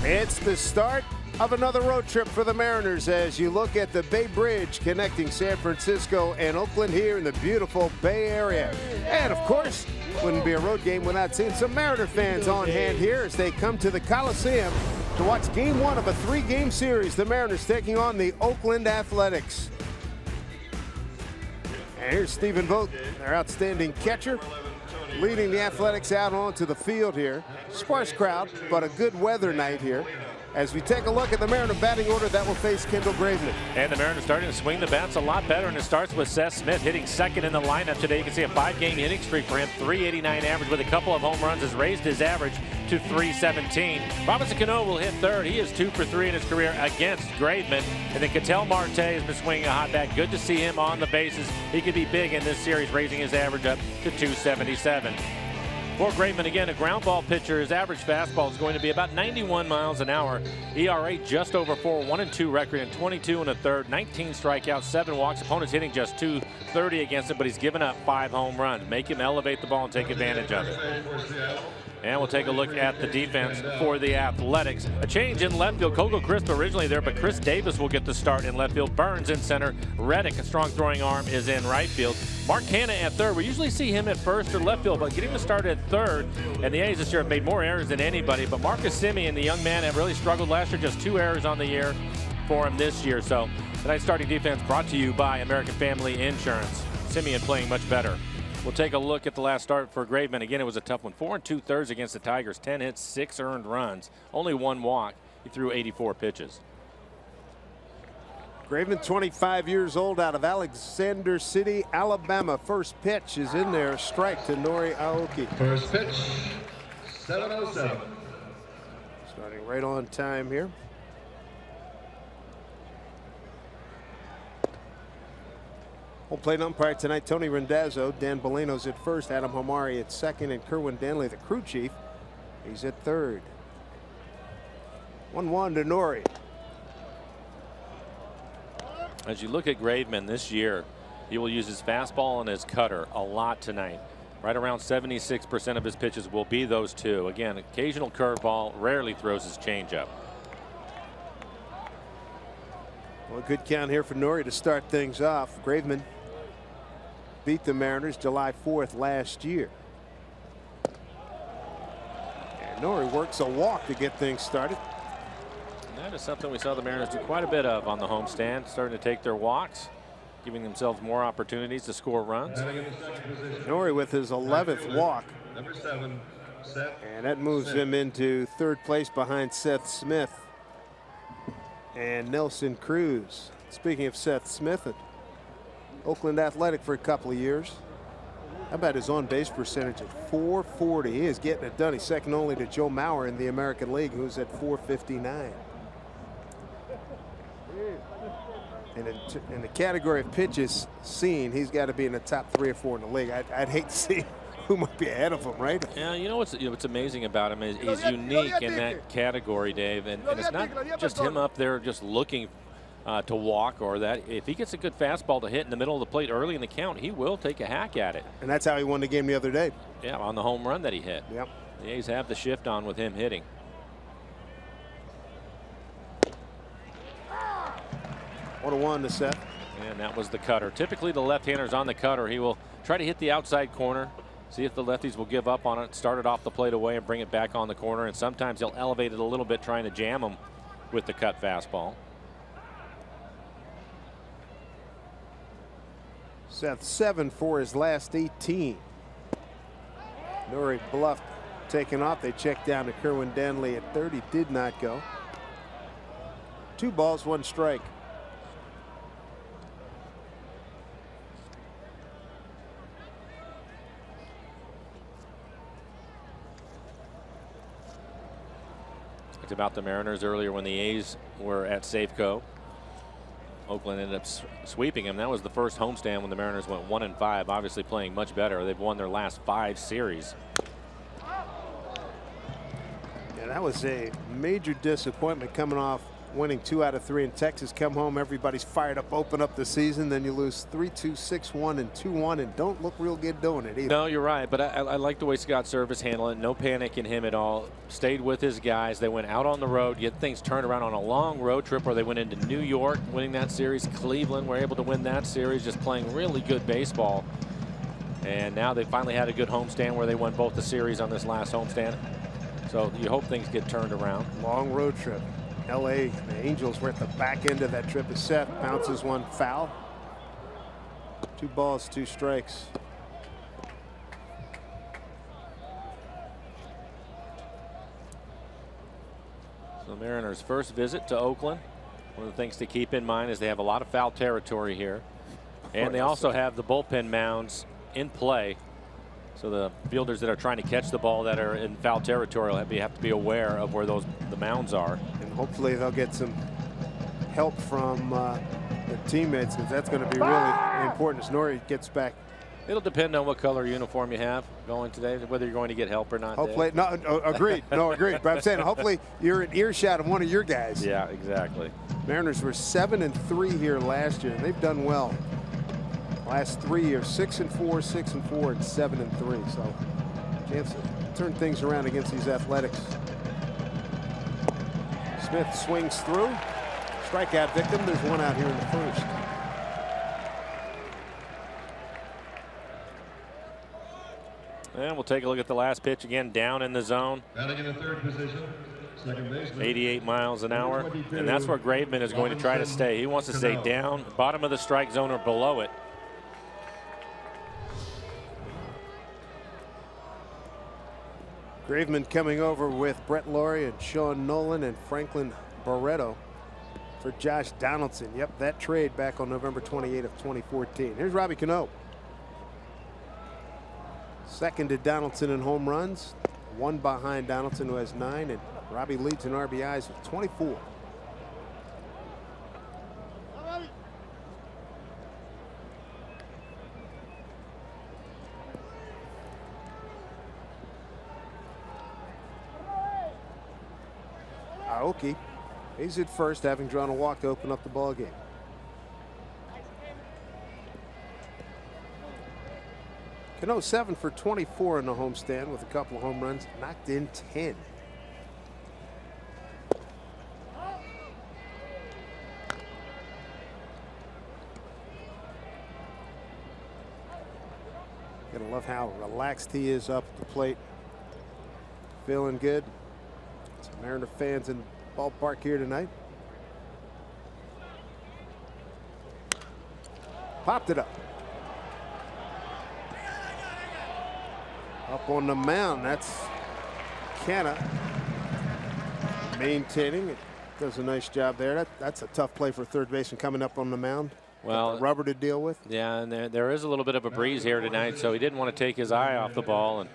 It's the start of another road trip for the Mariners as you look at the Bay Bridge connecting San Francisco and Oakland here in the beautiful Bay Area. And of course, wouldn't be a road game without seeing some Mariner fans on hand here as they come to the Coliseum to watch game one of a three-game series. The Mariners taking on the Oakland Athletics. And here's Stephen Vogt, their outstanding catcher, leading the Athletics out onto the field here. Sparse crowd, but a good weather night here. As we take a look at the Mariner batting order that will face Kendall Graveman. And the Mariners starting to swing the bats a lot better, and it starts with Seth Smith hitting second in the lineup today. You can see a 5-game hitting streak for him. 389 average with a couple of home runs has raised his average to 317. Robinson Cano will hit third. He is 2 for 3 in his career against Graveman. And then Ketel Marte has been swinging a hot bat. Good to see him on the bases. He could be big in this series, raising his average up to 277. For Graveman, again, a ground ball pitcher. His average fastball is going to be about 91 miles an hour. ERA just over 4, 1-2 record in 22 1/3, 19 strikeouts, 7 walks. Opponents hitting just .230 against him, but he's given up 5 home runs. Make him elevate the ball and take advantage of it. And we'll take a look at the defense for the Athletics. A change in left field. Kogo Crisp originally there, but Chris Davis will get the start in left field. Burns in center. Reddick, a strong throwing arm, is in right field. Mark Hanna at third. We usually see him at first or left field, but getting the start at third. And the A's this year have made more errors than anybody. But Marcus Semien, the young man, have really struggled last year. Just 2 errors on the year for him this year. So tonight's starting defense brought to you by American Family Insurance. Semien playing much better. We'll take a look at the last start for Graveman. Again, it was a tough one. 4 2/3 against the Tigers. 10 hits, 6 earned runs. Only 1 walk. He threw 84 pitches. Graveman, 25 years old, out of Alexander City, Alabama. First pitch is in there. Strike to Nori Aoki. First pitch, 7:07. Starting right on time here. Home plate umpire tonight, Tony Randazzo. Dan Bolino's at first, Adam Homari at second, and Kerwin Danley, the crew chief, he's at third. 1-1 to Nori. As you look at Graveman this year, he will use his fastball and his cutter a lot tonight. Right around 76% of his pitches will be those two. Again, occasional curveball, rarely throws his changeup. Well, a good count here for Nori to start things off. Graveman beat the Mariners July 4th last year. And Nori works a walk to get things started. And that is something we saw the Mariners do quite a bit of on the homestand, starting to take their walks, giving themselves more opportunities to score runs. Nori with his 11th walk. Number 7, Seth. And that moves him into third place behind Seth Smith and Nelson Cruz. Speaking of Seth Smith, at Oakland Athletic for a couple of years. How about his on-base percentage at .440? He is getting it done. He's second only to Joe Mauer in the American League, who's at .459. And in the category of pitches seen, he's got to be in the top 3 or 4 in the league. I'd hate to see who might be ahead of him, right? Yeah, you know what's amazing about him is he's unique in that category, Dave, and it's not just him up there just looking to walk or that. If he gets a good fastball to hit in the middle of the plate early in the count, he will take a hack at it. And that's how he won the game the other day. Yeah, on the home run that he hit. Yep. The A's have the shift on with him hitting. What a 1 to Seth. And that was the cutter. Typically the left-hander's on the cutter. He will try to hit the outside corner, see if the lefties will give up on it, start it off the plate away and bring it back on the corner. And sometimes he'll elevate it a little bit, trying to jam him with the cut fastball. Seth 7 for his last 18. Nori bluffed, taken off. They checked down to Kerwin Danley at third. He did not go. 2 balls, 1 strike. It's about the Mariners earlier when the A's were at Safeco. Oakland ended up sweeping him. That was the first homestand when the Mariners went 1-5, obviously playing much better. They've won their last 5 series. Yeah, that was a major disappointment coming off winning 2 out of 3 in Texas. Come home, everybody's fired up, open up the season. Then you lose 3-2, 6-1, and 2-1, and don't look real good doing it either. No, you're right. But I like the way Scott Service handled it. No panic in him at all. Stayed with his guys. They went out on the road, get things turned around on a long road trip where they went into New York, winning that series. Cleveland were able to win that series, just playing really good baseball. And now they finally had a good homestand where they won both the series on this last homestand. So you hope things get turned around. Long road trip. L.A. The Angels were at the back end of that trip as Seth bounces one foul. 2 balls, 2 strikes. So the Mariners' first visit to Oakland. One of the things to keep in mind is they have a lot of foul territory here. And they also have the bullpen mounds in play. So the fielders that are trying to catch the ball that are in foul territory will have to be aware of where the mounds are. And hopefully they'll get some help from their teammates, because that's going to be really important as Nori gets back. It'll depend on what color uniform you have going today, whether you're going to get help or not. Hopefully, no, agreed. No, agreed. But I'm saying hopefully you're in earshot of one of your guys. Yeah, exactly. Mariners were 7-3 here last year, and they've done well. Last 3 years, 6-4, 6-4, and 7-3. So, chance to turn things around against these Athletics. Smith swings through. Strikeout victim. There's one out here in the first. And we'll take a look at the last pitch again, down in the zone. Batting in the 3rd position, second baseman. 88 miles an hour. And that's where Graveman is going to try to stay. He wants to stay down, bottom of the strike zone or below it. Graveman coming over with Brett Laurie and Sean Nolan and Franklin Barreto for Josh Donaldson. Yep, that trade back on November 28th of 2014. Here's Robbie Cano. Second to Donaldson in home runs. 1 behind Donaldson, who has 9, and Robbie leads in RBIs with 24. Aoki, he's at first, having drawn a walk to open up the ball game. Cano 7 for 24 in the homestand with a couple of home runs, knocked in 10. Gonna love how relaxed he is up at the plate. Feeling good. Some Mariner fans in the ballpark here tonight. Popped it up. Up on the mound, that's Canna maintaining it. Does a nice job there. That's a tough play for third baseman coming up on the mound. Well, rubber to deal with. Yeah, and there is a little bit of a breeze here tonight, so he didn't want to take his eye off the ball. And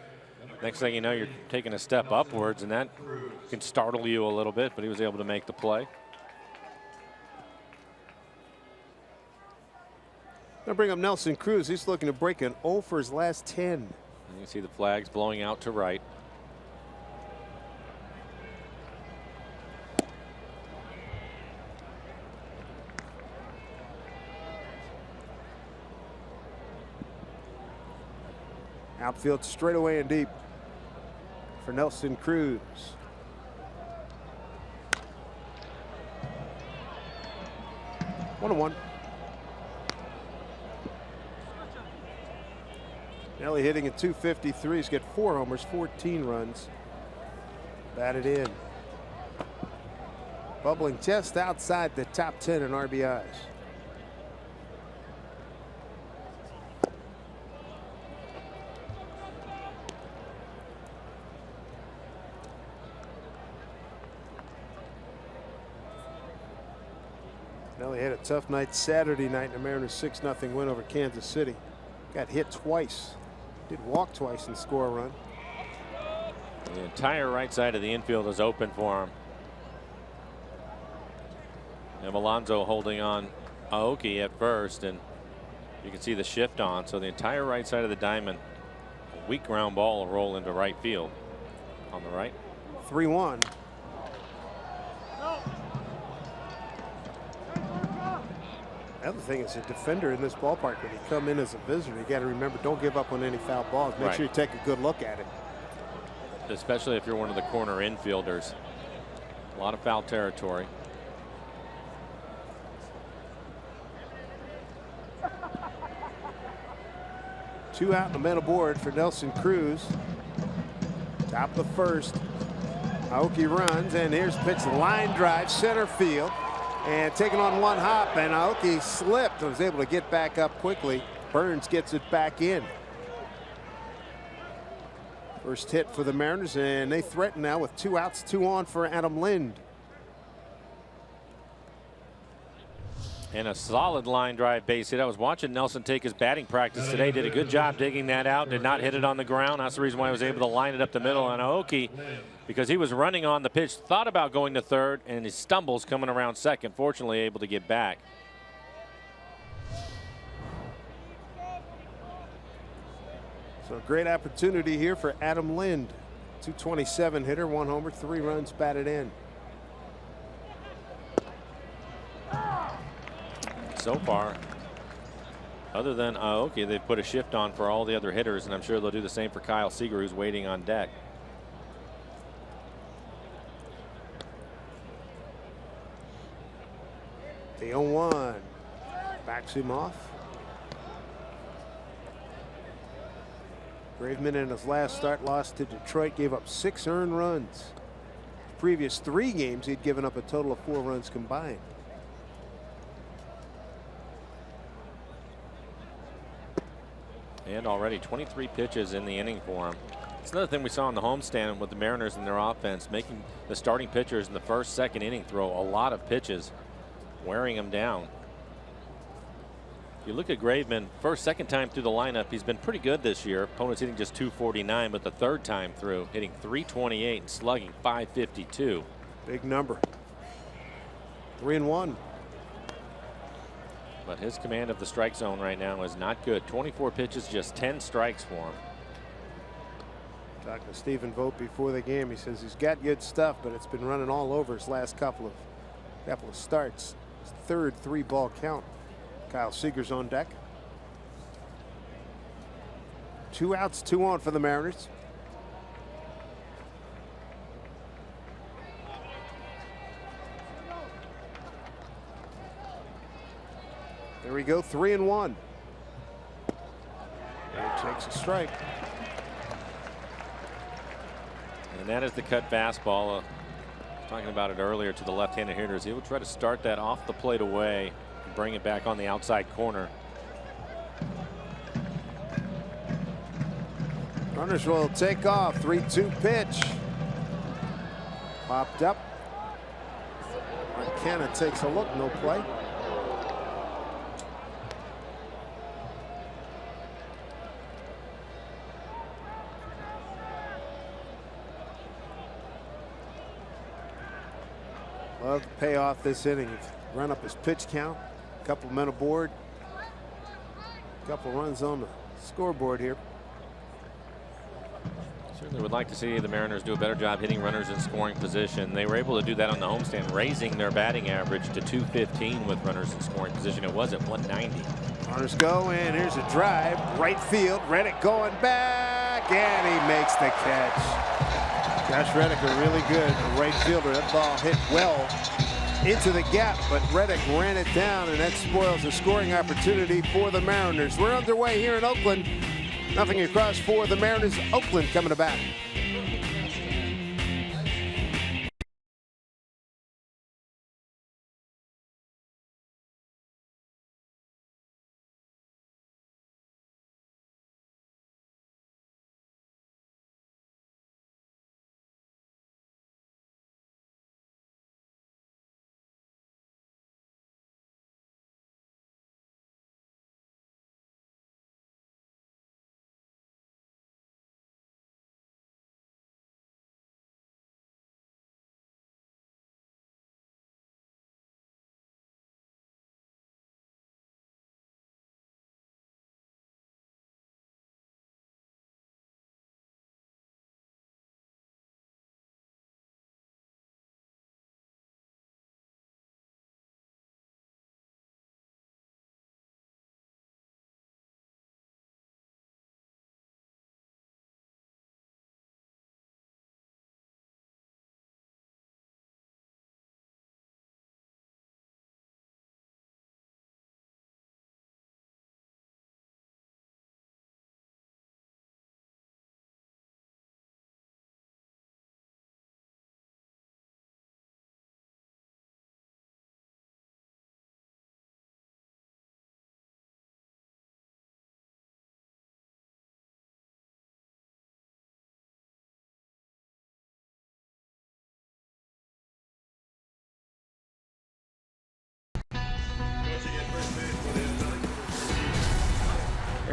next thing you know, you're taking a step upwards, and that can startle you a little bit, but he was able to make the play. Gonna bring up Nelson Cruz. He's looking to break an 0 for his last 10. You can see the flags blowing out to right. Outfield straight away and deep for Nelson Cruz. One and one. Nelly hitting at 253. He's got 4 homers, 14 runs. Batted in. Bubbling just outside the top 10 in RBIs. Nelly had a tough night Saturday night in the Mariners' 6-0 win over Kansas City. Got hit twice. Did walk twice and score a run. The entire right side of the infield is open for him. And Alonso holding on Aoki at first, and you can see the shift on. So the entire right side of the diamond, a weak ground ball will roll into right field on the right. 3-1. The other thing is a defender in this ballpark, when you come in as a visitor, you got to remember, don't give up on any foul balls. Make sure you take a good look at it. Especially if you're one of the corner infielders. A lot of foul territory. Two out in the middle board for Nelson Cruz. Top of the first. Aoki runs, and here's a pitch, line drive, center field. And taking on one hop, and Aoki slipped and was able to get back up quickly. Burns gets it back in. First hit for the Mariners, and they threaten now with 2 outs, 2 on for Adam Lind. And a solid line drive base hit. I was watching Nelson take his batting practice today. Did a good job digging that out. Did not hit it on the ground. That's the reason why he was able to line it up the middle. And Aoki, because he was running on the pitch, thought about going to third, and he stumbles coming around second. Fortunately, able to get back. So a great opportunity here for Adam Lind. 227 hitter, 1 homer, 3 runs batted in. So far, other than Aoki, they've put a shift on for all the other hitters, and I'm sure they'll do the same for Kyle Seager, who's waiting on deck. The 0-1 backs him off. Graveman in his last start lost to Detroit, gave up 6 earned runs. Previous 3 games, he'd given up a total of 4 runs combined. And already 23 pitches in the inning for him. It's another thing we saw in the homestand with the Mariners and their offense, making the starting pitchers in the first, second inning throw a lot of pitches, wearing them down. If you look at Graveman, first, second time through the lineup, he's been pretty good this year. Opponents hitting just 249, but the third time through, hitting 328 and slugging 552. Big number. 3-1. But his command of the strike zone right now is not good. 24 pitches, just 10 strikes for him. Talking to Stephen Vogt before the game, he says he's got good stuff, but it's been running all over his last couple of starts. His third 3-ball count. Kyle Seager's on deck. 2 outs, 2 on for the Mariners. There we go, 3-1. And takes a strike. And that is the cut fastball. Talking about it earlier to the left-handed hitters. He will try to start that off the plate away and bring it back on the outside corner. Runners will take off. 3-2 pitch. Popped up. McKenna takes a look, no play. Love to pay off this inning. Run up his pitch count. A couple men aboard. A couple runs on the scoreboard here. Certainly would like to see the Mariners do a better job hitting runners in scoring position. They were able to do that on the homestand, raising their batting average to 215 with runners in scoring position. It was at 190. Runners go, and here's a drive. Right field. Reddick going back, and he makes the catch. Josh Reddick, a really good right fielder. That ball hit well into the gap, but Reddick ran it down, and that spoils a scoring opportunity for the Mariners. We're underway here in Oakland. Nothing across for the Mariners. Oakland coming to bat.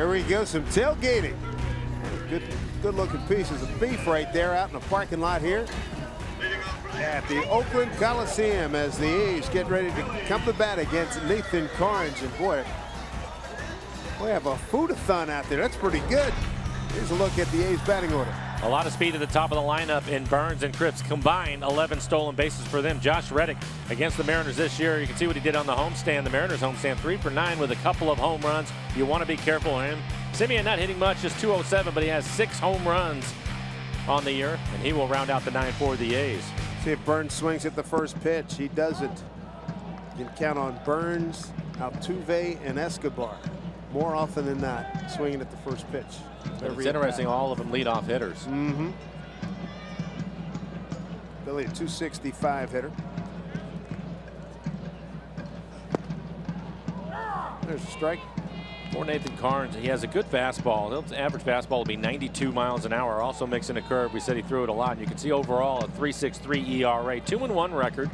There we go, some tailgating. Good looking pieces of beef right there out in the parking lot here at the Oakland Coliseum as the A's get ready to come to bat against Nathan Carnes. And boy, we have a food-a-thon out there. That's pretty good. Here's a look at the A's batting order. A lot of speed at the top of the lineup in Burns and Cripps combined. 11 stolen bases for them. Josh Reddick against the Mariners this year. You can see what he did on the homestand. The Mariners homestand 3 for 9 with a couple of home runs. You want to be careful of him. Simeon not hitting much, just 207, but he has 6 home runs on the year, and he will round out the 9 for the A's. See if Burns swings at the first pitch. He doesn't. You can count on Burns, Altuve, and Escobar more often than not swinging at the first pitch. It's interesting, all of them leadoff hitters. Mm-hmm. Billy, a 265 hitter. There's a strike. For Nathan Carnes, he has a good fastball. His average fastball will be 92 miles an hour. Also mixing a curve. We said he threw it a lot. And you can see overall a 3.63 ERA, 2-1 record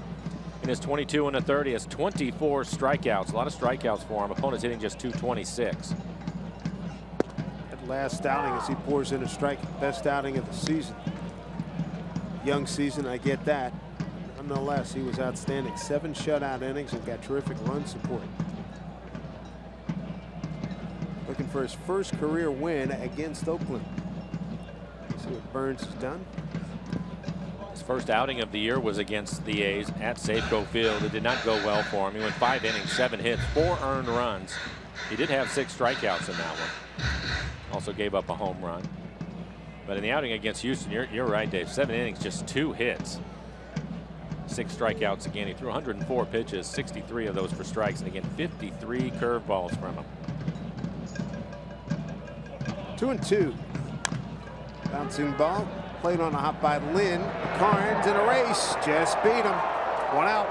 in his 22 1/3. He has 24 strikeouts. A lot of strikeouts for him. Opponents hitting just 226. That last outing as he pours in a strike, best outing of the season. Young season, I get that. Nonetheless, he was outstanding. 7 shutout innings and got terrific run support. Looking for his first career win against Oakland. See what Burns has done. His first outing of the year was against the A's at Safeco Field. It did not go well for him. He went 5 innings, 7 hits, 4 earned runs. He did have 6 strikeouts in that one. Also gave up a home run. But in the outing against Houston, you're right, Dave. 7 innings, just 2 hits. 6 strikeouts again. He threw 104 pitches, 63 of those for strikes, and again 53 curveballs from him. 2-2. Bouncing ball. Played on a hop by Lynn. Carnes in a race. Just beat him. 1 out.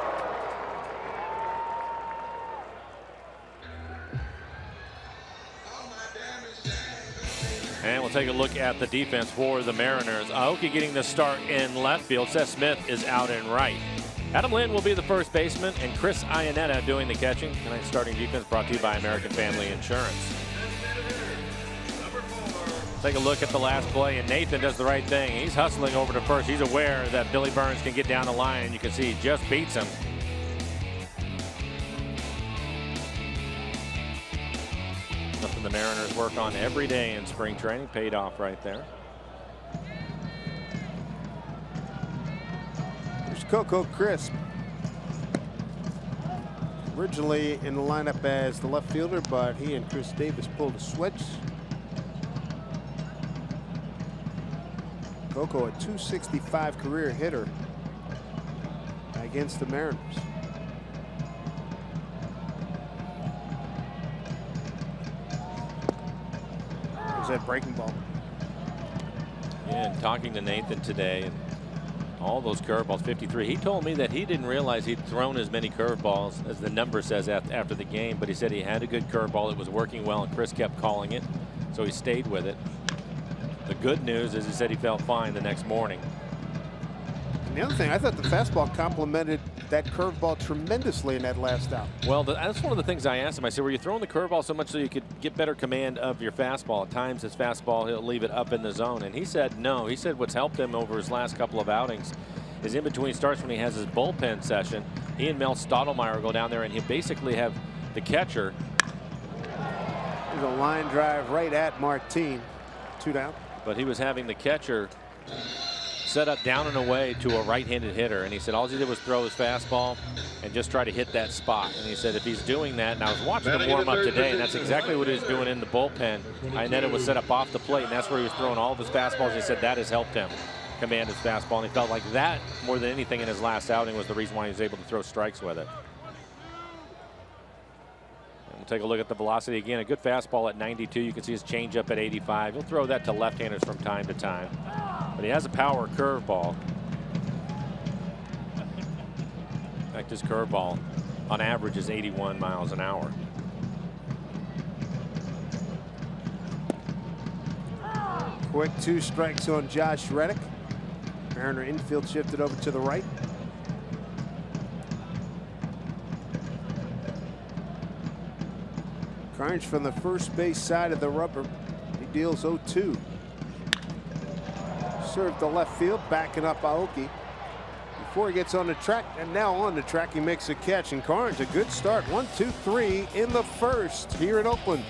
And we'll take a look at the defense for the Mariners. Aoki getting the start in left field. Seth Smith is out in right. Adam Lynn will be the first baseman, and Chris Iannetta doing the catching. Tonight's starting defense brought to you by American Family Insurance. Take a look at the last play, and Nathan does the right thing. He's hustling over to first. He's aware that Billy Burns can get down the line, and you can see he just beats him. Something the Mariners work on every day in spring training. Paid off right there. There's Coco Crisp. Originally in the lineup as the left fielder, but he and Chris Davis pulled a switch. Coco, a 265 career hitter against the Mariners. There's that breaking ball. Yeah, and talking to Nathan today, and all those curveballs, 53. He told me that he didn't realize he'd thrown as many curveballs as the number says after the game, but he said he had a good curveball. It was working well, and Chris kept calling it, so he stayed with it. The good news is he said he felt fine the next morning. And the other thing, I thought the fastball complemented that curveball tremendously in that last out. Well, that's one of the things I asked him. I said, were you throwing the curveball so much so you could get better command of your fastball? At times his fastball, he'll leave it up in the zone. And he said no. He said what's helped him over his last couple of outings is in between starts when he has his bullpen session. He and Mel Stottlemyre go down there, and he basically have the catcher. There's a line drive right at Martin. 2 down. But he was having the catcher set up down and away to a right-handed hitter, and he said all he did was throw his fastball and just try to hit that spot. And he said if he's doing that, and I was watching him warm up today, and that's exactly what he was doing in the bullpen. And then it was set up off the plate, and that's where he was throwing all of his fastballs. He said that has helped him command his fastball, and he felt like that more than anything in his last outing was the reason why he was able to throw strikes with it. We'll take a look at the velocity again. A good fastball at 92. You can see his changeup at 85. He'll throw that to left-handers from time to time. But he has a power curveball. In fact, his curveball on average is 81 miles an hour. Quick 2 strikes on Josh Reddick. Mariner infield shifted over to the right. Carnes from the first base side of the rubber. He deals 0-2. Served to left field, backing up Aoki. Before he gets on the track, and now on the track, he makes a catch. And Carnes, a good start. 1-2-3 in the first here in Oakland.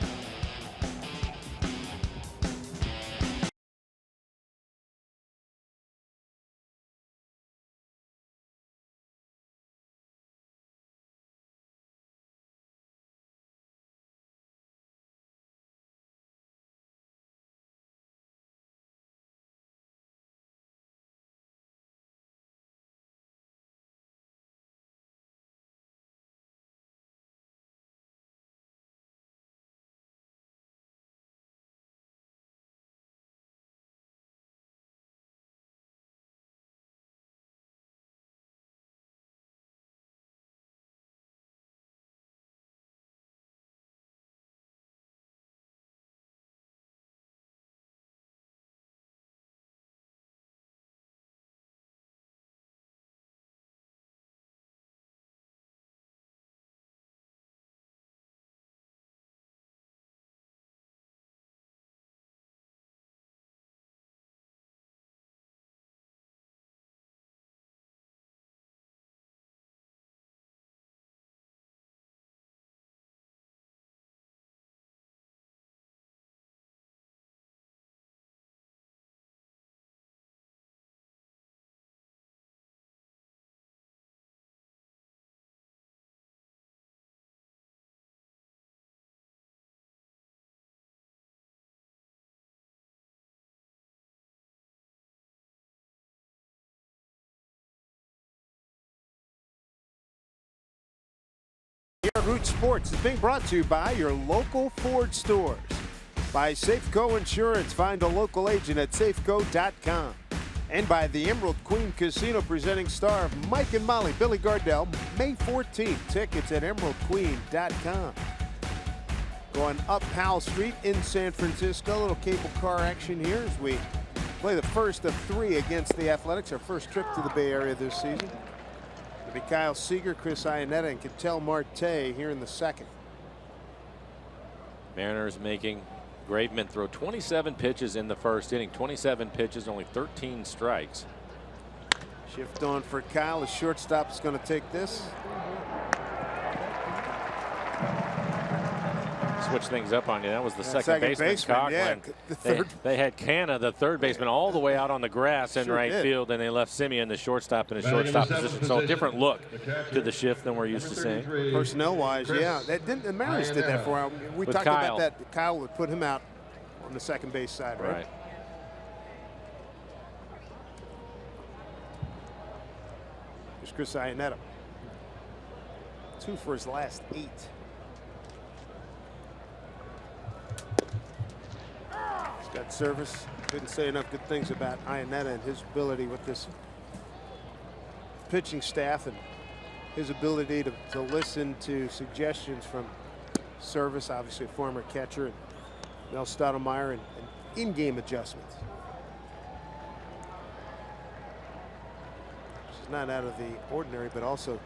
Root Sports is being brought to you by your local Ford stores. By Safeco Insurance. Find a local agent at safeco.com. And by the Emerald Queen Casino, presenting star of Mike and Molly, Billy Gardell, May 14th. Tickets at emeraldqueen.com. Going up Powell Street in San Francisco. A little cable car action here as we play the first of 3 against the Athletics. Our first trip to the Bay Area this season. It'll be Kyle Seager, Chris Iannetta, and Ketel Marte here in the second. Mariners making Graveman throw 27 pitches in the first inning. 27 pitches, only 13 strikes. Shift on for Kyle. The shortstop is going to take this. Switch things up on you. That was the second baseman, Coughlin. Yeah, they had Canna, the third baseman, all the way out on the grass in right field, and they left Simeon, the shortstop, in a shortstop position. So a different look to the shift than we're used to seeing. Personnel-wise, yeah. The Mariners did that for him. We talked about that. Kyle would put him out on the second base side, right? Here's Chris Iannetta. 2 for his last 8. Got service. Couldn't say enough good things about Iannetta and his ability with this pitching staff and his ability to listen to suggestions from Service, obviously a former catcher, and Mel Stoudemire, and in-game adjustments. Which is not out of the ordinary, but also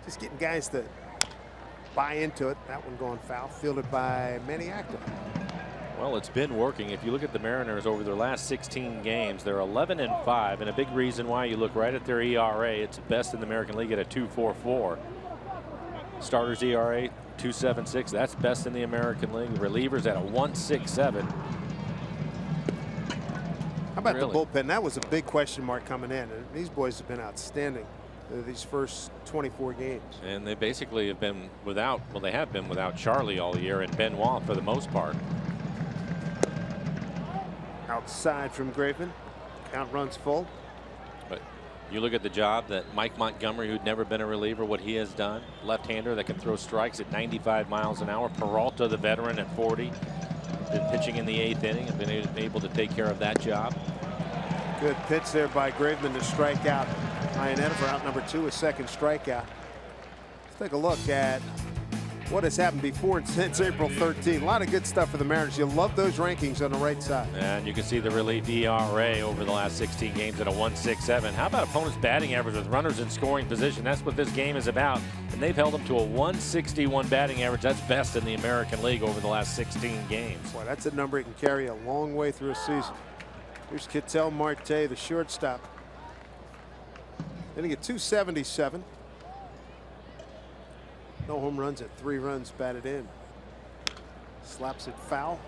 just getting guys to buy into it. That one going foul, fielded by Maniacta. Well, it's been working. If you look at the Mariners over their last 16 games, they're 11-5, and a big reason why, you look right at their ERA, it's best in the American League at a 2.44. Starters ERA 2.76, that's best in the American League. Relievers at a 1.67. How about the bullpen? That was a big question mark coming in. And these boys have been outstanding these first 24 games. And they basically have been without, well, they have been without Charlie all year and Benoit for the most part. Outside from Graveman. Count runs full. But you look at the job that Mike Montgomery, who'd never been a reliever, what he has done. Left-hander that can throw strikes at 95 miles an hour. Peralta, the veteran, at 40. Been pitching in the 8th inning and been able to take care of that job. Good pitch there by Graveman to strike out Iannetta for out number 2, a second strikeout. Let's take a look at what has happened before and since April 13. A lot of good stuff for the Mariners. You love those rankings on the right side. And you can see the relief ERA over the last 16 games at a 1.67. How about opponents' batting average with runners in scoring position? That's what this game is about. And they've held them to a 161 batting average. That's best in the American League over the last 16 games. Boy, that's a number you can carry a long way through a season. Here's Ketel Marte, the shortstop. Hitting at 277. No home runs at 3 runs batted in. Slaps it foul.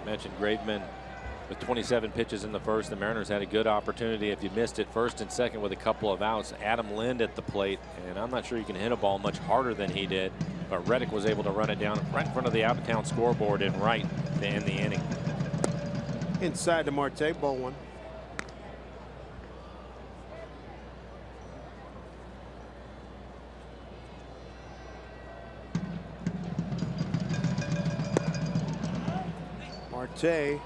I mentioned Graveman with 27 pitches in the first. The Mariners had a good opportunity. If you missed it, first and second with a couple of outs. Adam Lind at the plate, and I'm not sure you can hit a ball much harder than he did, but Reddick was able to run it down right in front of the out-of-town scoreboard and right to end the inning. Inside to Marte, ball 1. Marte,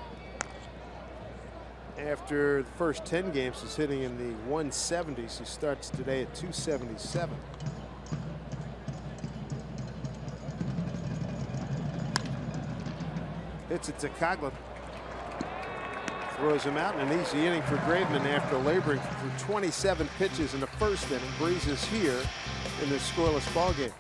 after the first 10 games, is hitting in the 170s. He starts today at 277. Hits it to Coughlin. Throws him out, and an easy inning for Graveman after laboring for 27 pitches in the first inning. Breezes here in this scoreless ballgame.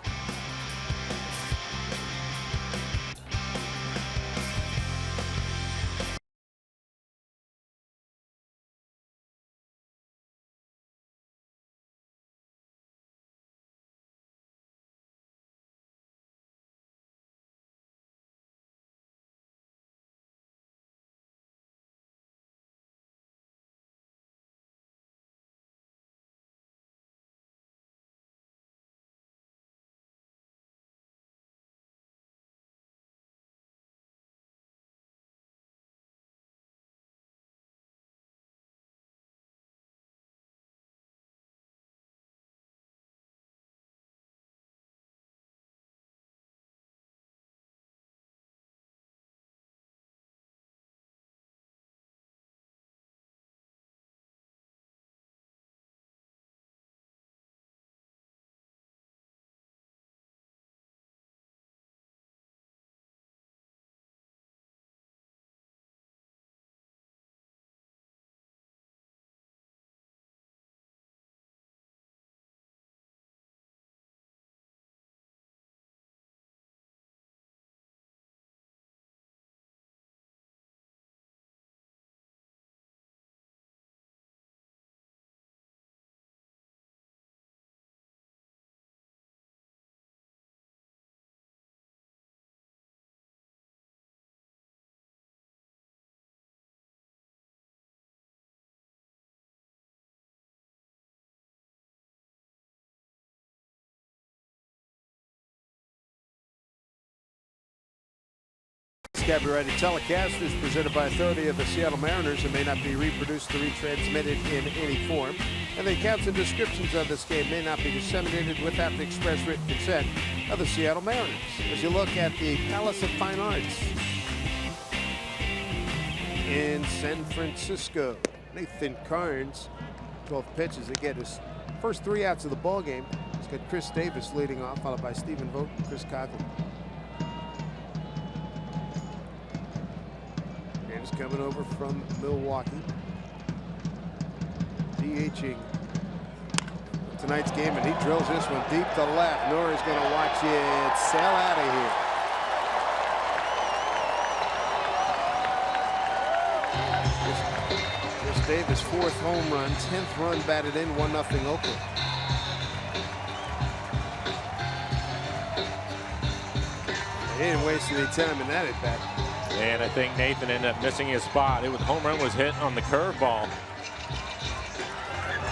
Copyrighted telecast is presented by authority of the Seattle Mariners and may not be reproduced or retransmitted in any form. And the accounts and descriptions of this game may not be disseminated without the express written consent of the Seattle Mariners. As you look at the Palace of Fine Arts in San Francisco, Nathan Carnes, 12 pitches. Again, his first 3 outs of the ball game. He's got Chris Davis leading off, followed by Stephen Vogt and Chris Coughlin. Coming over from Milwaukee, DHing tonight's game, and he drills this one deep to left. Nora's going to watch it sail out of here. Chris Davis, 4th home run, 10th run batted in, 1-0 Oakland. He didn't waste any time in that at bat. And I think Nathan ended up missing his spot. The home run was hit on the curveball,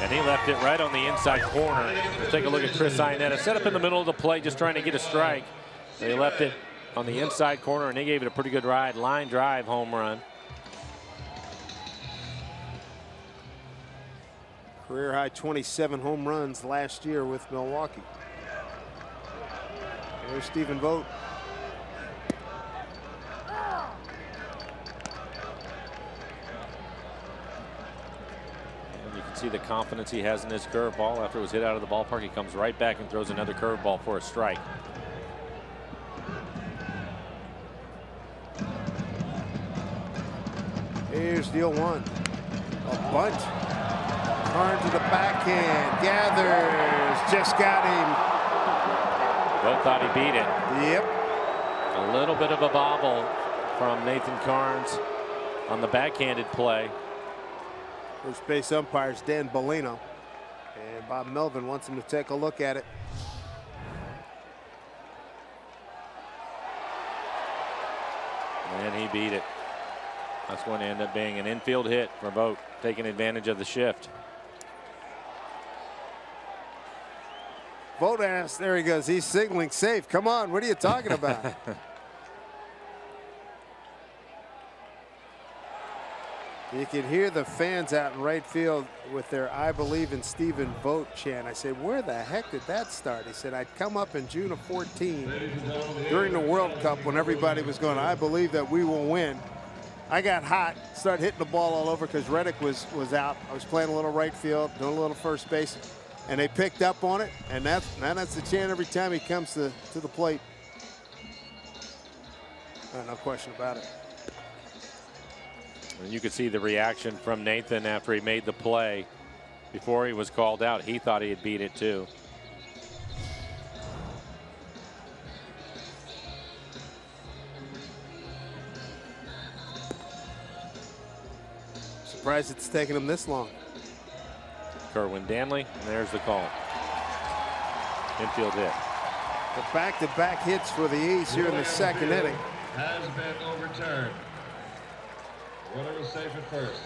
and he left it right on the inside corner. We'll take a look at Chris Iannetta. Set up in the middle of the plate, just trying to get a strike. They left it on the inside corner, and they gave it a pretty good ride. Line drive home run. Career high 27 home runs last year with Milwaukee. There's Stephen Vogt. see the confidence he has in his curveball. After it was hit out of the ballpark, he comes right back and throws another curveball for a strike. Here's deal one. A bunt. Turn to the backhand. Gathers. Just got him. Both thought he beat it. Yep. A little bit of a bobble from Nathan Carnes on the backhanded play. First base umpires Dan Bellino. And Bob Melvin wants him to take a look at it. And he beat it. That's going to end up being an infield hit for Vogt, taking advantage of the shift. Vogt asked, there he goes. He's signaling safe. Come on, what are you talking about? You can hear the fans out in right field with their "I believe in Stephen Vogt" chant. I said, where the heck did that start? He said, I'd come up in June of 14 during the World Cup when everybody was going, I believe that we will win. I got hot, started hitting the ball all over because Reddick was out. I was playing a little right field, doing a little first base, and they picked up on it, and that's the chant every time he comes to the plate. No question about it. And you could see the reaction from Nathan after he made the play. Before he was called out, he thought he had beat it too. Surprised it's taken him this long. Kerwin Danley, and there's the call. Infield hit. The back-to-back hits for the A's here in the second inning. Has been overturned. Runner was safe at first.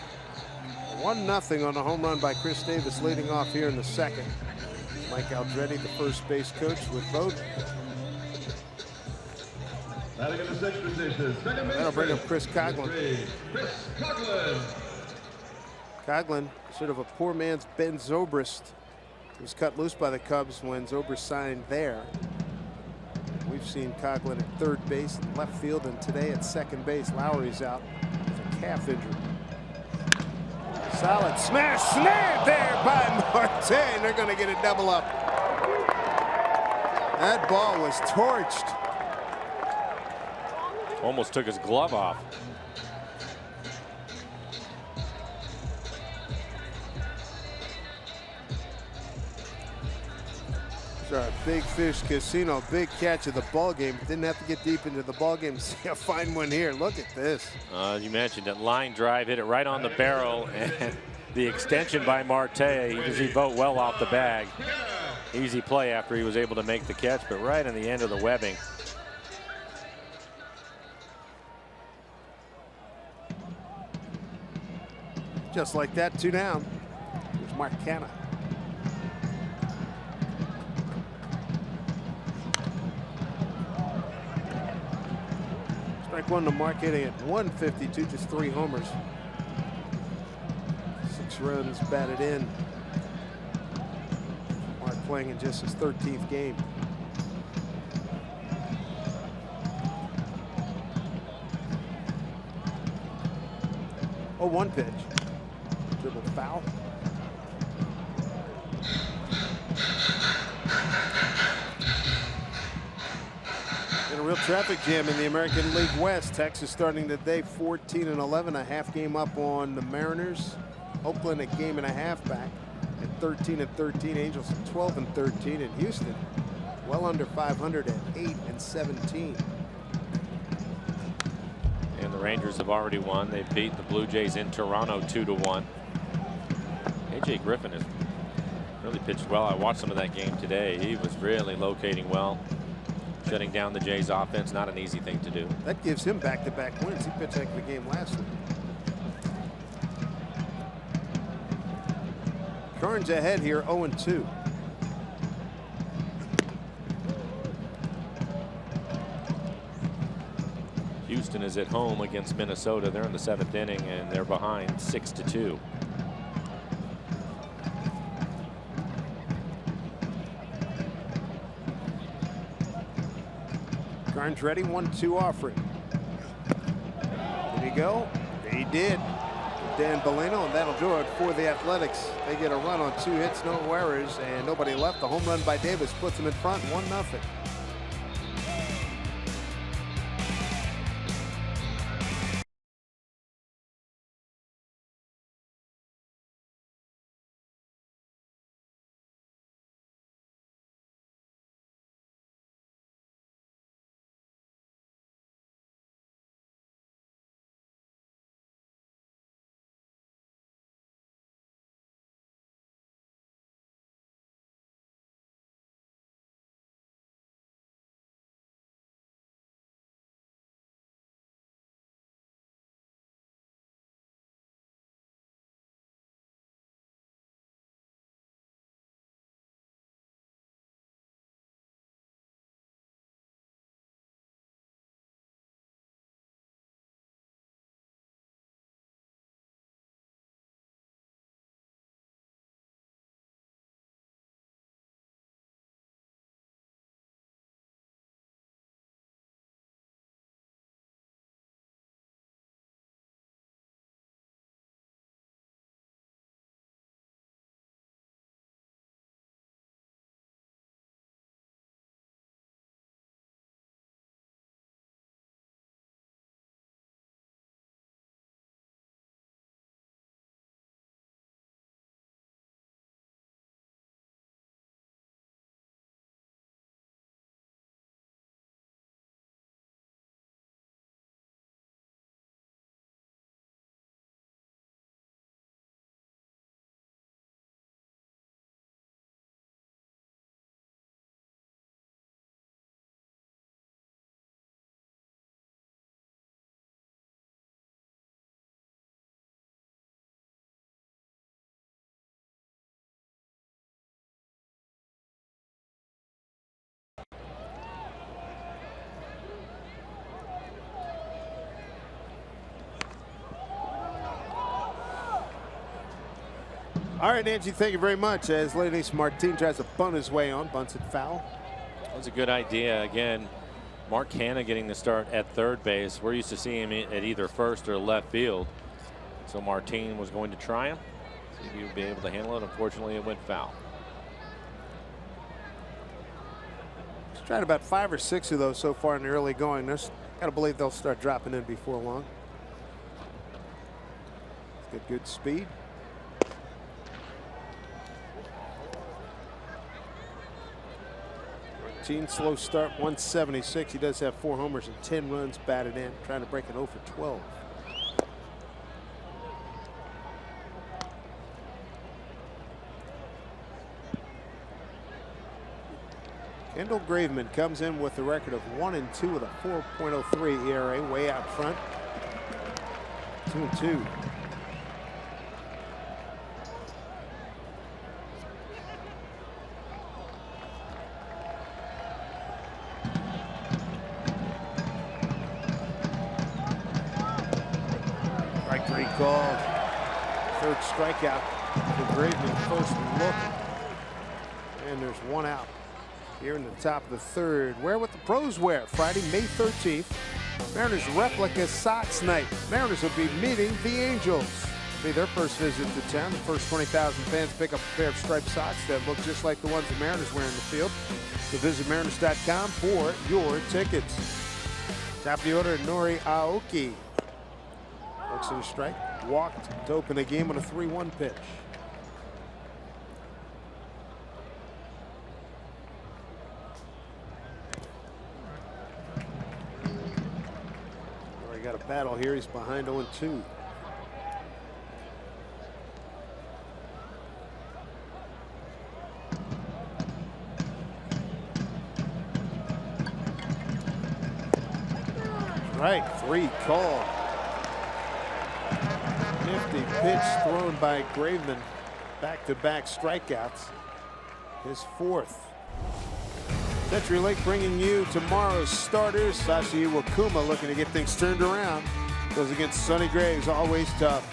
1-0 on a home run by Chris Davis leading off here in the second. Mike Aldretti, the first base coach, with Vogt. Batting in the sixth position, second base. That'll bring up Chris Coghlan. Chris Coghlan. Coghlan, sort of a poor man's Ben Zobrist, was cut loose by the Cubs when Zobrist signed there. We've seen Coghlan at third base, left field, and today at second base. Lowry's out with a calf injury. Solid smash, snap there by Marte. They're going to get a double up. That ball was torched. Almost took his glove off. Sorry, Big Fish Casino, big catch of the ball game. Didn't have to get deep into the ball game to see a fine one here. Look at this. You mentioned that line drive, hit it right on the barrel, and the extension by Marte. You can see Vogt well off the bag. Easy play after he was able to make the catch, but right on the end of the webbing. Just like that, 2 down. Here's Mark Canha. Strike one to Mark, hitting at 152, just 3 homers. 6 runs batted in. Mark playing in just his 13th game. Oh, 1 pitch. Dribble foul. In a real traffic jam in the American League West. Texas starting today 14-11, a half game up on the Mariners. Oakland a game and a half back at 13-13. Angels at 12-13. And Houston well under 500 at 8-17. And the Rangers have already won. They've beat the Blue Jays in Toronto 2-1. A.J. Griffin has really pitched well. I watched some of that game today. He was really locating well. Shutting down the Jays offense, not an easy thing to do. That gives him back-to-back wins. He pitched heck of a game last week. Carnes ahead here, 0-2. Houston is at home against Minnesota. They're in the 7th inning and they're behind 6-2. Carnes ready, 1-2 offering. Did he go? He did. Dan Bellino, and that'll do it for the Athletics. They get a run on 2 hits, no errors, and nobody left. The home run by Davis puts them in front 1-0. All right, Angie, thank you very much. As Leonys Martin tries to bunt his way on, bunts it foul. That was a good idea. Again, Mark Hanna getting the start at third base. We're used to seeing him at either first or left field. So Martin was going to try him, see if he would be able to handle it. Unfortunately, it went foul. He's tried about 5 or 6 of those so far in the early going. There's got to believe they'll start dropping in before long. He's got good speed. Slow start, 176. He does have 4 homers and 10 runs batted in, trying to break an 0 for 12. Kendall Graveman comes in with a record of 1-2 with a 4.03 ERA, way out front. 2-2. Called. Third strikeout for Graveman, first look. And there's 1 out here in the top of the 3rd. Wear what the pros wear. Friday, May 13th. Mariners replica Sox night. Mariners will be meeting the Angels. It'll be their first visit to town. The first 20,000 fans pick up a pair of striped socks that look just like the ones the Mariners wear in the field. So visit Mariners.com for your tickets. Top of the order, Nori Aoki. Looks at a strike. Walked to open the game on a 3-1 pitch. He got a battle here. He's behind 0-2. Right, 3 called. Nifty pitch thrown by Graveman. Back-to-back strikeouts. His 4th. Century Lake bringing you tomorrow's starters. Sashi Iwakuma looking to get things turned around. Goes against Sonny Graves, always tough.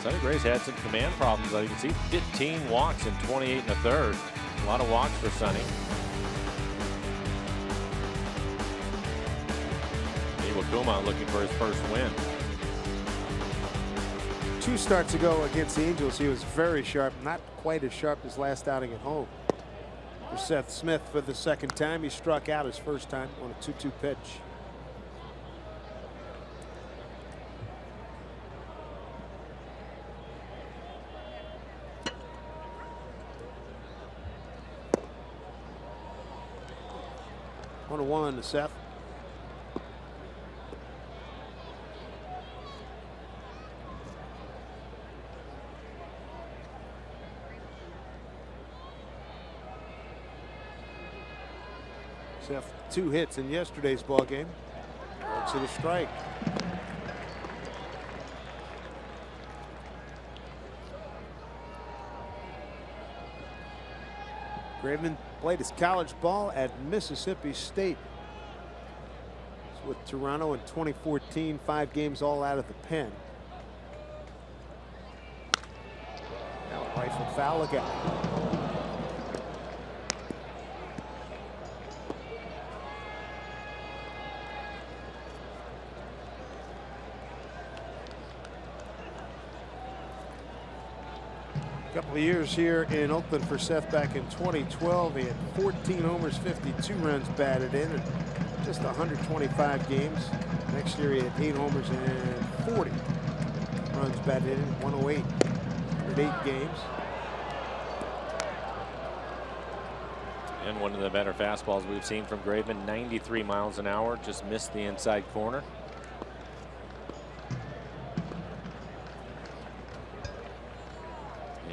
Sonny Graves had some command problems. You can see 15 walks in 28 1/3. A lot of walks for Sonny. Iwakuma looking for his first win. 2 starts ago against the Angels, he was very sharp, not quite as sharp as last outing at home. For Seth Smith for the 2nd time, he struck out his first time on a 2-2 pitch. On a 1 to Seth. Seth 2 hits in yesterday's ball game. To the strike. Graveman played his college ball at Mississippi State. He's with Toronto in 2014, 5 games all out of the pen. Now a rifle foul again. Couple of years here in Oakland for Seth back in 2012. He had 14 homers, 52 runs batted in, and just 125 games. Next year he had 8 homers and 40 runs batted in, 108, 108 games. And one of the better fastballs we've seen from Graveman, 93 miles an hour, just missed the inside corner.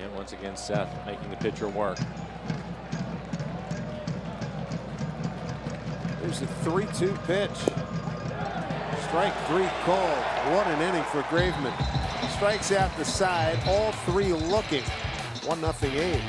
And once again, Seth making the pitcher work. There's a 3-2 pitch. Strike 3 called. What an inning for Graveman. Strikes out the side, all 3 looking. 1-0 A's.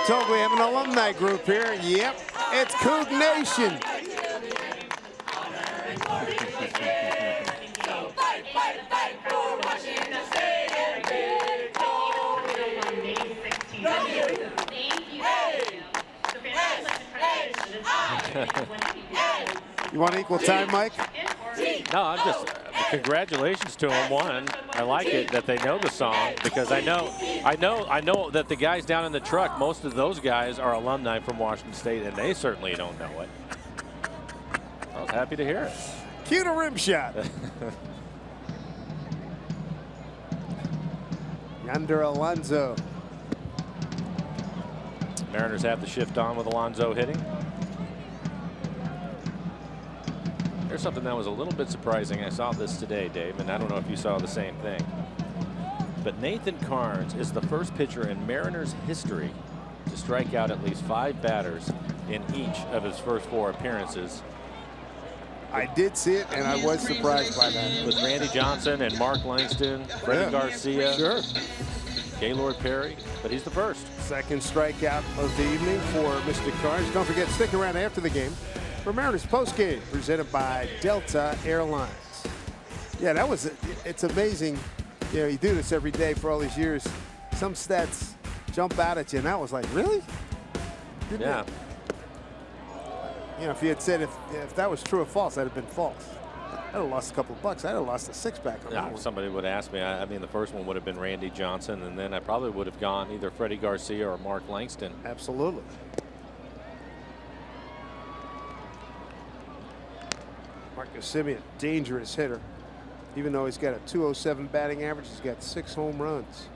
Told we have an alumni group here. Yep, it's Coug Nation. You want equal time, Mike? No, I'm just congratulations to them. One, I like it that they know the song, because I know that the guys down in the truck, most of those guys are alumni from Washington State, and they certainly don't know it. I was happy to hear it. Cue the rim shot. Yonder Alonso. Mariners have the shift on with Alonso hitting. Here's something that was a little bit surprising. I saw this today, Dave, and I don't know if you saw the same thing. But Nathan Carnes is the first pitcher in Mariners history to strike out at least 5 batters in each of his first 4 appearances. I did see it, and I was surprised by that. With Randy Johnson and Mark Langston, Freddie Garcia, Sure. Gaylord Perry, but he's the first. Second strikeout of the evening for Mr. Carnes. Don't forget, stick around after the game for Mariners postgame, presented by Delta Airlines. Yeah, that was, it's amazing. You know, you do this every day for all these years. Some stats jump out at you, and that was like, really? Yeah. You know, if you had said if that was true or false, that'd have been false. I'd have lost a couple of bucks. I'd have lost a six-pack on that one. If somebody would ask me, I mean, the first one would have been Randy Johnson, and then I probably would have gone either Freddie Garcia or Mark Langston. Absolutely. Marcus Semien, dangerous hitter. Even though he's got a 207 batting average, he's got 6 home runs.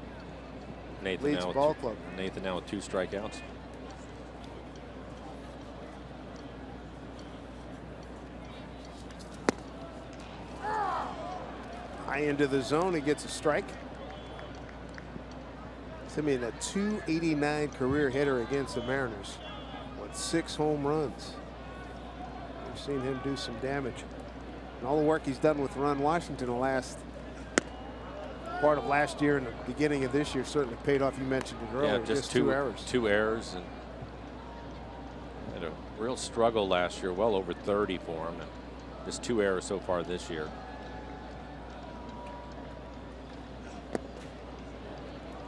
Nathan Leads now ball club. Nathan now with 2 strikeouts. High into the zone, he gets a strike. Semien, a 289 career hitter against the Mariners with 6 home runs. We've seen him do some damage. And all the work he's done with Ron Washington the last part of last year and the beginning of this year certainly paid off. You mentioned it earlier. Yeah, just 2 errors. 2 errors, and had a real struggle last year, well over 30 for him, and just 2 errors so far this year.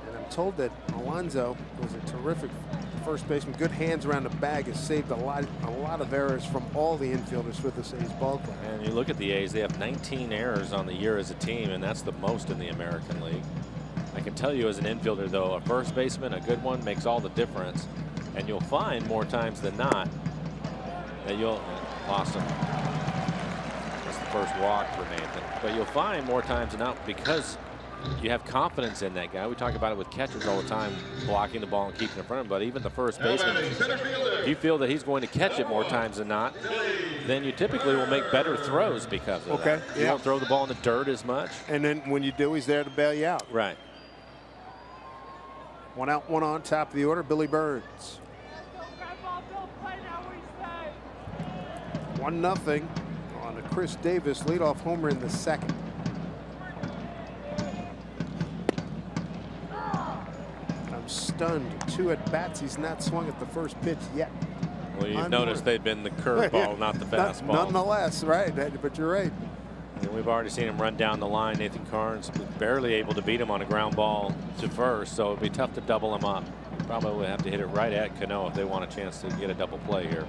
And I'm told that Alonso was a terrific first baseman. Good hands around the bag, has saved a lot of errors from all the infielders with the A's ball club. And you look at the A's, they have 19 errors on the year as a team, and that's the most in the American League. I can tell you as an infielder, though, a first baseman, a good one, makes all the difference. And you'll find more times than not that you'll lost him. That's the first walk for Nathan. But you'll find more times than not, because you have confidence in that guy. We talk about it with catchers all the time, blocking the ball and keeping it in front of him. But even the first baseman, if you feel that he's going to catch it more times than not, then you typically will make better throws because of that. You don't throw the ball in the dirt as much. And then when you do, he's there to bail you out. Right. 1 out, 1 on, top of the order, Billy Burns. 1-0 on a Chris Davis leadoff homer in the second. I'm stunned. 2 at bats. He's not swung at the first pitch yet. Well, you've noticed they've been the curveball, not the fastball. Nonetheless, right. But you're right. And we've already seen him run down the line. Nathan Carnes was barely able to beat him on a ground ball to first, so it'd be tough to double him up. Probably would have to hit it right at Cano if they want a chance to get a double play here.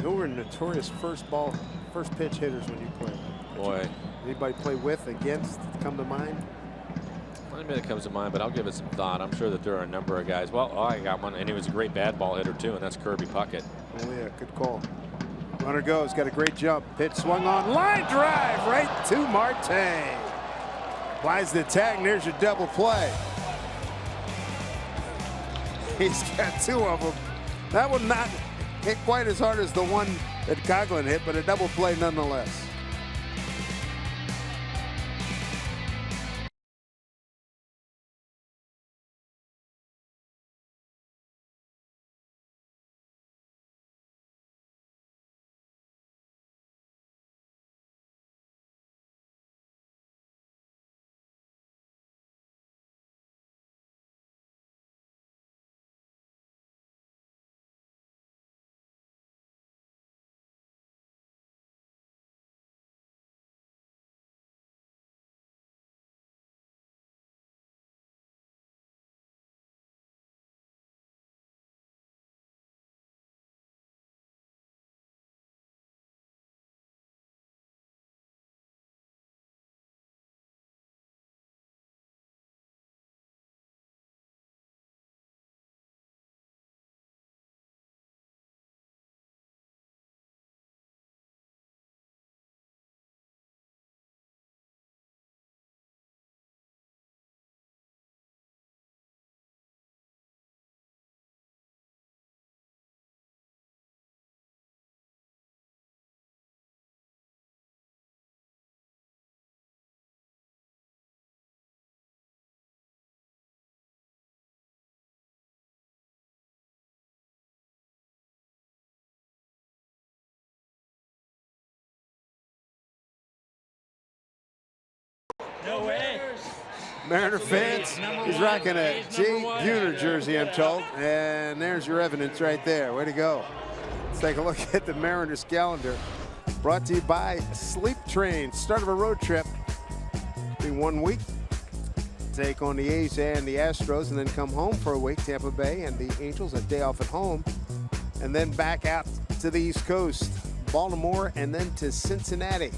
Who were notorious first pitch hitters when you played? Boy. Anybody play with, against, come to mind? Not anybody that comes to mind, but I'll give it some thought. I'm sure that there are a number of guys. Well, I got one, and he was a great bad ball hitter too, and that's Kirby Puckett. Oh yeah, good call. Runner goes, got a great jump. Pitch swung on, line drive right to Marte. Applies the tag, and there's your double play. He's got 2 of them. That one not hit quite as hard as the one that Coughlin hit, but a double play nonetheless. No way. Mariner fans, he's rocking a Jay Buhner jersey, I'm told. And there's your evidence right there. Way to go. Let's take a look at the Mariners calendar. Brought to you by Sleep Train. Start of a road trip. Be 1 week. Take on the A's and the Astros, and then come home for a week. Tampa Bay and the Angels, a day off at home. And then back out to the East Coast. Baltimore, and then to Cincinnati.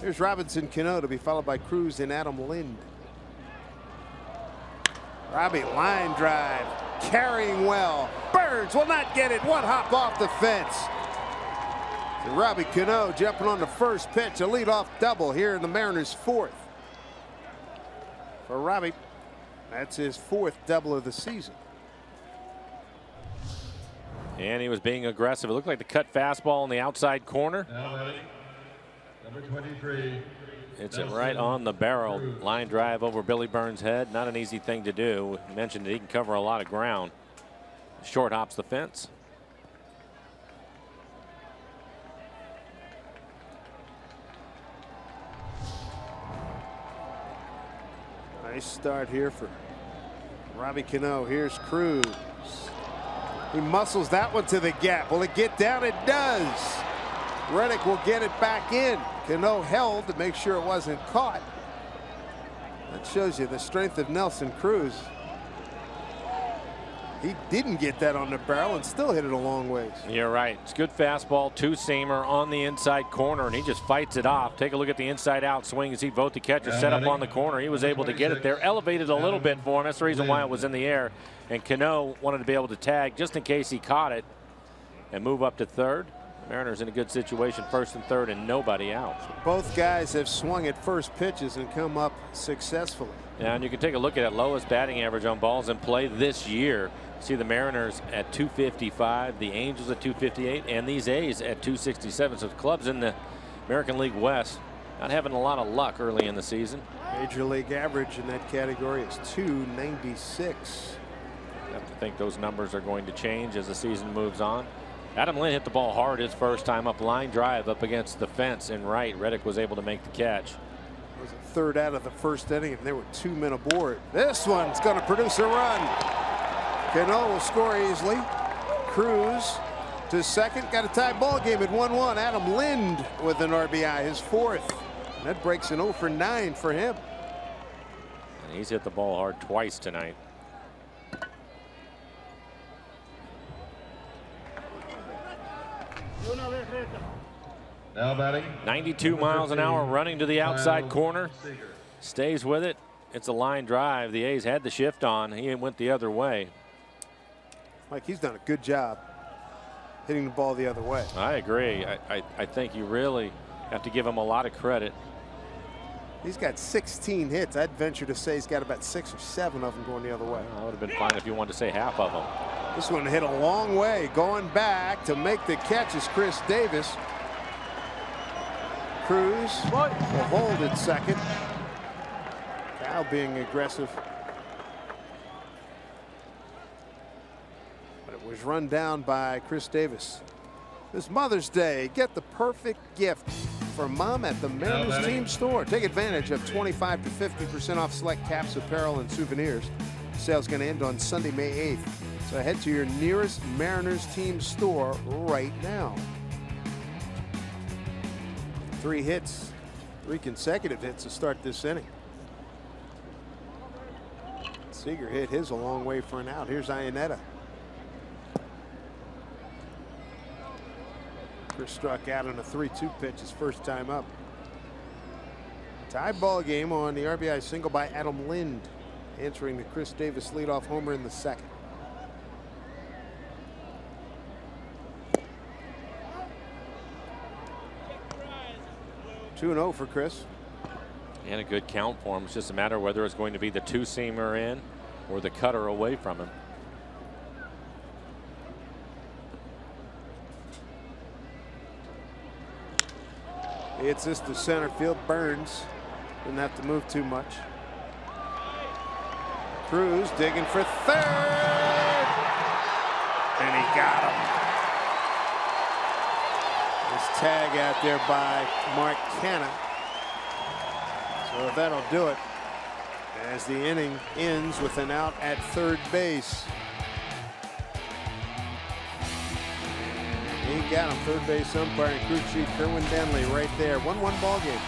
Here's Robinson Cano to be followed by Cruz and Adam Lind. Robbie, line drive, carrying well. Burns will not get it. One hop off the fence. So Robbie Cano jumping on the first pitch, a leadoff double here in the Mariners' fourth. For Robbie, that's his fourth double of the season. And he was being aggressive. It looked like the cut fastball in the outside corner. Number 23. It's it right on the barrel. Line drive over Billy Burns' head. Not an easy thing to do. You mentioned that he can cover a lot of ground. Short hops the fence. Nice start here for Robbie Cano. Here's Cruz. He muscles that one to the gap. Will it get down? It does. Reddick will get it back in. Cano held to make sure it wasn't caught. That shows you the strength of Nelson Cruz. He didn't get that on the barrel and still hit it a long ways. You're right. It's good fastball, two-seamer on the inside corner, and he just fights it off. Take a look at the inside-out swing as he both the catcher set up on the corner. He was able to get it there, elevated a little bit for him. That's the reason why it was in the air. And Cano wanted to be able to tag just in case he caught it and move up to third. Mariners in a good situation, first and third, and nobody out. Both guys have swung at first pitches and come up successfully. Yeah, and you can take a look at that lowest batting average on balls in play this year. See the Mariners at 255, the Angels at 258, and these A's at 267. So the clubs in the American League West not having a lot of luck early in the season. Major league average in that category is 296. I have to think those numbers are going to change as the season moves on. Adam Lind hit the ball hard his first time up, line drive up against the fence and right. Reddick was able to make the catch. It was a third out of the first inning, and there were 2 men aboard. This one's going to produce a run. Cano will score easily. Cruz to second. Got a tie ball game at 1-1. Adam Lind with an RBI, his fourth. And that breaks an 0 for 9 for him. And he's hit the ball hard twice tonight. Now batting. 92 miles an hour, running to the outside corner. Stays with it. It's a line drive. The A's had the shift on. He went the other way. Mike, he's done a good job hitting the ball the other way. I agree. I think you really have to give him a lot of credit. He's got 16 hits. I'd venture to say he's got about 6 or 7 of them going the other way. That would have been fine if you wanted to say half of them. This one hit a long way. Going back to make the catch is Chris Davis. Cruz will hold at second. Now being aggressive. But it was run down by Chris Davis. This Mother's Day, get the perfect gift for mom at the Mariners team store. Take advantage of 25 to 50% off select caps, apparel, and souvenirs. The sale's going to end on Sunday, May 8th. So head to your nearest Mariners team store right now. 3 hits, 3 consecutive hits to start this inning. Seager hit his a long way for an out. Here's Iannetta. Chris struck out on a 3-2 pitch his first time up. Tie ball game on the RBI single by Adam Lind, answering the Chris Davis leadoff homer in the second. 2-0 for Chris. And a good count for him. It's just a matter of whether it's going to be the two-seamer in or the cutter away from him. It's this to center field. Burns didn't have to move too much. Cruz digging for third. And he got him. This tag out there by Mark Canha. So that'll do it as the inning ends with an out at third base. He got him. Third base umpire and crew chief Kerwin Denley right there. 1-1 ball game.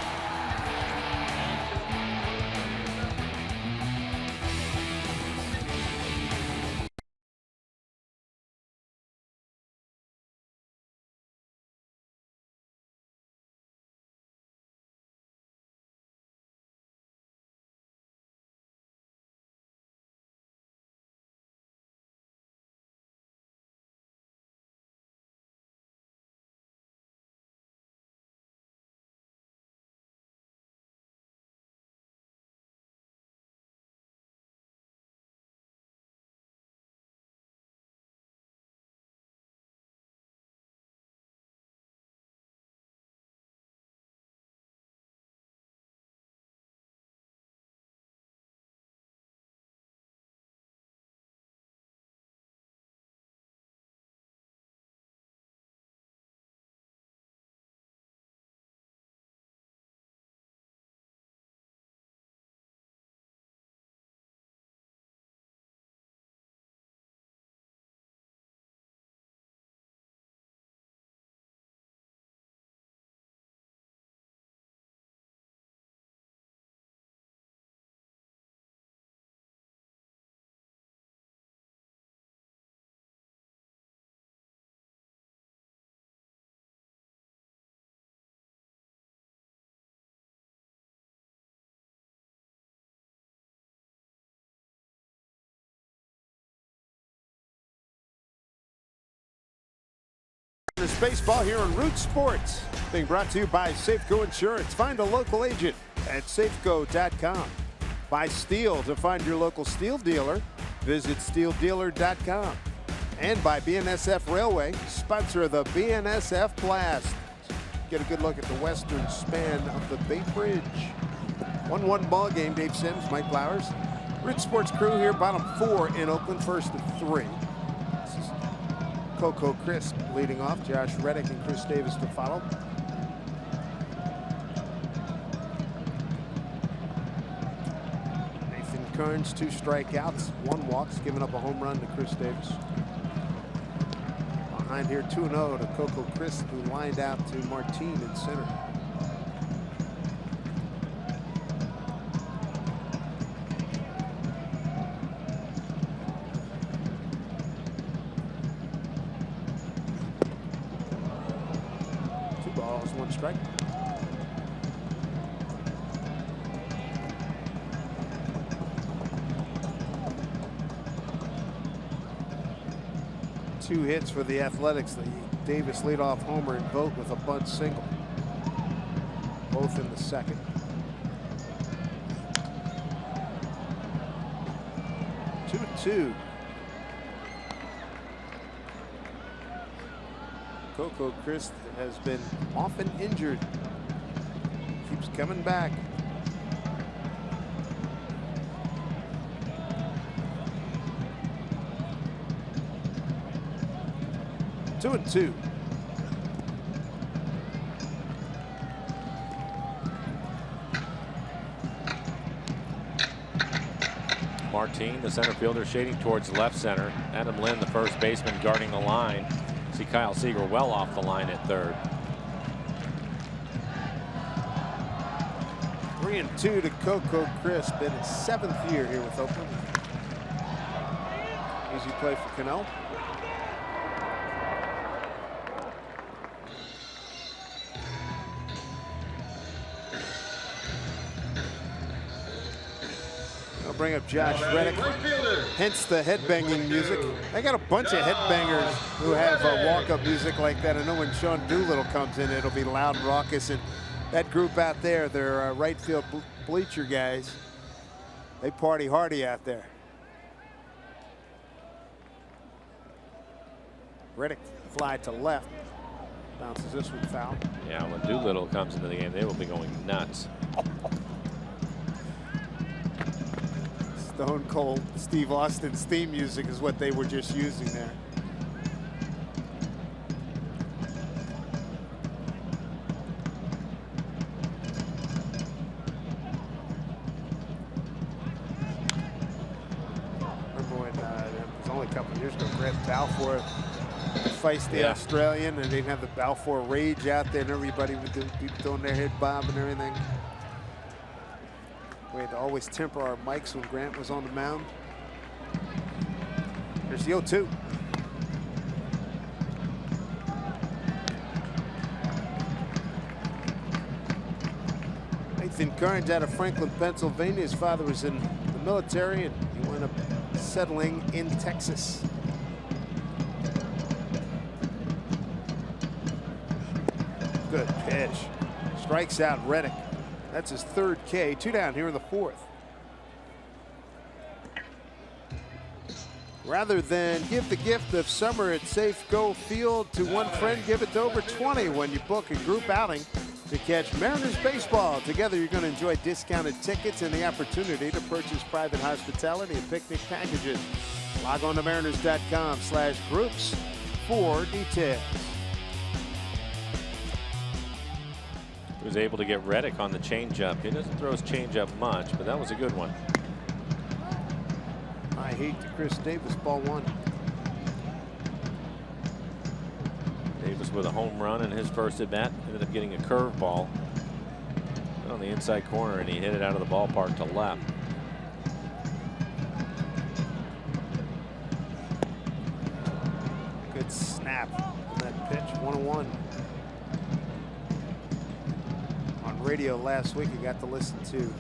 There's baseball here on Root Sports, being brought to you by Safeco Insurance. Find a local agent at safeco.com. Buy steel. To find your local steel dealer, visit steeldealer.com. And by BNSF Railway, sponsor of the BNSF Blast. Get a good look at the western span of the Bay Bridge. 1-1 ball game. Dave Sims, Mike Flowers. Root Sports crew here, bottom 4 in Oakland, first of 3. Coco Crisp leading off. Josh Reddick and Chris Davis to follow. Nathan Kearns, 2 strikeouts, 1 walks, giving up a home run to Chris Davis. Behind here, 2-0 to Coco Crisp, who lined out to Martin in center. Strike. Two hits for the Athletics. The Davis leadoff homer and Vogt with a bunt single. Both in the second. Two. Coco Crisp has been often injured. Keeps coming back. Two and two. Martin, the center fielder, shading towards left center. Adam Lynn, the first baseman, guarding the line. See Kyle Seager well off the line at third. 3-2 to Coco Crisp in his 7th year here with Oakland. Easy play for Cano. I'll bring up Josh Reddick, hence the headbanging music. I got a bunch of headbangers who have walk-up music like that. I know when Sean Doolittle comes in, it'll be loud and raucous. And that group out there, they're right field bleacher guys. They party hardy out there. Reddick fly to left. Bounces this one foul. Yeah, when Doolittle comes into the game, they will be going nuts. Stone Cold Steve Austin's theme music is what they were just using there. a couple of years ago. Grant Balfour, feisty Australian, and they'd have the Balfour rage out there, and everybody would do people doing their head bob and everything. We had to always temper our mics when Grant was on the mound. There's the 0-2. Nathan Carnes out of Franklin, Pennsylvania. His father was in the military, and he wound up settling in Texas. Good pitch. Strikes out Reddick. That's his 3rd K. 2 down here in the 4th. Rather than give the gift of summer at Safeco Field to one friend, give it to over 20 when you book a group outing to catch Mariners baseball. Together, you're going to enjoy discounted tickets and the opportunity to purchase private hospitality and picnic packages. Log on to mariners.com/groups for details. He was able to get Reddick on the changeup. He doesn't throw his changeup much, but that was a good one. I hate to Chris Davis, ball 1. Davis with a home run in his first at bat. Ended up getting a curveball on the inside corner, and he hit it out of the ballpark to left. Good snap on that pitch. 1-1. On radio last week, I got to listen to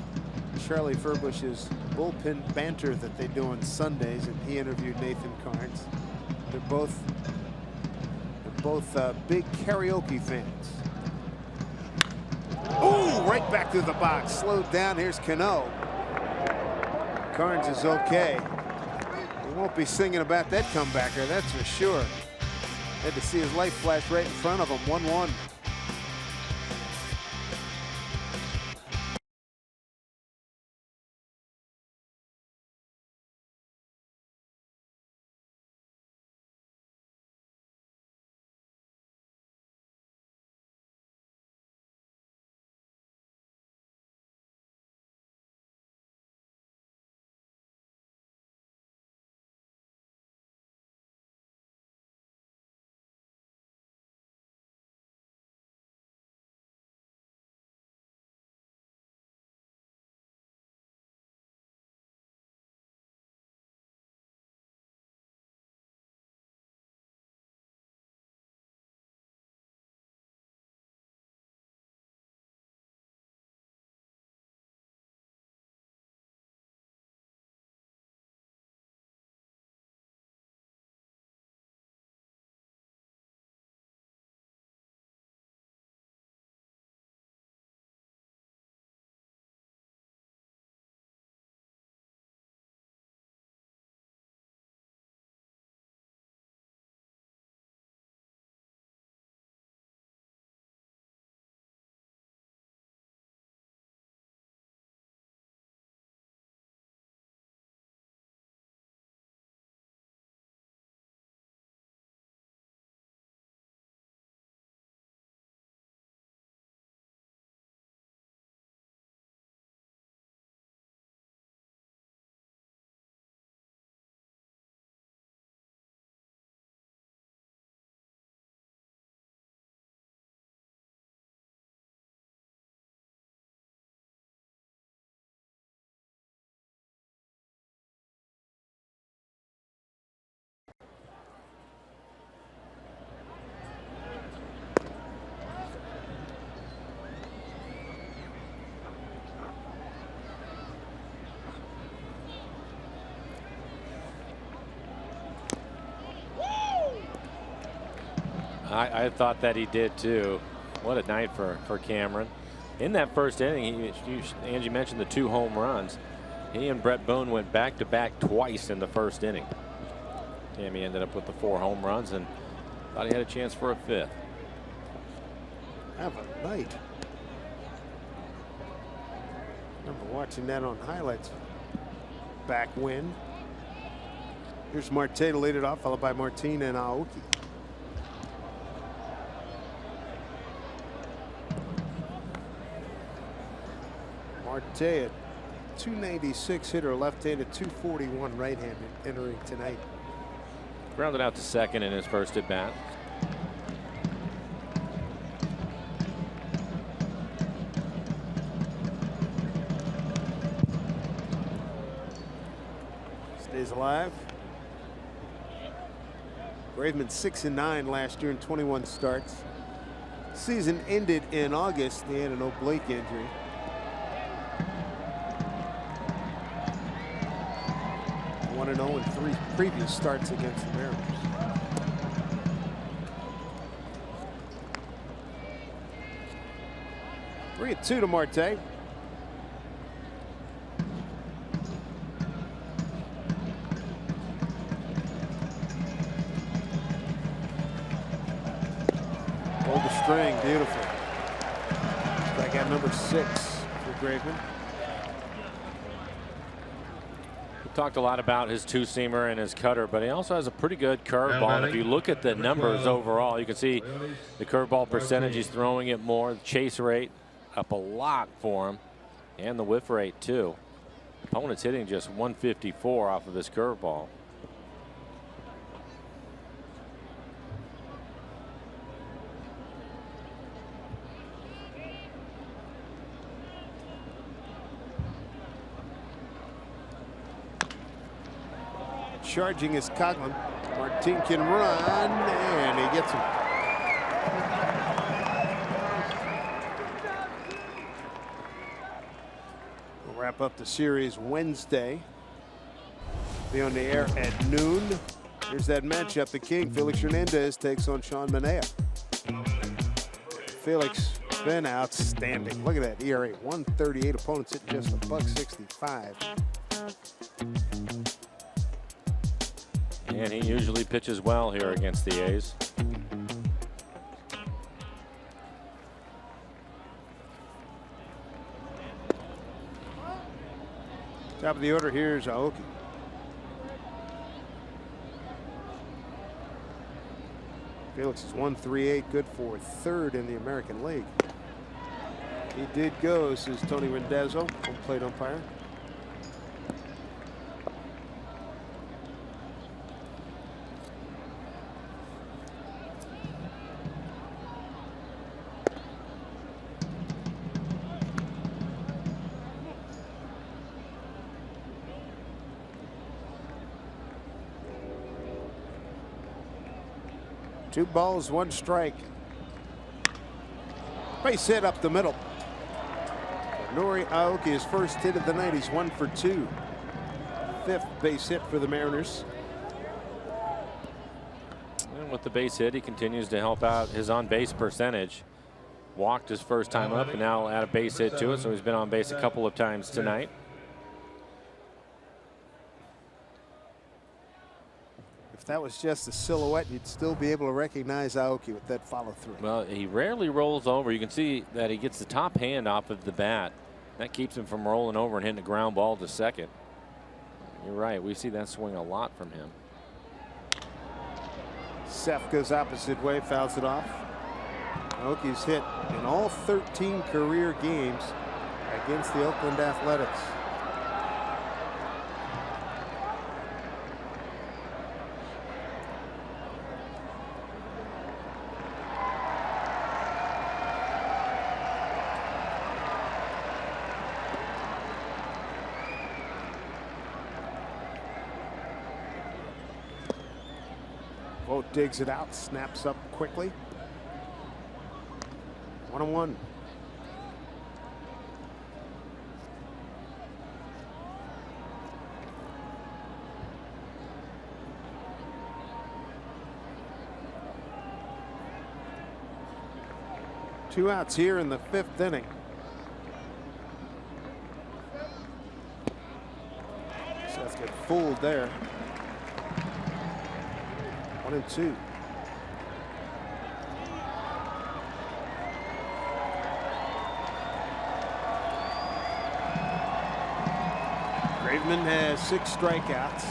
Charlie Furbush's bullpen banter that they do on Sundays, and he interviewed Nathan Carnes. They're both big karaoke fans. Ooh, right back to the box. Slowed down. Here's Cano. Carnes is okay. He won't be singing about that comebacker, that's for sure. Had to see his life flash right in front of him. 1-1. I thought that he did too. What a night for Cameron. In that first inning, Angie mentioned the 2 home runs. He and Brett Boone went back-to-back twice in the first inning. Tammy ended up with the 4 home runs and thought he had a chance for a 5th. Have a night. Remember watching that on highlights back when. Here's Marte to lead it off, followed by Martin and Aoki. Marte at 296 hitter, left-handed, 241 right-handed entering tonight. Grounded out to second in his first at bat. Stays alive. Graveman 6-9 last year in 21 starts. Season ended in August. He had an oblique injury. One and 0 in 3 previous starts against the Mariners. Three and 2 to Marte. Hold the string, beautiful. Strikeout number 6 for Graveman. We talked a lot about his two-seamer and his cutter, but he also has a pretty good curveball. And if you look at the numbers overall, you can see the curveball percentage. He's throwing it more. The chase rate up a lot for him, and the whiff rate too. Opponent's hitting just 154 off of his curveball. Charging is Coughlin. Martin can run, and he gets him. We'll wrap up the series Wednesday. Be on the air at noon. Here's that matchup. The King, Felix Hernandez, takes on Sean Manaea. Felix has been outstanding. Look at that ERA, 138. Opponents hitting just $1.65. And he usually pitches well here against the A's. Top of the order, here's Aoki. Felix is 138, good for 3rd in the American League. He did go, says Tony Rendazzo, home plate umpire. Two balls, 1 strike. Base hit up the middle. Nori Aoki, his first hit of the night. He's 1 for 2. 5th base hit for the Mariners. And with the base hit, he continues to help out his on-base percentage. Walked his first time up and now add a base hit to it, so he's been on base a couple of times tonight. If that was just a silhouette, you'd still be able to recognize Aoki with that follow-through. Well, he rarely rolls over. You can see that he gets the top hand off of the bat. That keeps him from rolling over and hitting a ground ball to second. You're right. We see that swing a lot from him. Seth goes opposite way, fouls it off. Aoki's hit in all 13 career games against the Oakland Athletics. Vogt digs it out, snaps up quickly. 1-1. Two outs here in the 5th inning. Seth get fooled there. 1-2. Graveman has 6 strikeouts.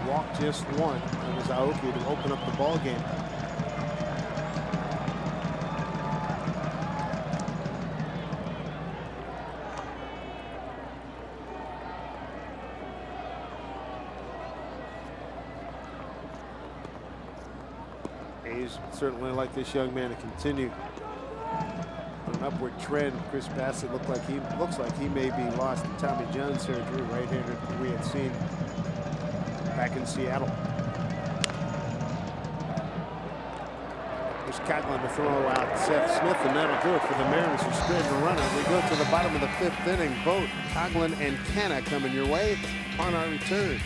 Walked just 1. It was Aoki to open up the ball game. A's certainly like this young man to continue on an upward trend. Chris Bassett looks like he may be lost to Tommy John surgery, right-hander we had seen back in Seattle. There's Coghlan to throw out Seth Smith, and that'll do it for the Mariners who spread the runner. We go to the bottom of the 5th inning. Vogt, Coghlan, and Canna coming your way on our return.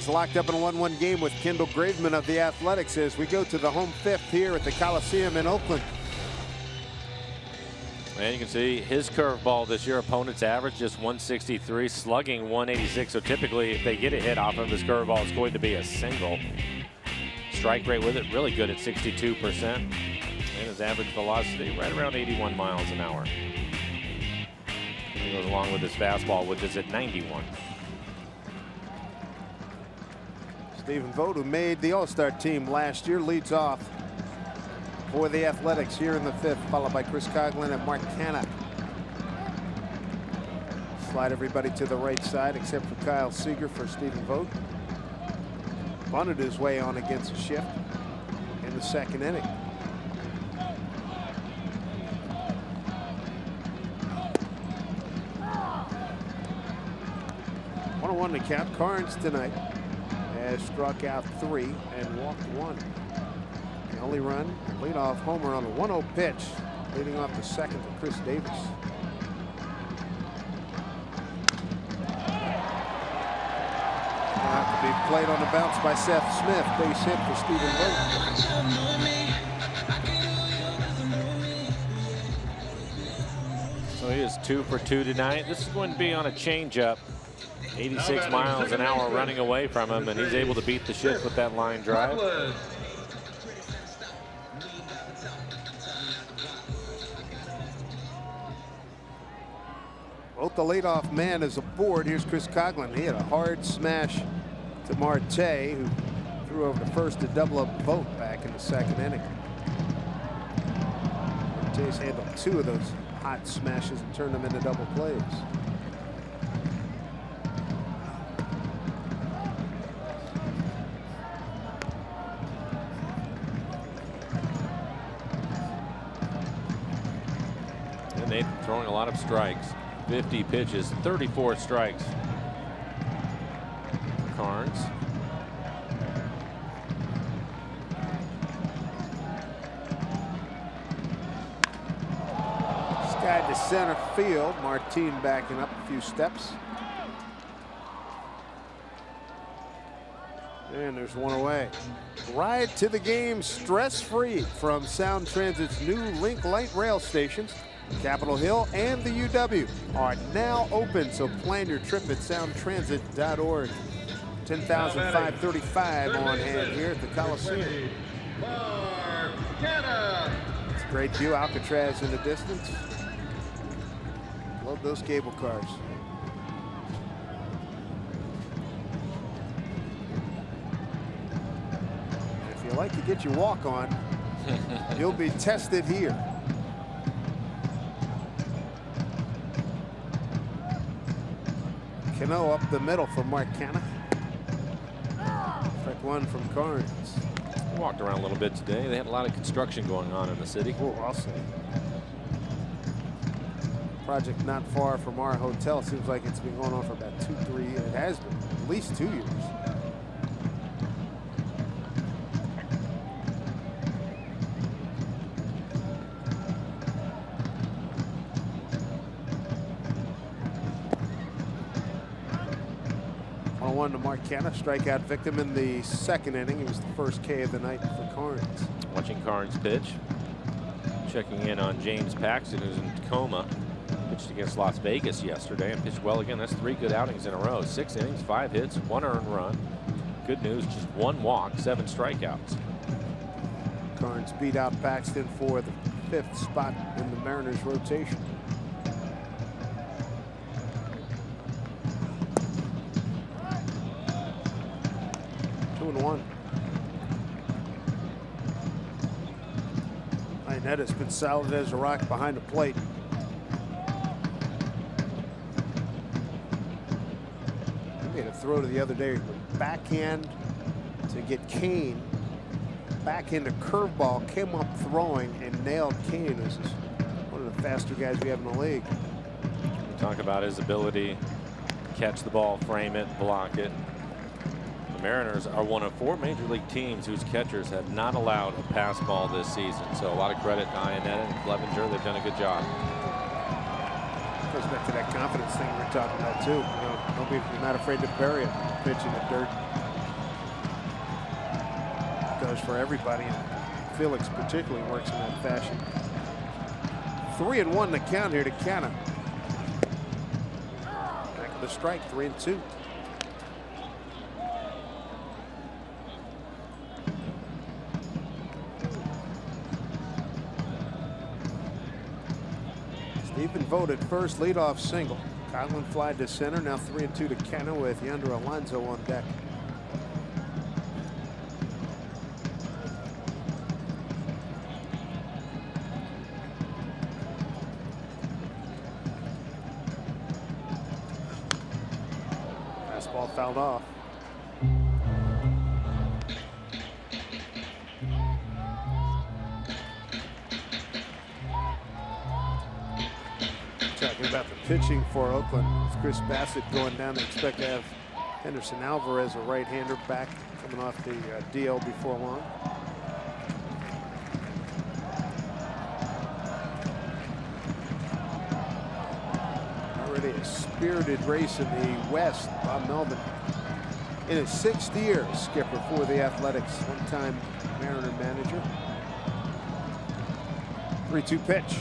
Locked up in a 1-1 game with Kendall Graveman of the Athletics as we go to the home 5th here at the Coliseum in Oakland. And you can see his curveball this year. Opponents average just 163, slugging 186. So typically, if they get a hit off of his curveball, it's going to be a single. Strike rate with it really good at 62%, and his average velocity right around 81 miles an hour. He goes along with his fastball, which is at 91. Stephen Vogt, who made the All-Star team last year, leads off for the Athletics here in the 5th, followed by Chris Coghlan and Mark Canna. Slide everybody to the right side except for Kyle Seager for Stephen Vogt. Bunted his way on against a shift in the 2nd inning. One to count. Carnes tonight has struck out 3 and walked 1. The only run, leadoff homer on a 1-0 pitch, leading off the 2nd to Chris Davis. Will have to be played on the bounce by Seth Smith. Base hit for Stephen Vogt. So he is 2 for 2 tonight. This is going to be on a changeup. 86 miles an hour running away from him, and he's able to beat the shift with that line drive. Both the leadoff man is aboard. Here's Chris Coghlan. He had a hard smash to Marte, who threw over to first to double up Vogt back in the 2nd inning. Marte's handled 2 of those hot smashes and turned them into double plays. Throwing a lot of strikes. 50 pitches, 34 strikes. Carnes. Skied to center field. Martin backing up a few steps. And there's one away. Ride to the game stress-free from Sound Transit's new Link Light rail stations. Capitol Hill and the UW are now open, so plan your trip at soundtransit.org. 10,535 on hand here at the Coliseum. It's a great view. Alcatraz in the distance. Love those cable cars. If you like to get your walk on, you'll be tested here. Cano up the middle for Mark Canha. Strike one from Carnes. Walked around a little bit today. They had a lot of construction going on in the city. Oh, I'll say. Project not far from our hotel. Seems like it's been going on for about 2-3 years. It has been at least 2 years. One to Mark Canha, strikeout victim in the second inning. He was the first K of the night for Carnes. Watching Carnes pitch. Checking in on James Paxton, who's in Tacoma. Pitched against Las Vegas yesterday and pitched well again. That's 3 good outings in a row. 6 innings, 5 hits, 1 earned run. Good news, just 1 walk, 7 strikeouts. Carnes beat out Paxton for the 5th spot in the Mariners rotation. 2-1. Net has been solid as a rock behind the plate. He made a throw to the other day, backhand to get Kane. Back into curveball, came up throwing and nailed Kane. This is one of the faster guys we have in the league. We talk about his ability to catch the ball, frame it, block it. The Mariners are one of 4 major league teams whose catchers have not allowed a pass ball this season. So a lot of credit to Iannetta and Clevenger. They've done a good job. Goes back to that confidence thing we're talking about too. You know, nobody's not afraid to bury it, pitch in the dirt. It does for everybody. And Felix particularly works in that fashion. 3-1 the count here to Canha. Back of the strike, 3-2. Stephen voted first leadoff single. Conlon fly to center. Now 3-2 to Canha with Yonder Alonso on deck. Fastball fouled off. Talking about the pitching for Oakland. With Chris Bassett going down, they expect to have Henderson Alvarez, a right-hander, back coming off the DL before long. Already a spirited race in the West. Bob Melvin in his 6th year, skipper for the Athletics, one-time Mariner manager. 3-2 pitch.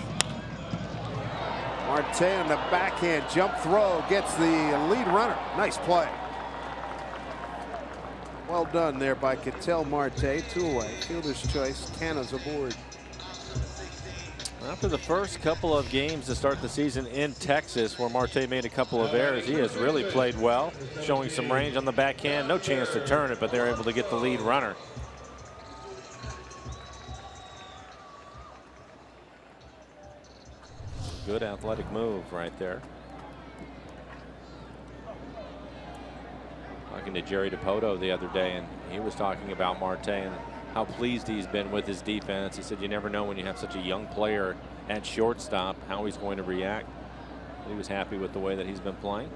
Marte on the backhand jump throw gets the lead runner. Nice play. Well done there by Ketel Marte. 2 away. Fielder's choice. Canha's aboard. After the first couple of games to start the season in Texas, where Marte made a couple of errors, he has really played well, showing some range on the backhand. No chance to turn it, but they're able to get the lead runner. Good athletic move right there. Talking to Jerry DiPoto the other day, and he was talking about Marte and how pleased he's been with his defense. He said you never know when you have such a young player at shortstop how he's going to react. He was happy with the way that he's been playing.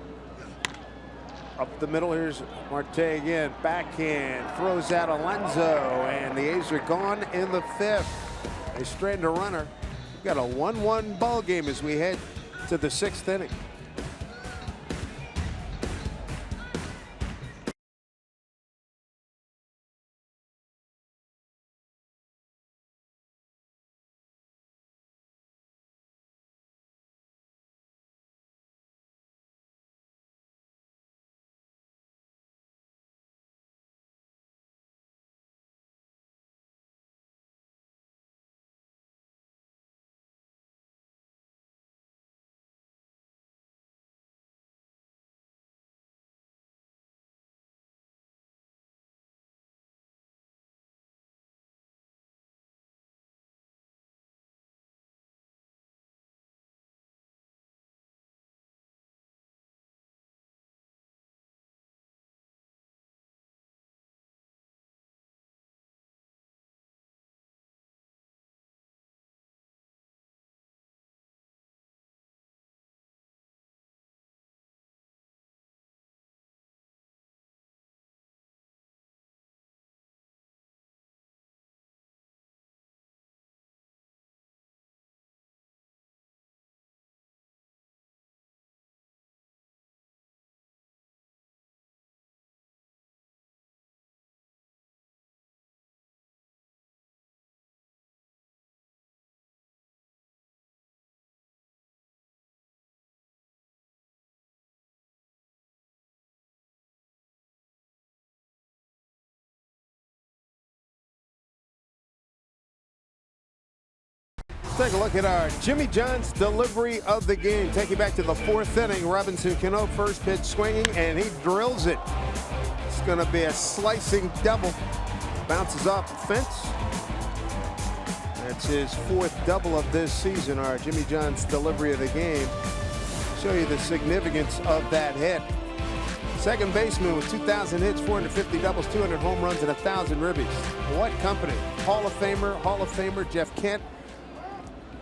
Up the middle, here's Marte again. Backhand, throws out Alonso, and the A's are gone in the 5th. They strand a runner. We've got a 1-1 ball game as we head to the 6th inning. Take a look at our Jimmy John's delivery of the game. Take you back to the 4th inning. Robinson Cano, first pitch swinging, and he drills it. It's going to be a slicing double. Bounces off the fence. That's his 4th double of this season. Our Jimmy John's delivery of the game. Show you the significance of that hit. Second baseman with 2,000 hits, 450 doubles, 200 home runs, and 1,000 ribbies. What company? Hall of Famer Jeff Kent.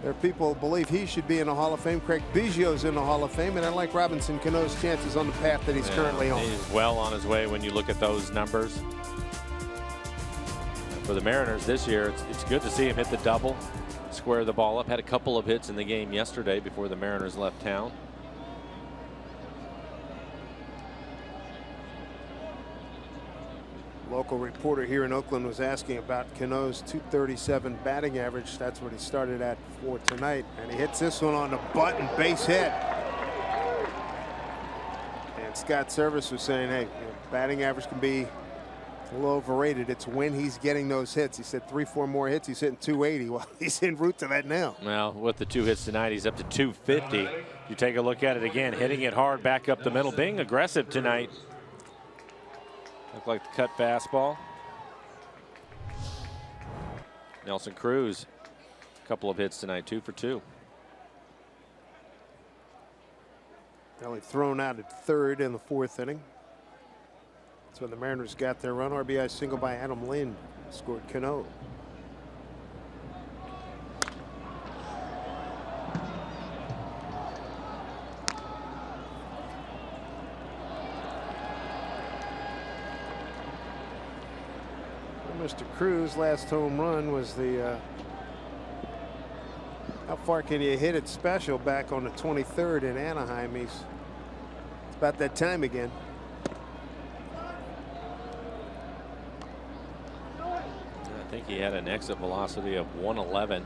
There are people who believe he should be in the Hall of Fame. Craig Biggio's in the Hall of Fame, and I like Robinson Cano's chances on the path that he's currently on. He's well on his way when you look at those numbers. For the Mariners this year, it's good to see him hit the double, square the ball up. Had a couple of hits in the game yesterday before the Mariners left town. Local reporter here in Oakland was asking about Cano's .237 batting average. That's what he started at for tonight, and he hits this one on the button, base hit. And Scott Service was saying, hey, batting average can be a little overrated. It's when he's getting those hits. He said 3-4 more hits, he's hitting 280. Well, he's en route to that now. Well, with the 2 hits tonight, he's up to 250. You take a look at it again, hitting it hard back up the middle, being aggressive tonight. Looked like the cut fastball. Nelson Cruz, a couple of hits tonight, 2 for 2. Only thrown out at 3rd in the 4th inning. That's when the Mariners got their run. RBI single by Adam Lind scored Cano. Mr. Cruz last home run was the how far can you hit it special back on the 23rd in Anaheim. It's about that time again. I think he had an exit velocity of 111.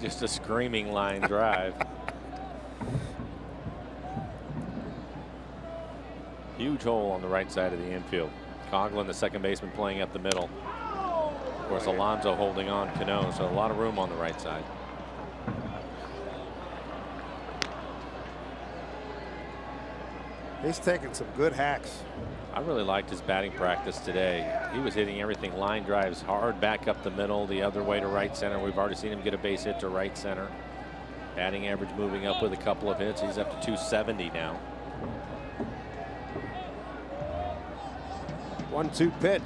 Just a screaming line drive. Huge hole on the right side of the infield. Coughlin, the second baseman, playing up the middle. Of course, Alonso holding on Cano, so a lot of room on the right side. He's taking some good hacks. I really liked his batting practice today. He was hitting everything, line drives hard back up the middle, the other way to right center. We've already seen him get a base hit to right center. Batting average moving up with a couple of hits. He's up to 270 now. 1-2 pitch.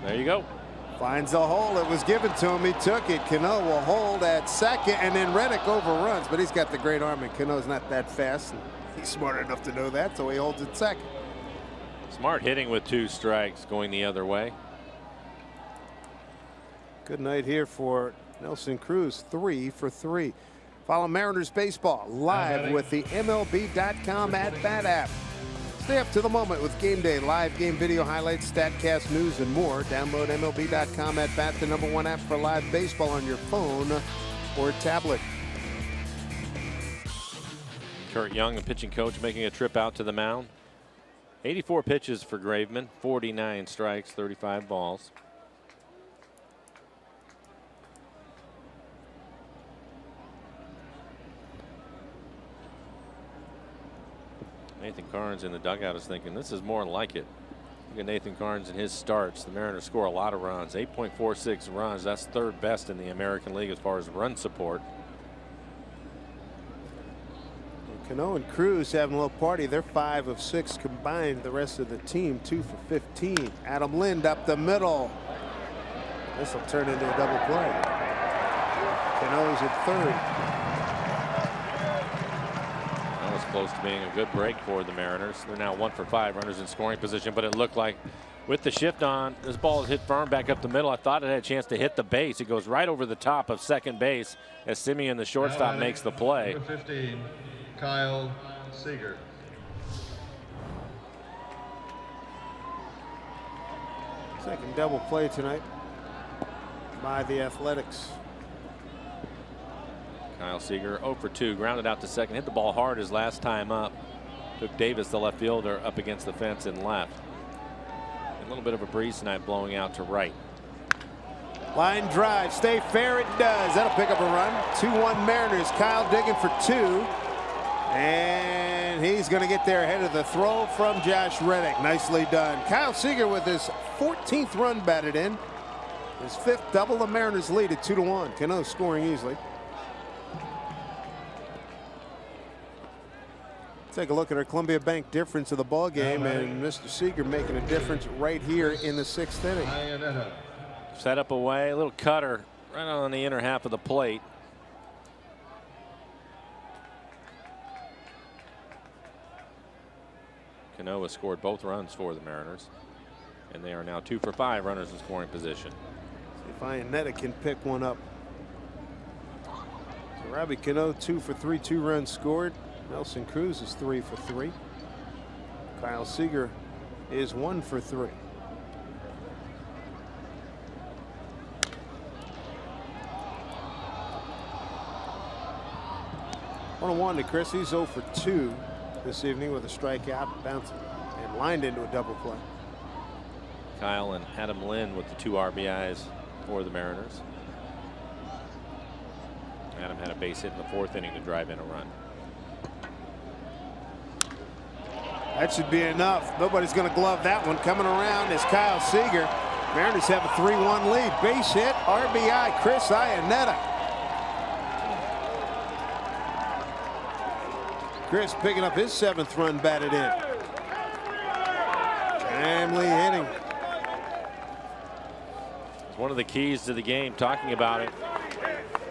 There you go. Finds the hole. It was given to him. He took it. Cano will hold at second, and then Reddick overruns, but he's got the great arm, and Cano's not that fast. And he's smart enough to know that, so he holds it second. Smart hitting with 2 strikes, going the other way. Good night here for Nelson Cruz, 3 for 3. Follow Mariners baseball live with the MLB.com at-bat app. Stay up to the moment with Game Day, live game video highlights, StatCast news, and more. Download MLB.com at-bat, the #1 app for live baseball on your phone or tablet. Kurt Young, the pitching coach, making a trip out to the mound. 84 pitches for Graveman, 49 strikes, 35 balls. Nathan Carnes in the dugout is thinking this is more like it. Look at Nathan Carnes in his starts. The Mariners score a lot of runs, 8.46 runs. That's 3rd best in the American League as far as run support. Cano and Cruz having a little party. They're 5 of 6 combined. The rest of the team 2 for 15. Adam Lind up the middle. This will turn into a double play. Cano's at 3rd. That was close to being a good break for the Mariners. They're now 1 for 5 runners in scoring position, but it looked like with the shift on, this ball is hit firm back up the middle. I thought it had a chance to hit the base. It goes right over the top of second base as Simeon, the shortstop, makes the play. Number 15, Kyle Seager. Second double play tonight by the Athletics. Kyle Seager 0 for 2, grounded out to second, hit the ball hard his last time up. Took Davis, the left fielder, up against the fence and left. A little bit of a breeze tonight blowing out to right. Line drive, stay fair, it does. That'll pick up a run. 2-1 Mariners. Kyle digging for 2. And he's going to get there ahead of the throw from Josh Reddick. Nicely done. Kyle Seager with his 14th run batted in. His 5th double. The Mariners lead at 2-1. Cano scoring easily. Take a look at our Columbia Bank difference of the ball game, and Mr. Seager making a difference right here in the 6th inning. Set up away, a little cutter right on the inner half of the plate. Cano has scored both runs for the Mariners, and they are now 2 for 5 runners in scoring position. See if Iannetta can pick one up. So Robbie Cano 2 for 3, 2 runs scored. Nelson Cruz is 3 for 3. Kyle Seager is 1 for 3. One to Chris. He's 0 for 2 this evening with a strikeout, bounced and lined into a double play. Kyle and Adam Lynn with the 2 RBIs for the Mariners. Adam had a base hit in the 4th inning to drive in a run. That should be enough. Nobody's going to glove that one. Coming around is Kyle Seager. Mariners have a 3-1 lead. Base hit, RBI, Chris Iannetta. Chris picking up his 7th run batted in. Timely hitting. It's one of the keys to the game, talking about it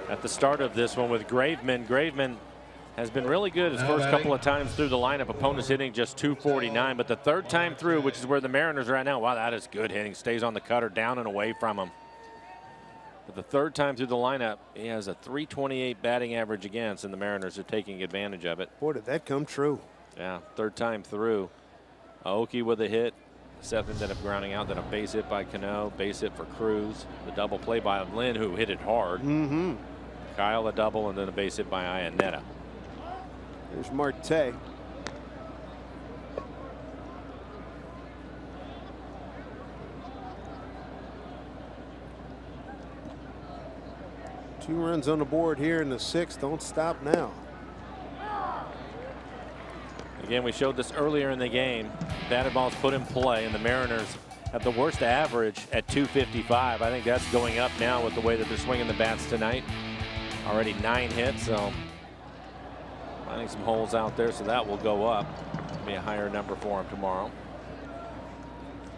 at the start of this one with Graveman. Graveman has been really good his first couple of times through the lineup. Opponents hitting just 249, but the 3rd time through, which is where the Mariners are at now, wow, that is good hitting. Stays on the cutter, down and away from him. But the 3rd time through the lineup, he has a .328 batting average against, and the Mariners are taking advantage of it. Boy, did that come true. Yeah, 3rd time through. Aoki with a hit. Seth ended up grounding out. Then a base hit by Cano, base hit for Cruz. The double play by Lynn, who hit it hard. Kyle a double, and then a base hit by Iannetta. There's Marte. Two runs on the board here in the 6th. Don't stop now. Again, we showed this earlier in the game. Batted balls put in play, and the Mariners have the worst average at 255. I think that's going up now with the way that they're swinging the bats tonight. Already 9 hits, so finding some holes out there, so that will go up. It'll be a higher number for him tomorrow.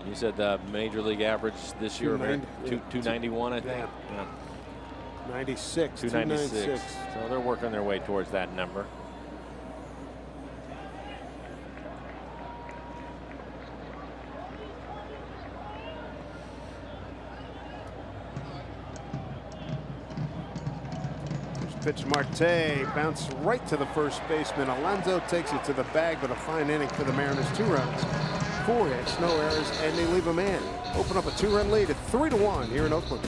You said the major league average this year, 291, I think. Yeah. 96. 296. So they're working their way towards that number. Pitch Marte, bounce right to the first baseman. Alonso takes it to the bag, but a fine inning for the Mariners. 2 runs, 4 hits, no errors, and they leave a man. Open up a 2-run lead at 3-1 here in Oakland.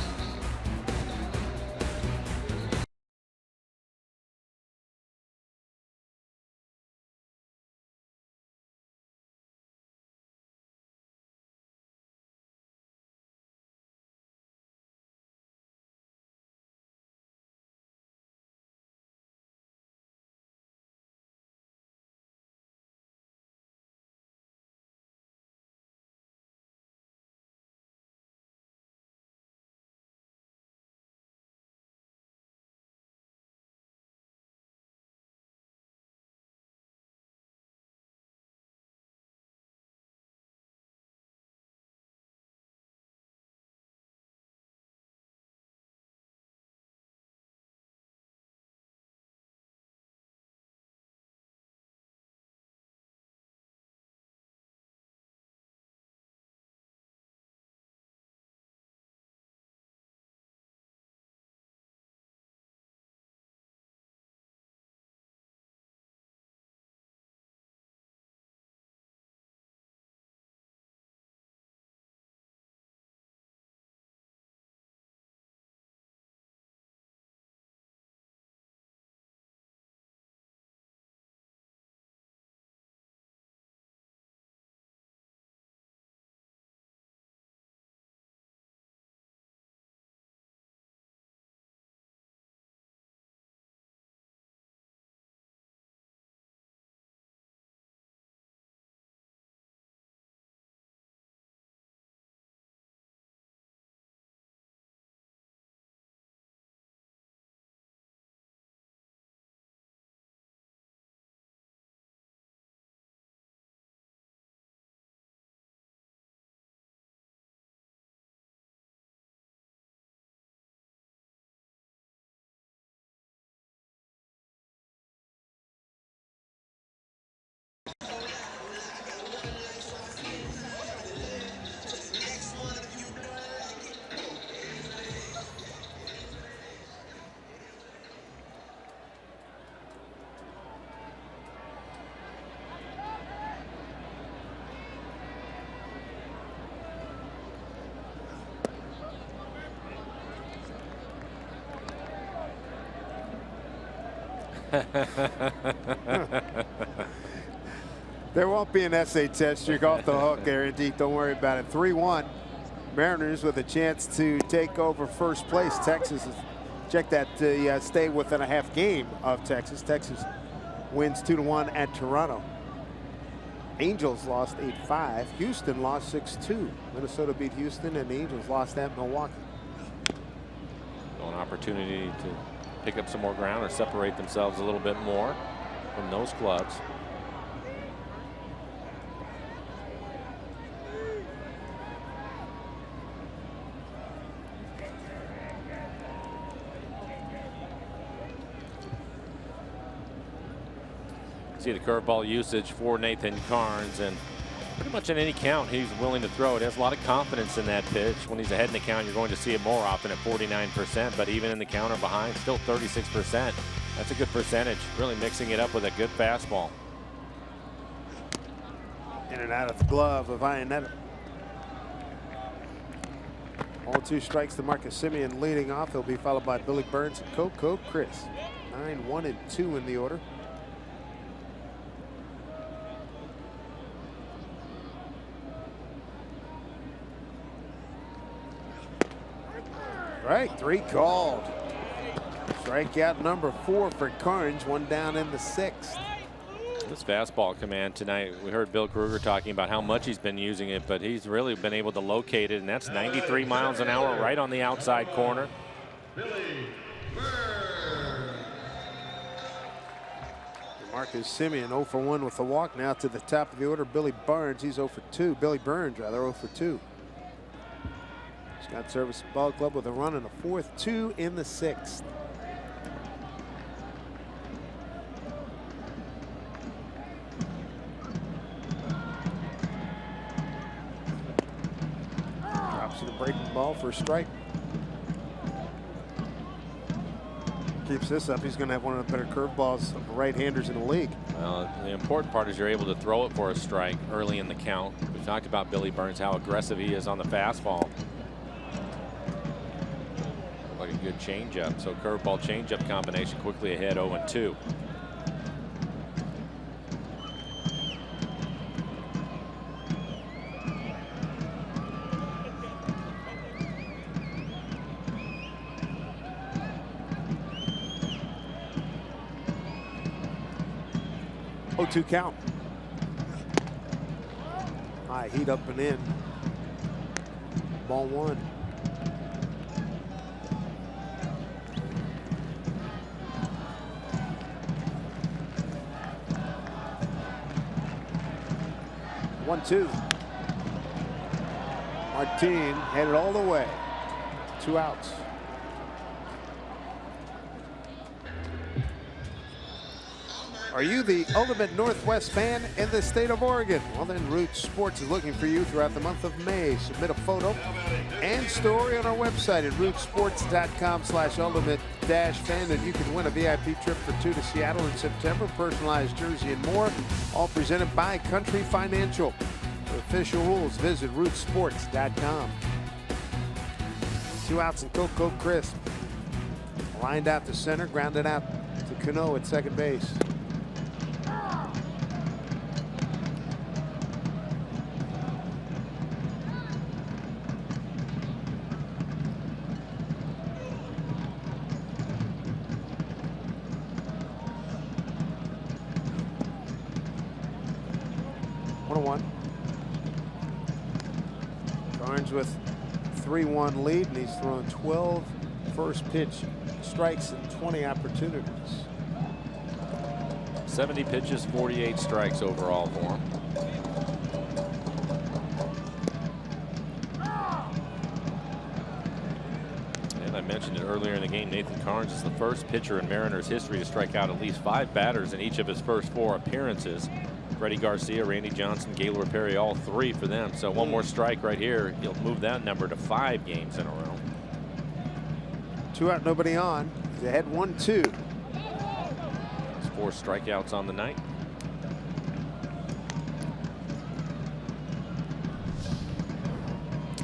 There won't be an essay test. You're off the hook there, Indeed. Don't worry about it. 3-1. Mariners with a chance to take over first place. Texas, check that, stay within a half game of Texas. Texas wins 2-1 at Toronto. Angels lost 8-5. Houston lost 6-2. Minnesota beat Houston, and the Angels lost at Milwaukee. An opportunity to pick up some more ground or separate themselves a little bit more from those clubs. See the curveball usage for Nathan Carnes, and pretty much in any count he's willing to throw it. He has a lot of confidence in that pitch. When he's ahead in the count, you're going to see it more often at 49%, but even in the count or behind, still 36%. That's a good percentage. Really mixing it up with a good fastball. In and out of the glove of Iannetta. 0-2 strikes to Marcus Semien leading off. He'll be followed by Billy Burns and Coco Chris. 9-1 and 2 in the order. Right, 3 called. Strikeout number 4 for Carnes, 1 down in the 6th. This fastball command tonight, we heard Bill Kruger talking about how much he's been using it, but he's really been able to locate it, and that's 93 miles an hour right on the outside corner. Marcus Semien 0 for 1 with the walk. Now to the top of the order, Billy Burns. He's 0 for 2. Billy Burns, rather, 0 for 2. Scott Service Ball Club with a run in the 4th, 2 in the 6th. Drops to the breaking ball for a strike. Keeps this up, he's going to have one of the better curveballs of right-handers in the league. Well, the important part is you're able to throw it for a strike early in the count. We talked about Billy Burns, how aggressive he is on the fastball. Like a good changeup. So curveball changeup combination quickly ahead 0-2. Oh, 2 count. High heat up and in. Ball 1. One-two. Martin headed all the way. 2 outs. Are you the ultimate Northwest fan in the state of Oregon? Well, then Roots Sports is looking for you throughout the month of May. Submit a photo and story on our website at rootsports.com/ultimate-fan, and you can win a VIP trip for 2 to Seattle in September, personalized jersey and more, all presented by Country Financial. For official rules, visit rootsports.com. 2 outs and Coco Crisp. Lined out to center, grounded out to Cano at second base. Carnes with 3-1 lead, and he's thrown 12 first pitch strikes and 20 opportunities. 70 pitches, 48 strikes overall for him. And I mentioned it earlier in the game, Nathan Carnes is the first pitcher in Mariners history to strike out at least 5 batters in each of his first 4 appearances. Freddie Garcia, Randy Johnson, Gaylord Perry, all 3 for them. So one more strike right here, he'll move that number to 5 games in a row. 2 out, nobody on. He's ahead 1-2. 4 strikeouts on the night.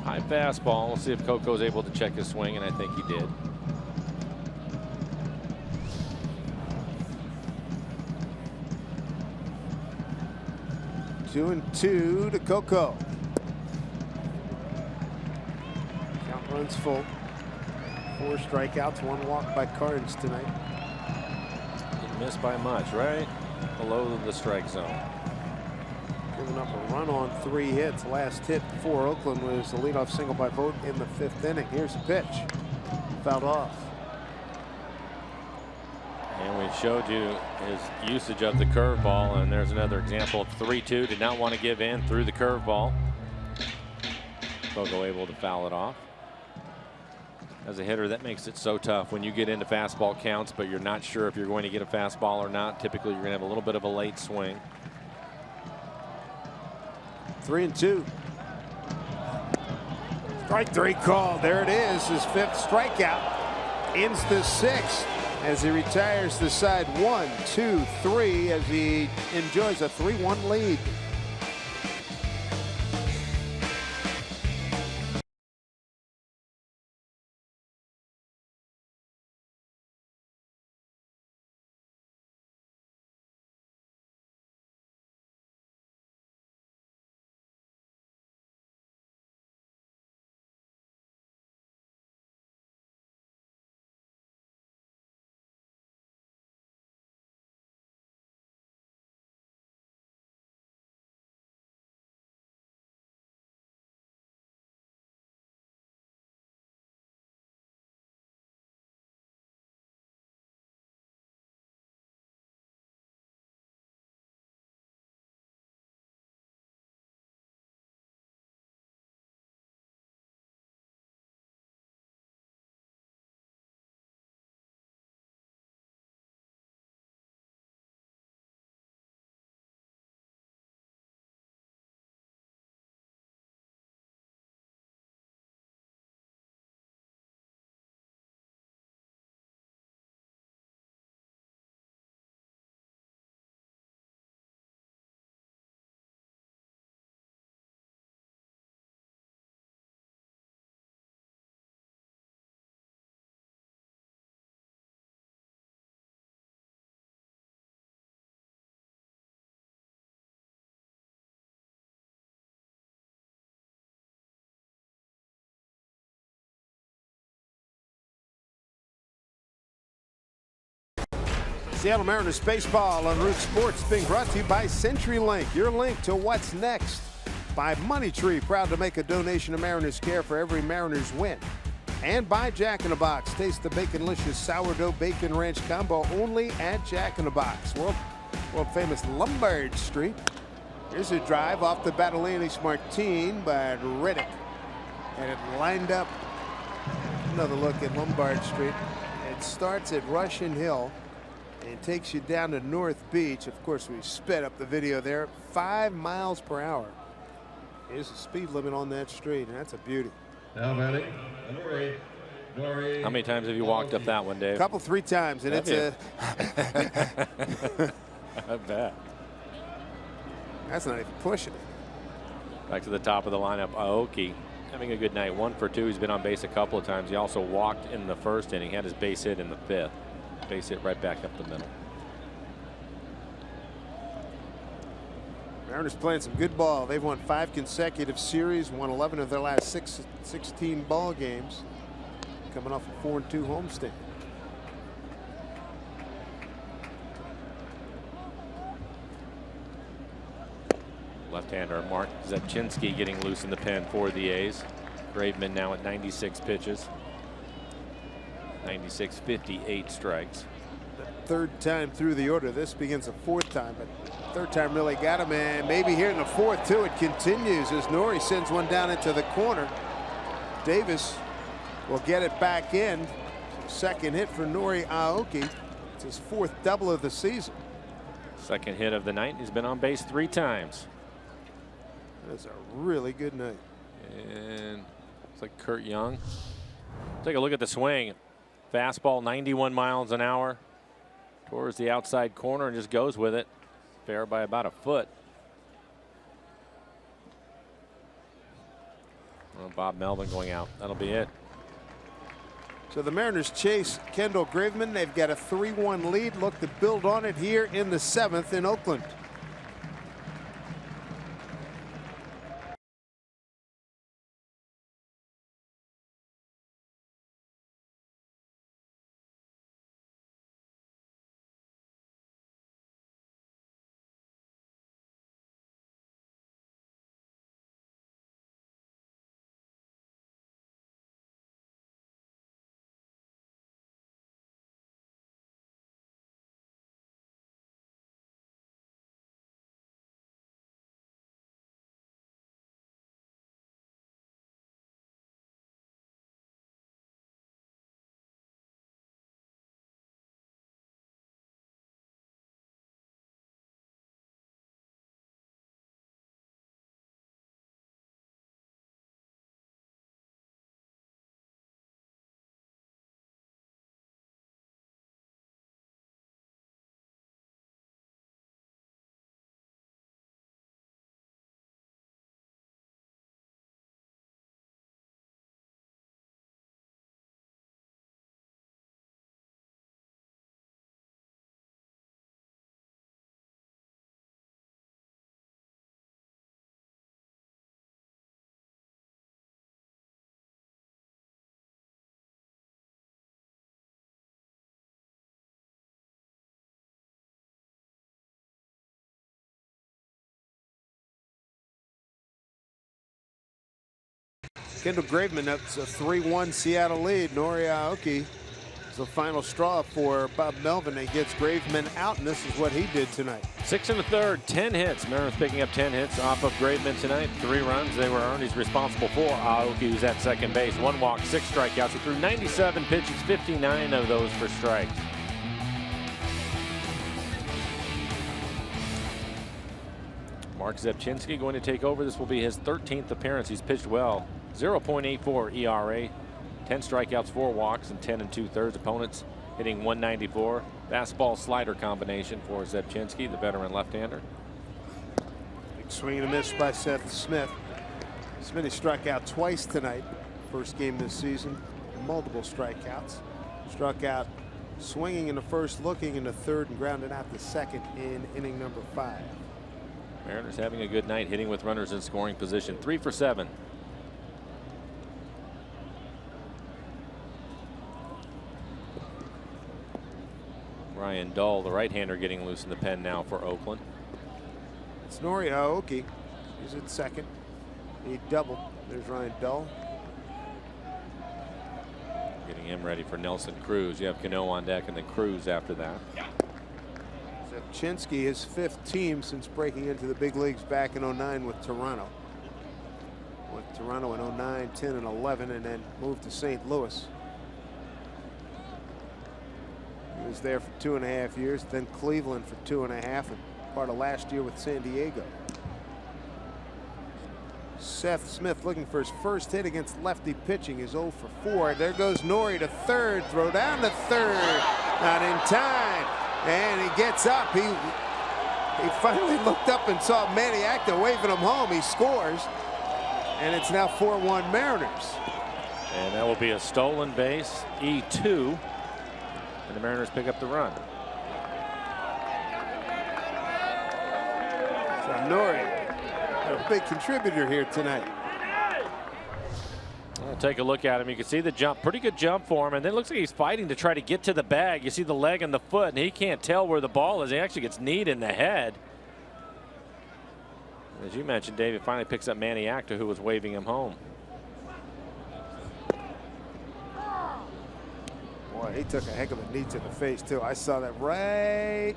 High fastball. We'll see if Coco's able to check his swing, and I think he did. 2-2 to Coco. Count runs full. 4 strikeouts, 1 walk by Cards tonight. Didn't miss by much, right below the strike zone. Giving up a run on 3 hits. Last hit for Oakland was the leadoff single by Vogt in the 5th inning. Here's the pitch. Fouled off. And we showed you his usage of the curveball, and there's another example of 3-2. Did not want to give in, through the curveball. Coco able to foul it off. As a hitter, that makes it so tough when you get into fastball counts, but you're not sure if you're going to get a fastball or not. Typically, you're going to have a little bit of a late swing. 3-2. Strike 3 called. There it is. His 5th strikeout. Ends the 6th as he retires the side 1-2-3 as he enjoys a 3-1 lead. Seattle Mariners baseball on Root Sports being brought to you by CenturyLink, your link to what's next. By Money Tree, proud to make a donation to Mariners Care for every Mariners win. And by Jack in the Box, taste the Baconlicious Sourdough Bacon Ranch combo only at Jack in the Box. World famous Lombard Street. Here's a drive off the Battalianis Martin by Reddick. And it lined up. Another look at Lombard Street. It starts at Russian Hill and takes you down to North Beach. Of course, we sped up the video there. 5 miles per hour is the speed limit on that street, and that's a beauty. Now batting, Nori. How many times have you walked up that one, Dave? A couple, 3 times, and it's a. I bet. That's not even pushing it. Back to the top of the lineup, Aoki having a good night. 1 for 2. He's been on base a couple of times. He also walked in the 1st inning. Had his base hit in the 5th. Base hit right back up the middle. Mariners playing some good ball. They've won 5 consecutive series, won 11 of their last 16 ball games, coming off a 4-2 homestand. Left-hander Mark Zepchinski getting loose in the pen for the A's. Graveman now at 96 pitches. 96, 58 strikes. The 3rd time through the order. This begins the 4th time, but 3rd time really got him, and maybe here in the 4th too. It continues as Nori sends one down into the corner. Davis will get it back in. 2nd hit for Nori Aoki. It's his 4th double of the season. 2nd hit of the night. He's been on base 3 times. That's a really good night. And it's like Kurt Young. Take a look at the swing. Fastball 91 miles an hour towards the outside corner and just goes with it. Fair by about a foot. Well, Bob Melvin going out. That'll be it. So the Mariners chase Kendall Graveman. They've got a 3-1 lead. Look to build on it here in the 7th in Oakland. Kendall Graveman, that's a 3-1 Seattle lead. Nori Aoki is the final straw for Bob Melvin. He gets Graveman out, and this is what he did tonight. 6 1/3, 10 hits. Mariners picking up 10 hits off of Graveman tonight. 3 runs they were earned. He's responsible for Aoki, who's at second base. 1 walk, 6 strikeouts. He threw 97 pitches, 59 of those for strikes. Mark Zepchinski going to take over. This will be his 13th appearance. He's pitched well. 0.84 ERA, 10 strikeouts, 4 walks, and 10 2/3. Opponents hitting 194. Fastball slider combination for Zepchinski, the veteran left-hander. Big swing and a miss by Seth Smith. Smitty struck out twice tonight. First game this season. Multiple strikeouts. Struck out swinging in the first, looking in the third, and grounded out the second in inning number 5. Mariners having a good night, hitting with runners in scoring position. 3 for 7. Ryan Dull, the right-hander, getting loose in the pen now for Oakland. It's Nori Aoki. He's at second. He doubled. There's Ryan Dull. Getting him ready for Nelson Cruz. You have Cano on deck and then Cruz after that. Zepchinski, his 5th team since breaking into the big leagues back in 09 with Toronto. With Toronto in 09, 10, and 11, and then moved to St. Louis. He was there for 2.5 years, then Cleveland for 2.5, and part of last year with San Diego. Seth Smith looking for his first hit against lefty pitching is 0 for 4. There goes Nori to third, throw down to third, not in time. And he gets up. He finally looked up and saw Manny Acta waving him home. He scores, and it's now 4-1 Mariners. And that will be a stolen base, E2, and the Mariners pick up the run. So Nori, a big contributor here tonight. We'll take a look at him. You can see the jump, pretty good jump for him, and then it looks like he's fighting to try to get to the bag. You see the leg and the foot, and he can't tell where the ball is. He actually gets kneed in the head. As you mentioned, Dave, it finally picks up Manny Acta, who was waving him home. Boy, he took a heck of a knee to the face too. I saw that right.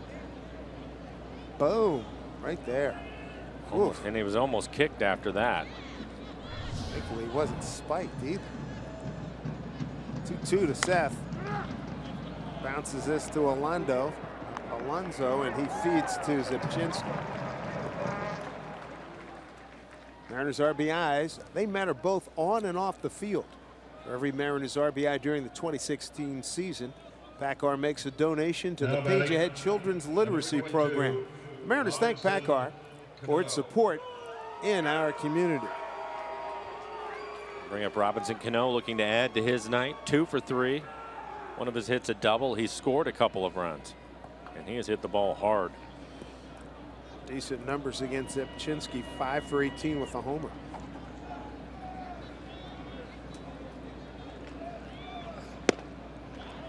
Boom, right there. Almost, and he was almost kicked after that. Thankfully, he wasn't spiked either. 2-2 to Seth. Bounces this to Alonso, and he feeds to Zepchinski. Mariners RBIs, they matter both on and off the field. For every Mariners RBI during the 2016 season, PACCAR makes a donation to the Page Ahead Children's Literacy Program. Mariners thank PACCAR for its support in our community. Bring up Robinson Cano, looking to add to his night. 2 for 3. One of his hits a double. He scored a couple of runs, and he has hit the ball hard. Decent numbers against Zepchinski. 5 for 18 with a homer.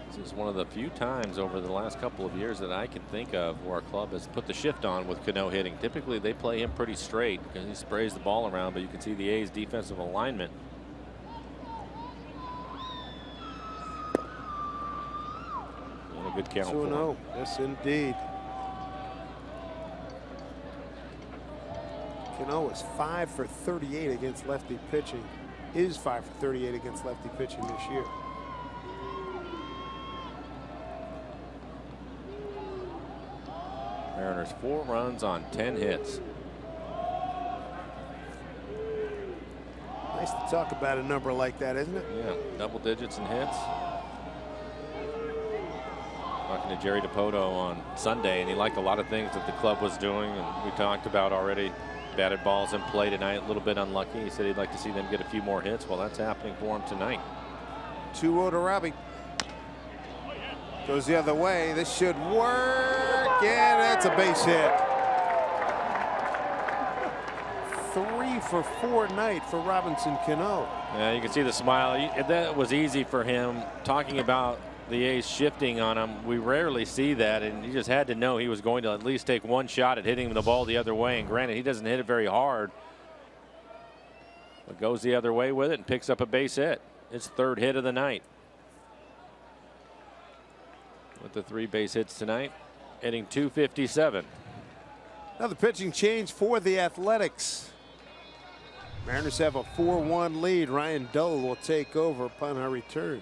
This is one of the few times over the last couple of years that I can think of where our club has put the shift on with Cano hitting. Typically, they play him pretty straight because he sprays the ball around, but you can see the A's defensive alignment. And a good count. 2-0. Yes, indeed. Cano was 5 for 38 against lefty pitching. Is 5 for 38 against lefty pitching this year. Mariners 4 runs on 10 hits. Nice to talk about a number like that, isn't it? Yeah, double digits in hits. Talking to Jerry DiPoto on Sunday, and he liked a lot of things that the club was doing, and we talked about already. Batted balls in play tonight, a little bit unlucky. He said he'd like to see them get a few more hits. Well, that's happening for him tonight. 2-0 to Robbie. Goes the other way. This should work, and that's a base hit. 3 for 4 night for Robinson Cano. Yeah, you can see the smile. That was easy for him. Talking about the A's shifting on him, we rarely see that, and he just had to know he was going to at least take one shot at hitting the ball the other way. And granted, he doesn't hit it very hard, But goes the other way with it and picks up a base hit. His third hit of the night. With the 3 base hits tonight, hitting .257. Another pitching change for the Athletics. Mariners have a 4-1 lead. Ryan Dull will take over upon our return.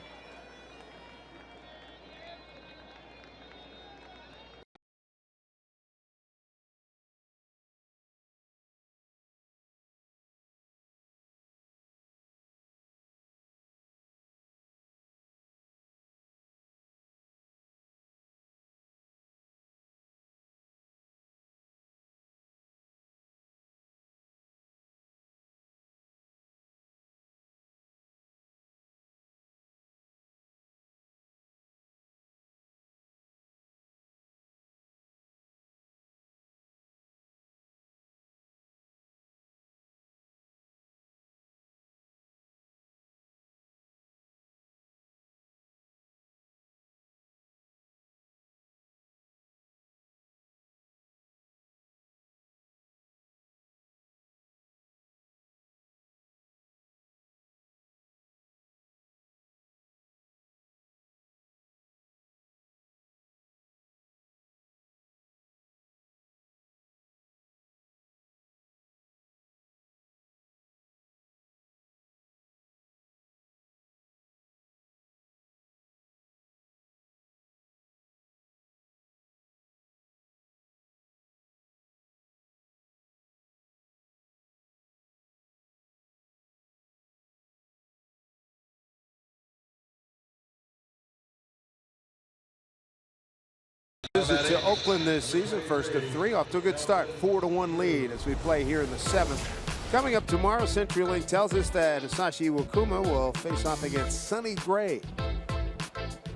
Visit to Oakland this season, first of 3, off to a good start, 4-1 lead as we play here in the 7th. Coming up tomorrow, CenturyLink tells us that Hisashi Iwakuma will face off against Sonny Gray.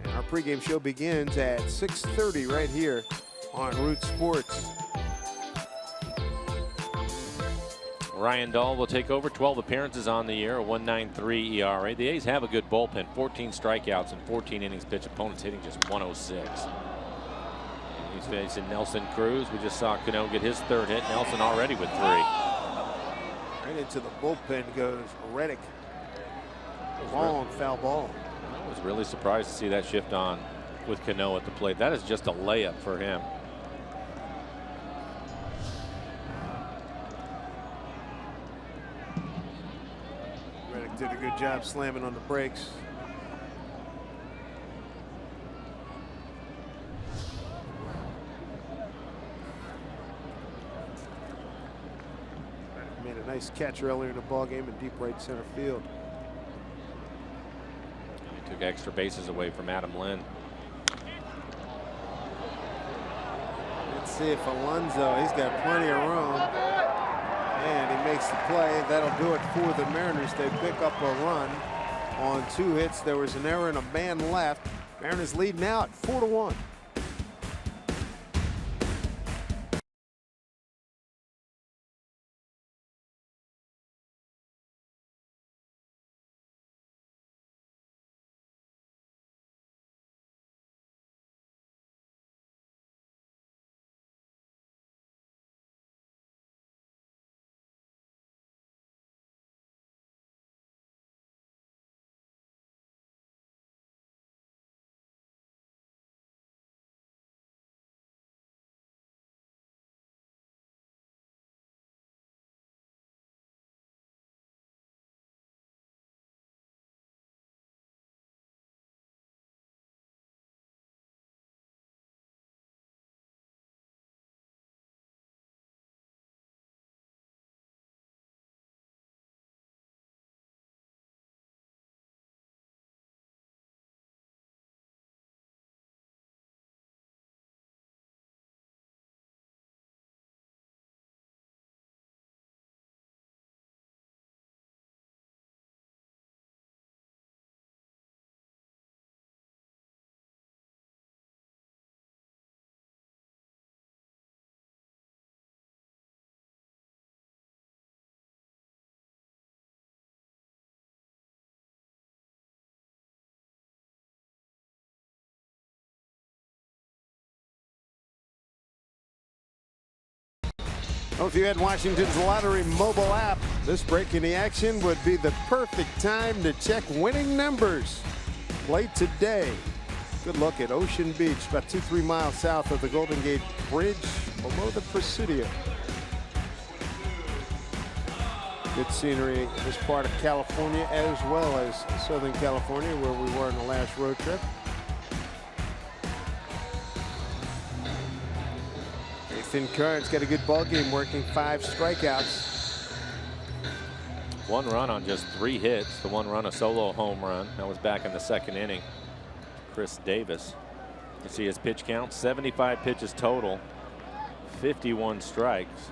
And our pregame show begins at 6:30 right here on Root Sports. Ryan Dull will take over. 12 appearances on the year, a 1.93 ERA. The A's have a good bullpen, 14 strikeouts and 14 innings pitched. Opponents hitting just 106. He's facing Nelson Cruz. We just saw Cano get his 3rd hit. Nelson already with 3. Right into the bullpen goes Reddick. Long foul ball. I was really surprised to see that shift on with Cano at the plate. That is just a layup for him. Reddick did a good job slamming on the brakes. Made a nice catch earlier in the ball game in deep right center field. He took extra bases away from Adam Lynn. Let's see if Alonso, he's got plenty of room. And he makes the play. That'll do it for the Mariners. They pick up a run on 2 hits. There was an error and a man left. Mariners lead now at 4-1. Well, if you had Washington's lottery mobile app, this break in the action would be the perfect time to check winning numbers. Play today. Good look at Ocean Beach, about 2-3 miles south of the Golden Gate Bridge, below the Presidio. Good scenery in this part of California, as well as Southern California, where we were on the last road trip. Nathan Karn's got a good ball game, working 5 strikeouts. 1 run on just 3 hits. The 1 run a solo home run. That was back in the 2nd inning. Chris Davis. You see his pitch count, 75 pitches total, 51 strikes.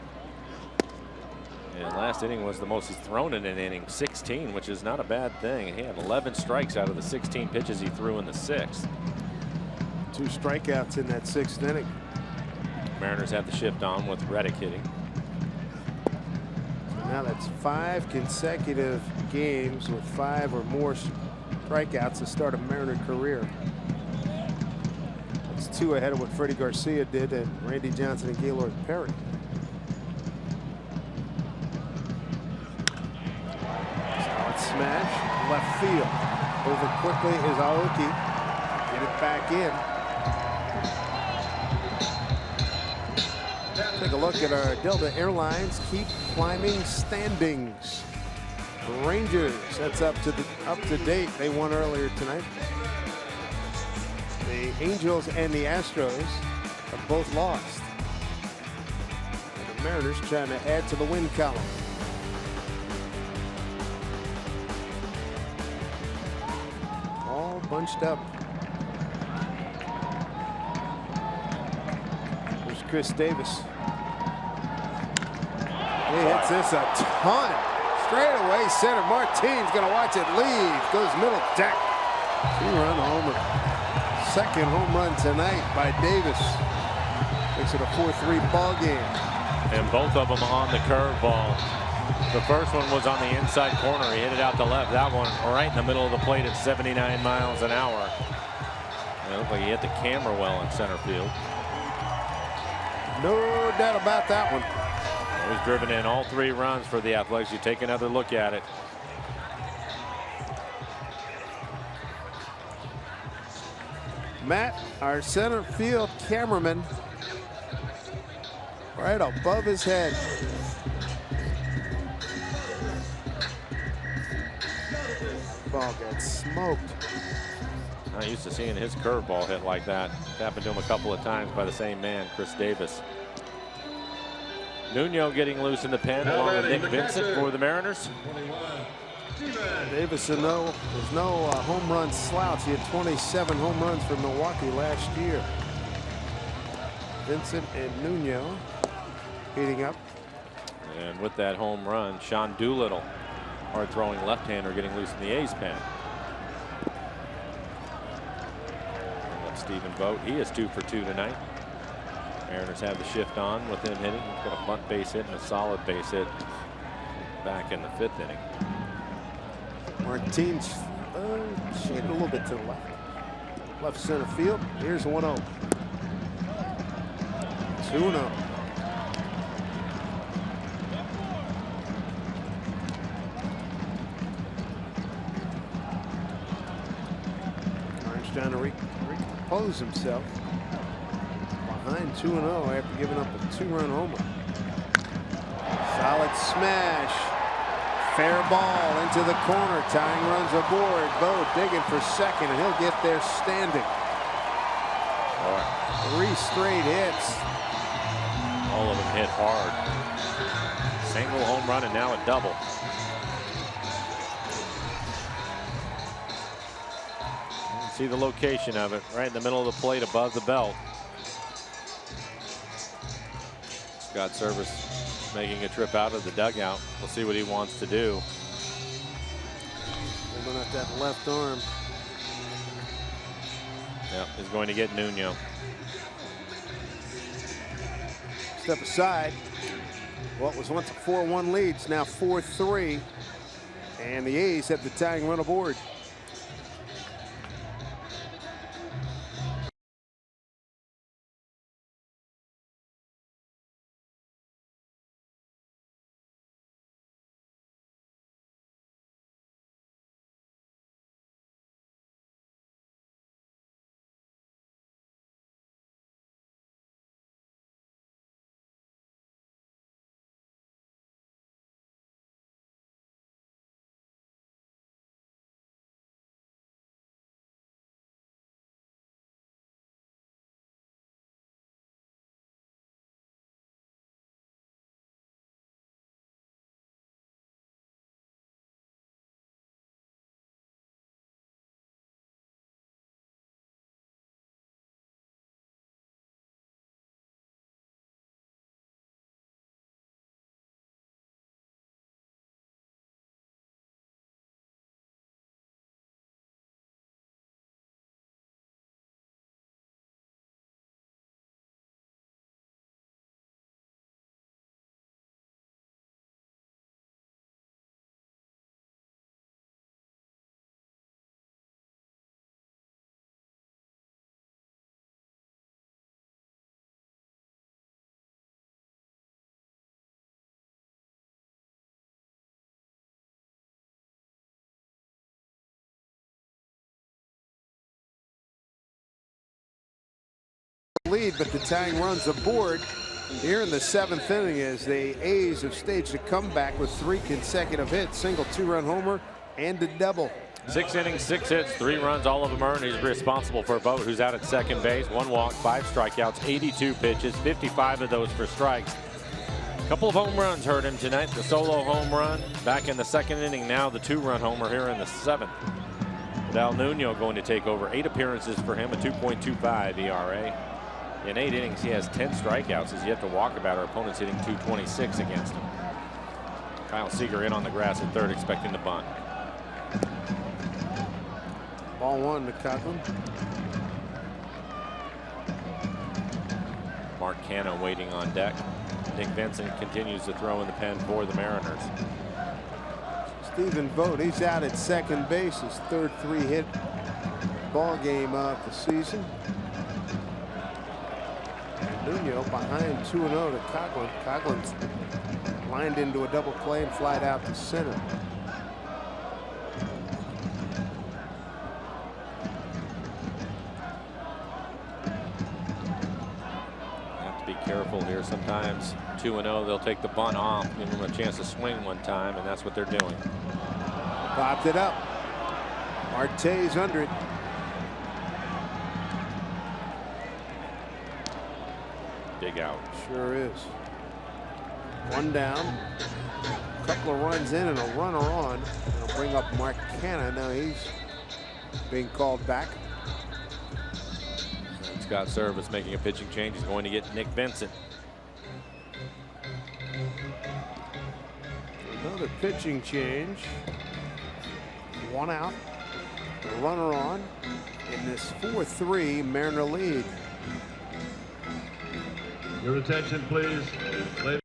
And last inning was the most he's thrown in an inning, 16, which is not a bad thing. He had 11 strikes out of the 16 pitches he threw in the 6th. 2 strikeouts in that 6th inning. Mariners have the shift on with Reddick hitting. So now that's 5 consecutive games with 5 or more strikeouts to start a Mariner career. That's 2 ahead of what Freddie Garcia did and Randy Johnson and Gaylord Perry. Solid smash, left field. Over quickly is Aoki. Get it back in. Take a look at our Delta Airlines keep climbing standings. The Rangers, that's up to date. They won earlier tonight. The Angels and the Astros have both lost. And the Mariners trying to add to the win column. All bunched up. There's Chris Davis. He hits this a ton. Straight away center. Martine's going to watch it leave. Goes middle deck. 2-run homer. 2nd home run tonight by Davis. Makes it a 4-3 ball game. And both of them on the curveball. The first one was on the inside corner. He hit it out to left. That one right in the middle of the plate at 79 miles an hour. It looked like he hit the camera well in center field. No doubt about that one. He's driven in all 3 runs for the Athletics. You take another look at it. Matt, our center field cameraman, right above his head. Ball got smoked. Not used to seeing his curveball hit like that. It's happened to him a couple of times by the same man, Chris Davis. Nuno getting loose in the pen along with Nick Vincent for the Mariners. Davis, there's no home run slouch. He had 27 home runs for Milwaukee last year. Vincent and Nuno heating up. And with that home run, Sean Doolittle, hard throwing left-hander, getting loose in the A's pen. Stephen Vogt, he is 2 for 2 tonight. Mariners have the shift on with him hitting. He's got a bunt base hit and a solid base hit back in the 5th inning. Martine's shaded a little bit to the left. Left center field. Here's 1-0. 2-0. Orange trying to recompose himself. Behind 2-0 after giving up a 2-run homer. Solid smash. Fair ball into the corner. Tying runs aboard. Bo digging for second, and he'll get there standing. 3 straight hits. All of them hit hard. Single home run and now a double. See the location of it, right in the middle of the plate above the belt. Scott Service making a trip out of the dugout. We'll see what he wants to do. Holding up that left arm. Yep, he's going to get Nuno. Step aside. What was once a 4-1 lead, it's now 4-3. And the A's have the tying run aboard. lead, but the tying runs aboard here in the 7th inning as the A's have staged a comeback with 3 consecutive hits, single 2-run homer and a double. 6 innings, 6 hits, 3 runs, all of them earned. He's responsible for Vogt, who's out at second base. 1 walk, 5 strikeouts, 82 pitches, 55 of those for strikes. A couple of home runs hurt him tonight. The solo home run back in the 2nd inning. Now the 2-run homer here in the 7th. Val Nuno going to take over. 8 appearances for him, a 2.25 ERA. In 8 innings, he has 10 strikeouts. He's yet to walk about. Our opponent's hitting .226 against him. Kyle Seager in on the grass at third, expecting the bunt. Ball 1 to Coughlin. Mark Canha waiting on deck. Nick Vincent continues to throw in the pen for the Mariners. Stephen Vogt, he's out at second base. His 3rd 3-hit ball game of the season. Nuno behind 2-0 to Coughlin. Coughlin's lined into a double play and flied out to center. Careful here. Sometimes 2-0, they'll take the bunt off, give him a chance to swing one time, and that's what they're doing. Popped it up. Marte's under it. Big out. Sure is. 1 down. A couple of runs in and a runner on. It'll bring up Mark Canha. Now he's being called back. Scott Service making a pitching change. He's going to get Nick Vincent. Another pitching change. 1 out. A runner on in this 4-3 Mariner lead. Your attention, please. Ladies.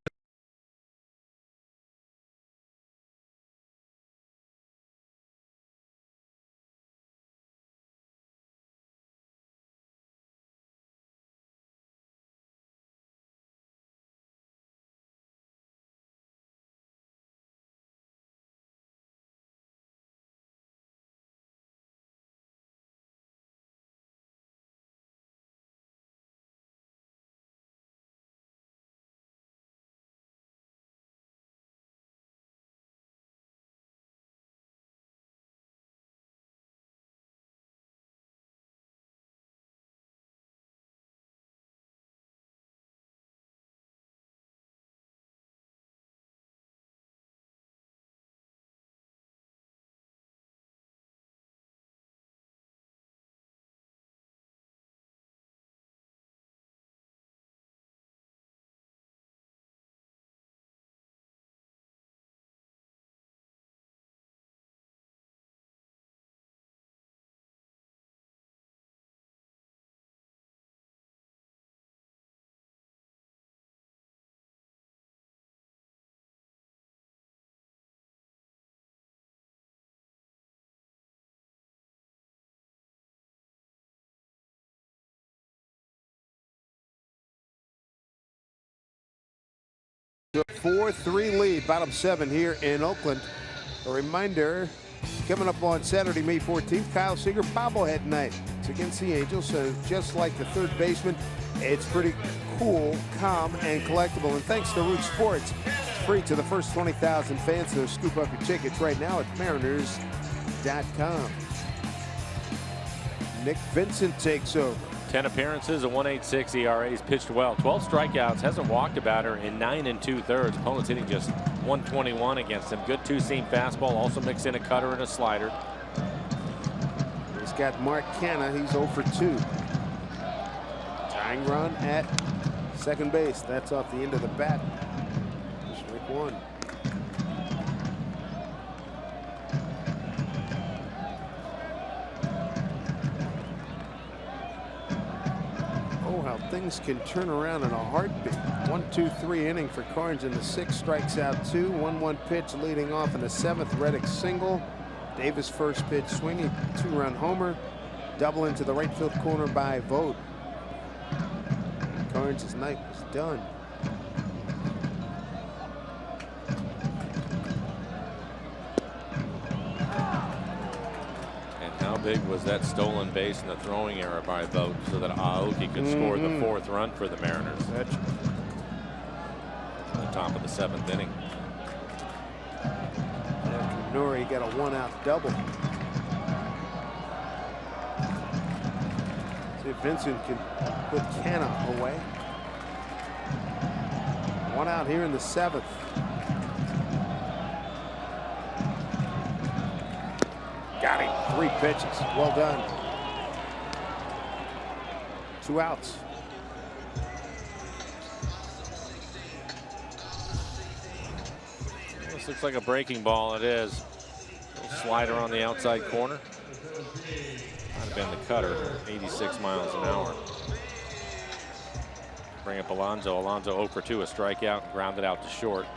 The 4-3 lead, bottom 7 here in Oakland. A reminder, coming up on Saturday, May 14th, Kyle Seager bobblehead night. It's against the Angels, so just like the 3rd baseman, it's pretty cool, calm, and collectible. And thanks to Root Sports, it's free to the first 20,000 fans, so scoop up your tickets right now at Mariners.com. Nick Vincent takes over. 10 appearances, a 1.86 ERA. He's pitched well. 12 strikeouts, hasn't walked about her in 9 2/3. Opponent's hitting just 121 against him. Good 2-seam fastball. Also mix in a cutter and a slider. He's got Mark Canha. He's 0 for 2. Tying run at second base. That's off the end of the bat. Strike 1. Things can turn around in a heartbeat. 1-2-3 inning for Carnes in the 6th, strikes out 2. 1-1 pitch leading off in the 7th. Reddick single. Davis first pitch swinging, 2-run homer. Double into the right field corner by Vogt. Carnes' night was done. And how big was that stolen base and the throwing error by Vogt so that Aoki could score the 4th run for the Mariners? That's at the top of the 7th inning. Nori got a 1-out double. See if Vincent can put Canna away. 1 out here in the 7th. Got him. 3 pitches. Well done. 2 outs. This looks like a breaking ball. It is. Little slider on the outside corner. Might have been the cutter. 86 miles an hour. Bring up Alonso. Alonso 0 for 2, a strikeout, and grounded out to short.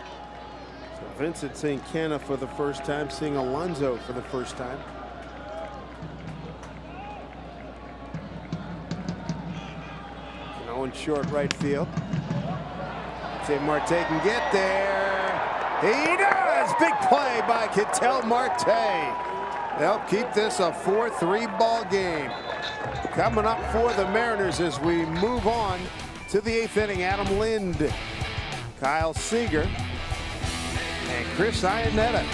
So Vincent seeing Canna for the first time, seeing Alonso for the first time. In short right field. See if Marte can get there. He does. Big play by Ketel Marte. They'll keep this a 4-3 ball game. Coming up for the Mariners as we move on to the 8th inning. Adam Lind, Kyle Seager, and Chris Iannetta.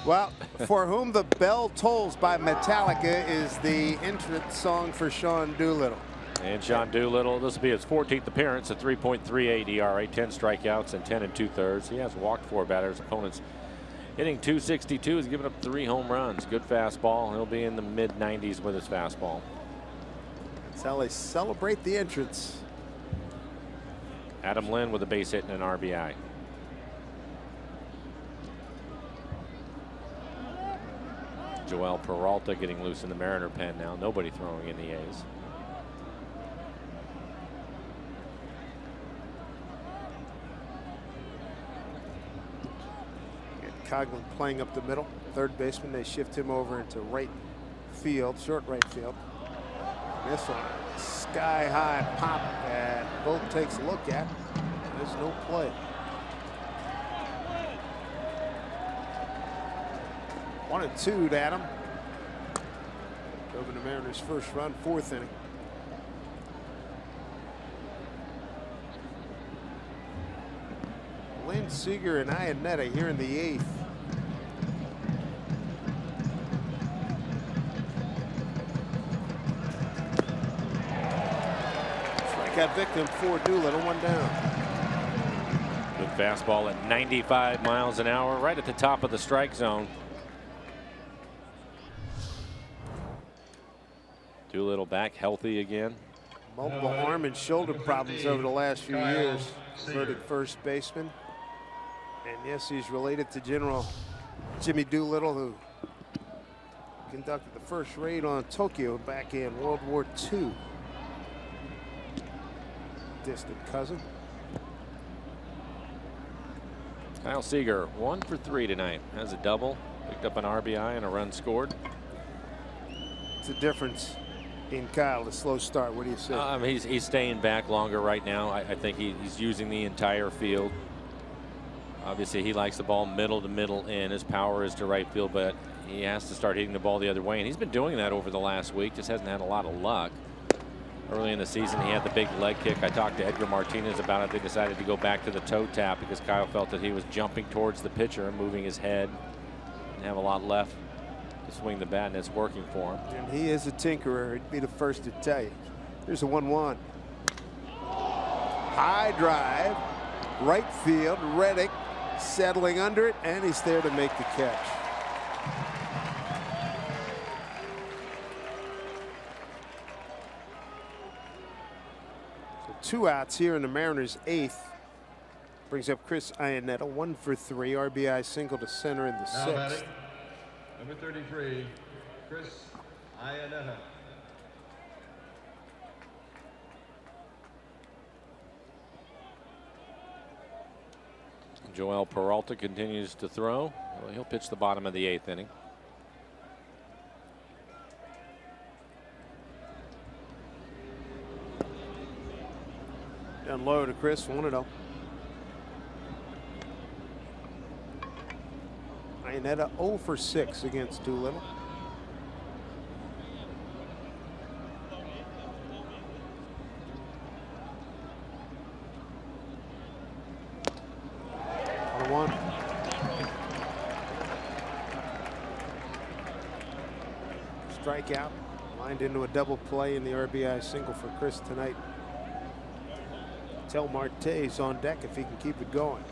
Well, For Whom the Bell Tolls by Metallica is the entrance song for Sean Doolittle. And Sean Doolittle, this will be his 14th appearance, a 3.38 ERA, 10 strikeouts and 10 2/3. He has walked 4 batters. Opponents hitting .262. He's given up 3 home runs. Good fastball. He'll be in the mid-90s with his fastball. That's how they celebrate the entrance. Adam Lind with a base hit and an RBI. Joel Peralta getting loose in the Mariner pen now. Nobody throwing in the A's. Coughlin playing up the middle. Third baseman, they shift him over into right field, short right field. This one, sky high pop that Vogt takes a look at. There's no play. 1-2 to Adam. Over the Mariners' first run, 4th inning. Lynn, Seager, and Iannetta here in the 8th. Strikeout victim for Doolittle, 1 down. Good fastball at 95 miles an hour, right at the top of the strike zone. Doolittle back healthy again. Multiple arm and shoulder problems over the last few years. Inverted first baseman. And yes, he's related to General Jimmy Doolittle, who conducted the first raid on Tokyo back in World War II. Distant cousin. Kyle Seager 1 for 3 tonight. Has a double, picked up an RBI and a run scored. It's a difference in Kyle, the slow start. What do you say? He's staying back longer right now. I think he's using the entire field. Obviously, he likes the ball middle to middle in. His power is to right field, but he has to start hitting the ball the other way, and he's been doing that over the last week. Just hasn't had a lot of luck. Early in the season, he had the big leg kick. I talked to Edgar Martinez about it. They decided to go back to the toe tap because Kyle felt that he was jumping towards the pitcher and moving his head and have a lot left to swing the bat, and it's working for him. And he is a tinkerer. He'd be the first to tell you. Here's a 1-1. High drive, right field. Reddick settling under it, and he's there to make the catch. So 2 outs here in the Mariners' 8th. Brings up Chris Iannetta, 1 for 3, RBI single to center in the 6th. Number 33, Chris Iannetta. Joel Peralta continues to throw. Well, he'll pitch the bottom of the 8th inning. Down low to Chris, 1-0. Iannetta 0 for 6 against Doolittle. One. Strikeout, lined into a double play in the RBI single for Chris tonight. Tel Marte's on deck if he can keep it going.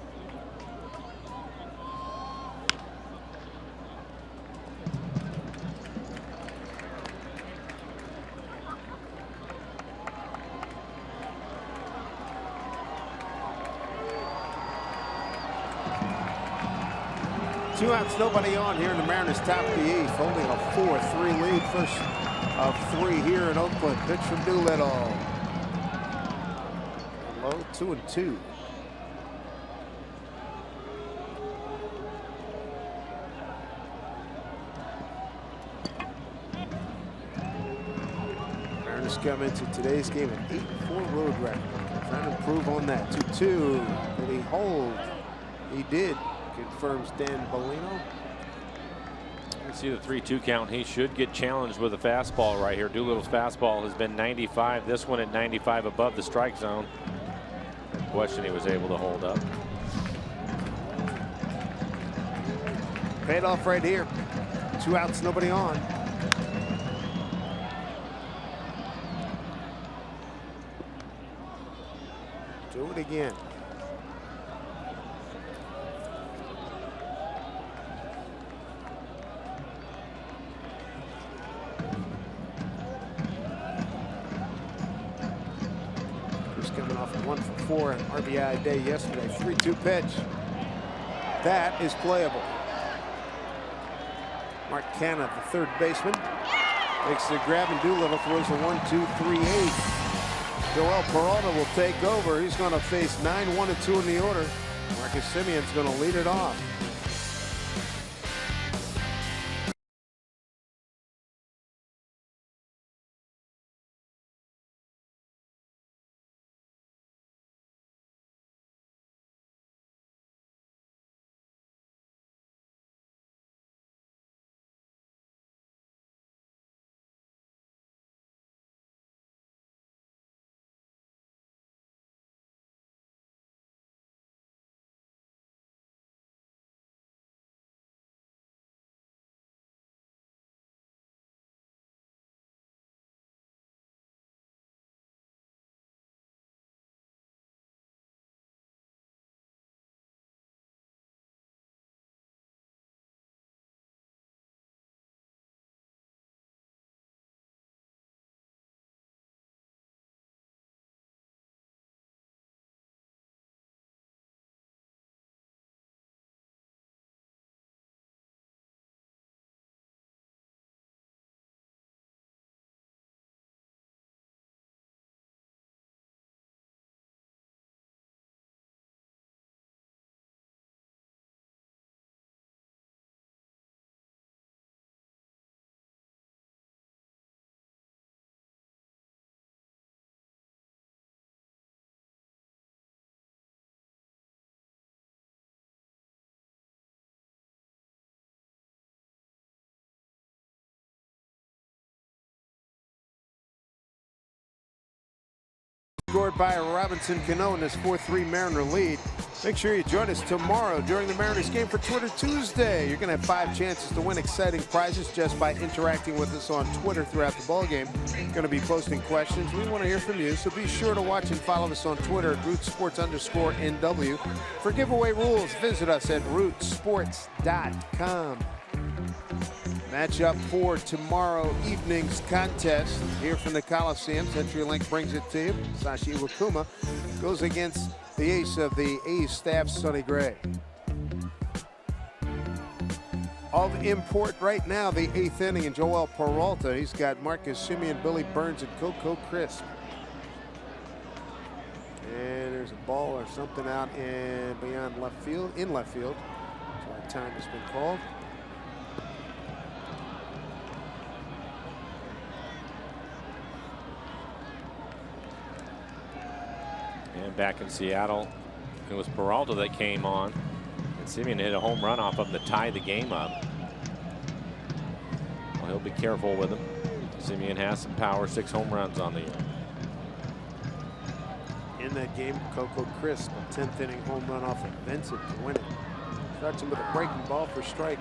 Two outs, nobody on here in the Mariners top of the 8th, holding a 4-3 lead. First of 3 here in Oakland. Pitch from Doolittle. Low, 2-2. Mariners come into today's game an 8-4 road record. Trying to improve on that. 2-2. Did he hold? He did. Confirms Dan Bellino. You see the 3-2 count. He should get challenged with a fastball right here. Doolittle's fastball has been 95. This one at 95 above the strike zone. Question he was able to hold up. Paid off right here. 2 outs, nobody on. Do it again. Coming off a 1 for 4 RBI day yesterday. 3-2 pitch. That is playable. Mark Canna, the third baseman, makes the grab, and Doolittle throws a 1-2-3-8. Joel Peralta will take over. He's going to face 9-1-2 in the order. Marcus Simeon's going to lead it off. scored by Robinson Cano in this 4-3 Mariner lead. Make sure you join us tomorrow during the Mariners game for Twitter Tuesday. You're going to have 5 chances to win exciting prizes just by interacting with us on Twitter throughout the ballgame. Going to be posting questions. We want to hear from you, so be sure to watch and follow us on Twitter at RootsSports_NW. For giveaway rules, visit us at rootsports.com. Matchup for tomorrow evening's contest here from the Coliseum. CenturyLink brings it to you. Sashi Iwakuma goes against the ace of the A's staff, Sonny Gray. Of import right now, the 8th inning, and Joel Peralta. He's got Marcus Semien, Billy Burns, and Coco Crisp. And there's a ball or something out beyond left field, in left field. So that time has been called. And back in Seattle, it was Peralta that came on. And Semien hit a home run off of him to tie the game up. Well, he'll be careful with him. Semien has some power, 6 home runs on the year. In that game, Coco Crisp, a 10th inning home run off of Vincent to win it. Starts him with a breaking ball for strike.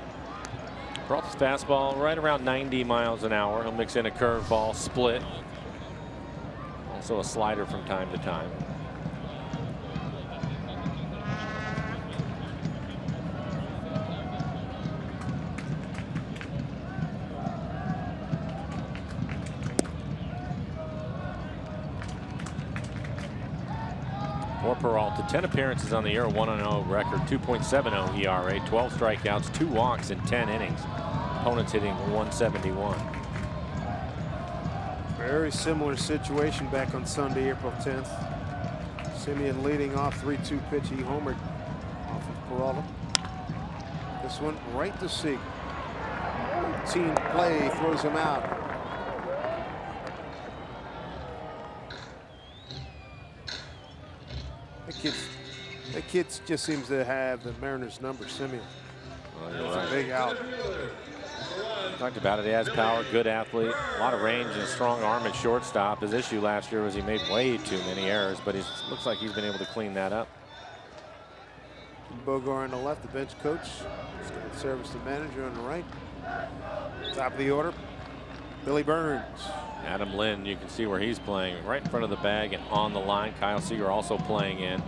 Peralta's fastball right around 90 miles an hour. He'll mix in a curveball, split. Also a slider from time to time. For Peralta, 10 appearances on the year, 1-0 record, 2.70 ERA, 12 strikeouts, 2 walks in 10 innings. Opponents hitting 171. Very similar situation back on Sunday, April 10th. Semien leading off, 3-2 pitch. He homered off of Peralta. This one right to Seager. Team play throws him out. The kid just seems to have the Mariners' number, Semien. Well, you're It's right. a big out. Talked about it. He has power, good athlete, a lot of range, and a strong arm at shortstop. His issue last year was he made way too many errors, but he looks like he's been able to clean that up. Bogar on the left, the bench coach. He's going to service the manager on the right. Top of the order, Billy Burns. Adam Lynn, you can see where he's playing, right in front of the bag and on the line. Kyle Seager also playing in.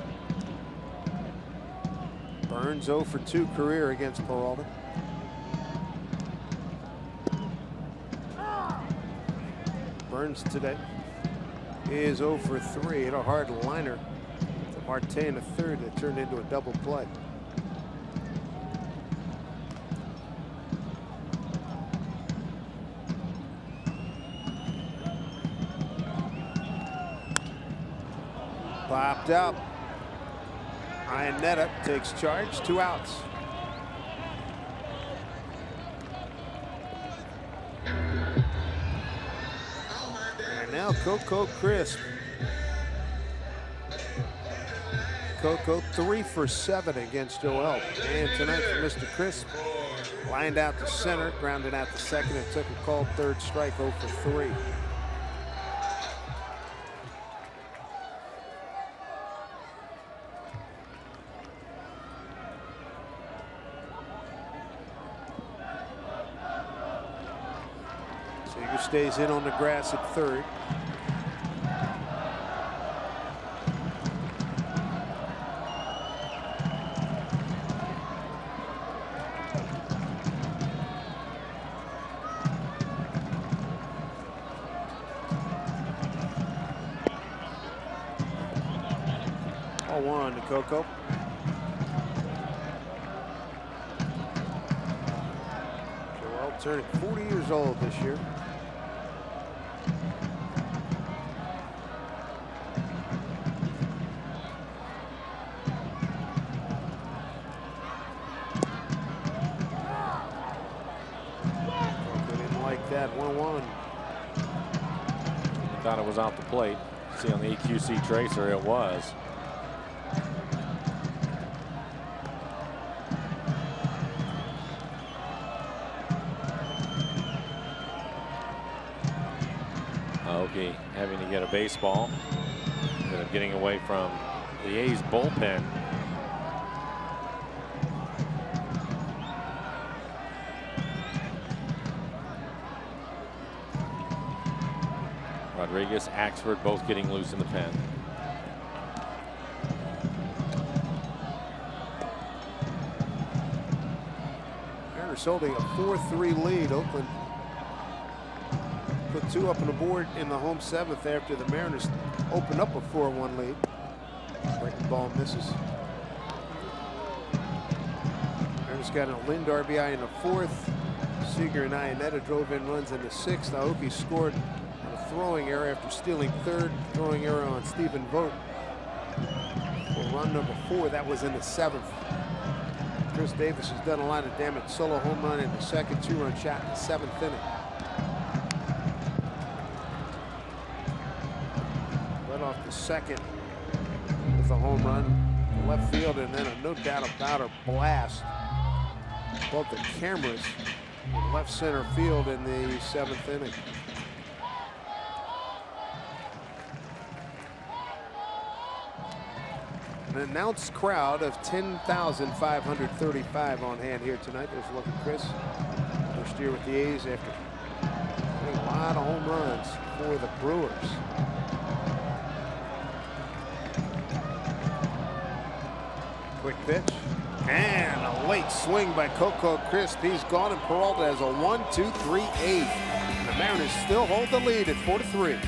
Burns 0 for 2 career against Peralta. Burns today is 0 for 3. Hit a hard liner to Marte in the third that turned into a double play. Popped out. Iannetta takes charge, 2 outs. And now Coco Crisp. Coco 3 for 7 against Joel. And tonight for Mr. Crisp. Lined out to center, grounded out to second, and took a called third strike, 0 for 3. Seager stays in on the grass at third. Ball 1 to Coco. Joel turning 40 years old this year. That 1-1. Thought it was off the plate. See on the EQC tracer, it was. Okie having to get a baseball. Going to Oakland getting away from the A's bullpen. Rodriguez, Axford both getting loose in the pen. Mariners holding a 4-3 lead. Oakland put 2 up on the board in the home 7th after the Mariners opened up a 4-1 lead. Breaking ball misses. Mariners got a Lind RBI in the 4th. Seager and Iannetta drove in runs in the 6th. Aoki scored on a throwing error after stealing 3rd. Throwing error on Stephen Vogt for run number 4. That was in the 7th. Chris Davis has done a lot of damage. Solo home run in the 2nd, 2-run shot in the 7th inning. Led off the 2nd with a home run to left field, and then a no doubt about it blast above the cameras in left center field in the 7th inning. An announced crowd of 10,535 on hand here tonight. There's a look at Chris. First year with the A's after hitting a lot of home runs for the Brewers. Quick pitch. And a late swing by Coco Crisp. He's gone, and Peralta has a 1-2-3 8. The Mariners still hold the lead at 4-3.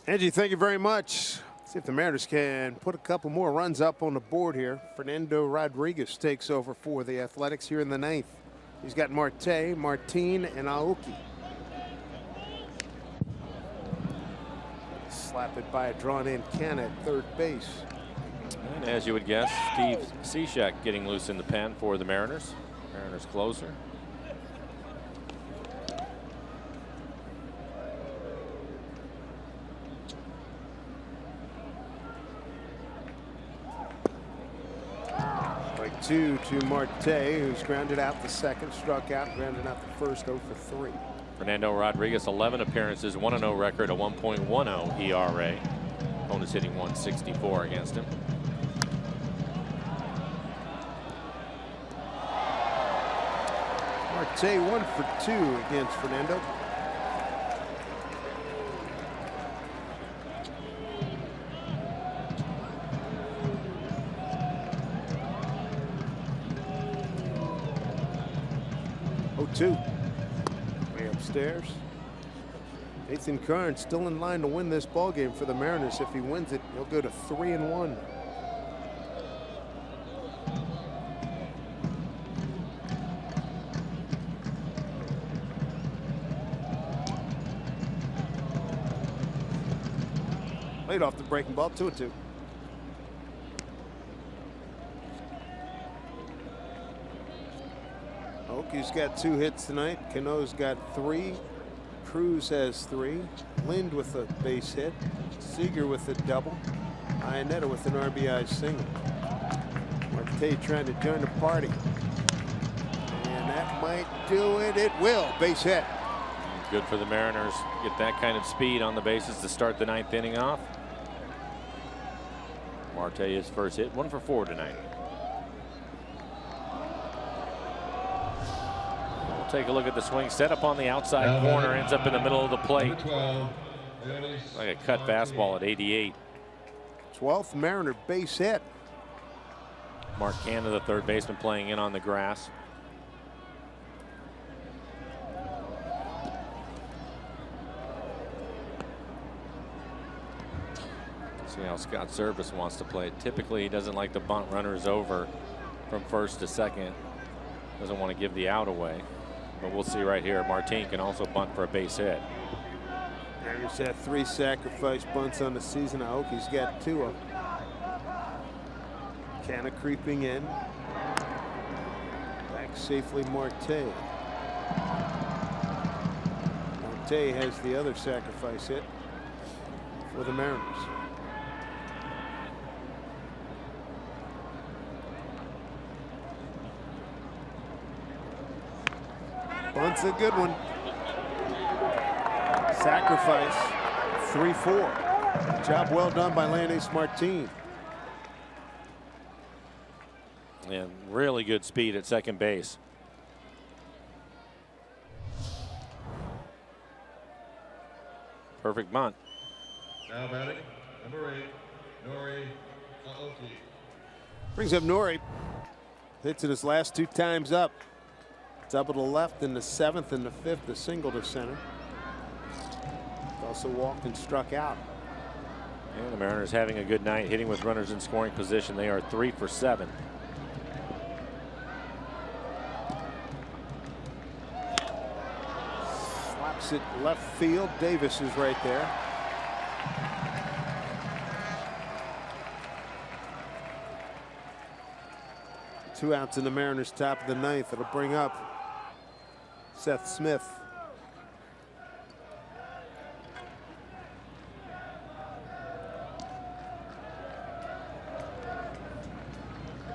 Angie, thank you very much. See if the Mariners can put a couple more runs up on the board here. Fernando Rodriguez takes over for the Athletics here in the 9th. He's got Marte, Martin, and Aoki. Slap it by a drawn-in can at third base. And as you would guess, Steve Cishek getting loose in the pen for the Mariners. Mariners closer. Strike 2 to Marte, who's grounded out the 2nd, struck out, grounded out the 1st, 0 for 3. Fernando Rodriguez, 11 appearances, 1-0 record, a 1.10 ERA. Opponents hitting 164 against him. Marte 1 for 2 against Fernando. 0-2. Way upstairs. Nathan Karn still in line to win this ball game for the Mariners. If he wins it, he'll go to 3-1. Laid off the breaking ball, 2-2. Oakie's got 2 hits tonight. Cano's got 3. Cruz has 3. Lind with a base hit. Seager with a double. Iannetta with an RBI single. Marte trying to join the party. And that might do it. It will. Base hit. Good for the Mariners. Get that kind of speed on the bases to start the 9th inning off. Marte his first hit. 1 for 4 tonight. Take a look at the swing. Set up on the outside corner. Ends up in the middle of the plate. Like a cut fastball at 88. 12th Mariner base hit. Mark Canada, the third baseman, playing in on the grass. See how Scott Servais wants to play it. Typically, he doesn't like to bunt runners over from first to second. Doesn't want to give the out away. But we'll see right here. Martin can also bunt for a base hit. Mariners had 3 sacrifice bunts on the season. Aoki's got 2 of them. Canna creeping in. Back safely, Marte. Marte has the other sacrifice hit for the Mariners. Bunt's a good one. Sacrifice. 3-4. Job well done by Landis Martin. And really good speed at second base. Perfect bunt. Now batting, number 8, Nori Aoki. Brings up Nori. Hits it his last 2 times up. Double to left in the 7th and the 5th, a single to center. Also walked and struck out. And the Mariners having a good night, hitting with runners in scoring position. They are 3 for 7. Slaps it left field. Davis is right there. Two outs in the Mariners' top of the 9th. It'll bring up Seth Smith.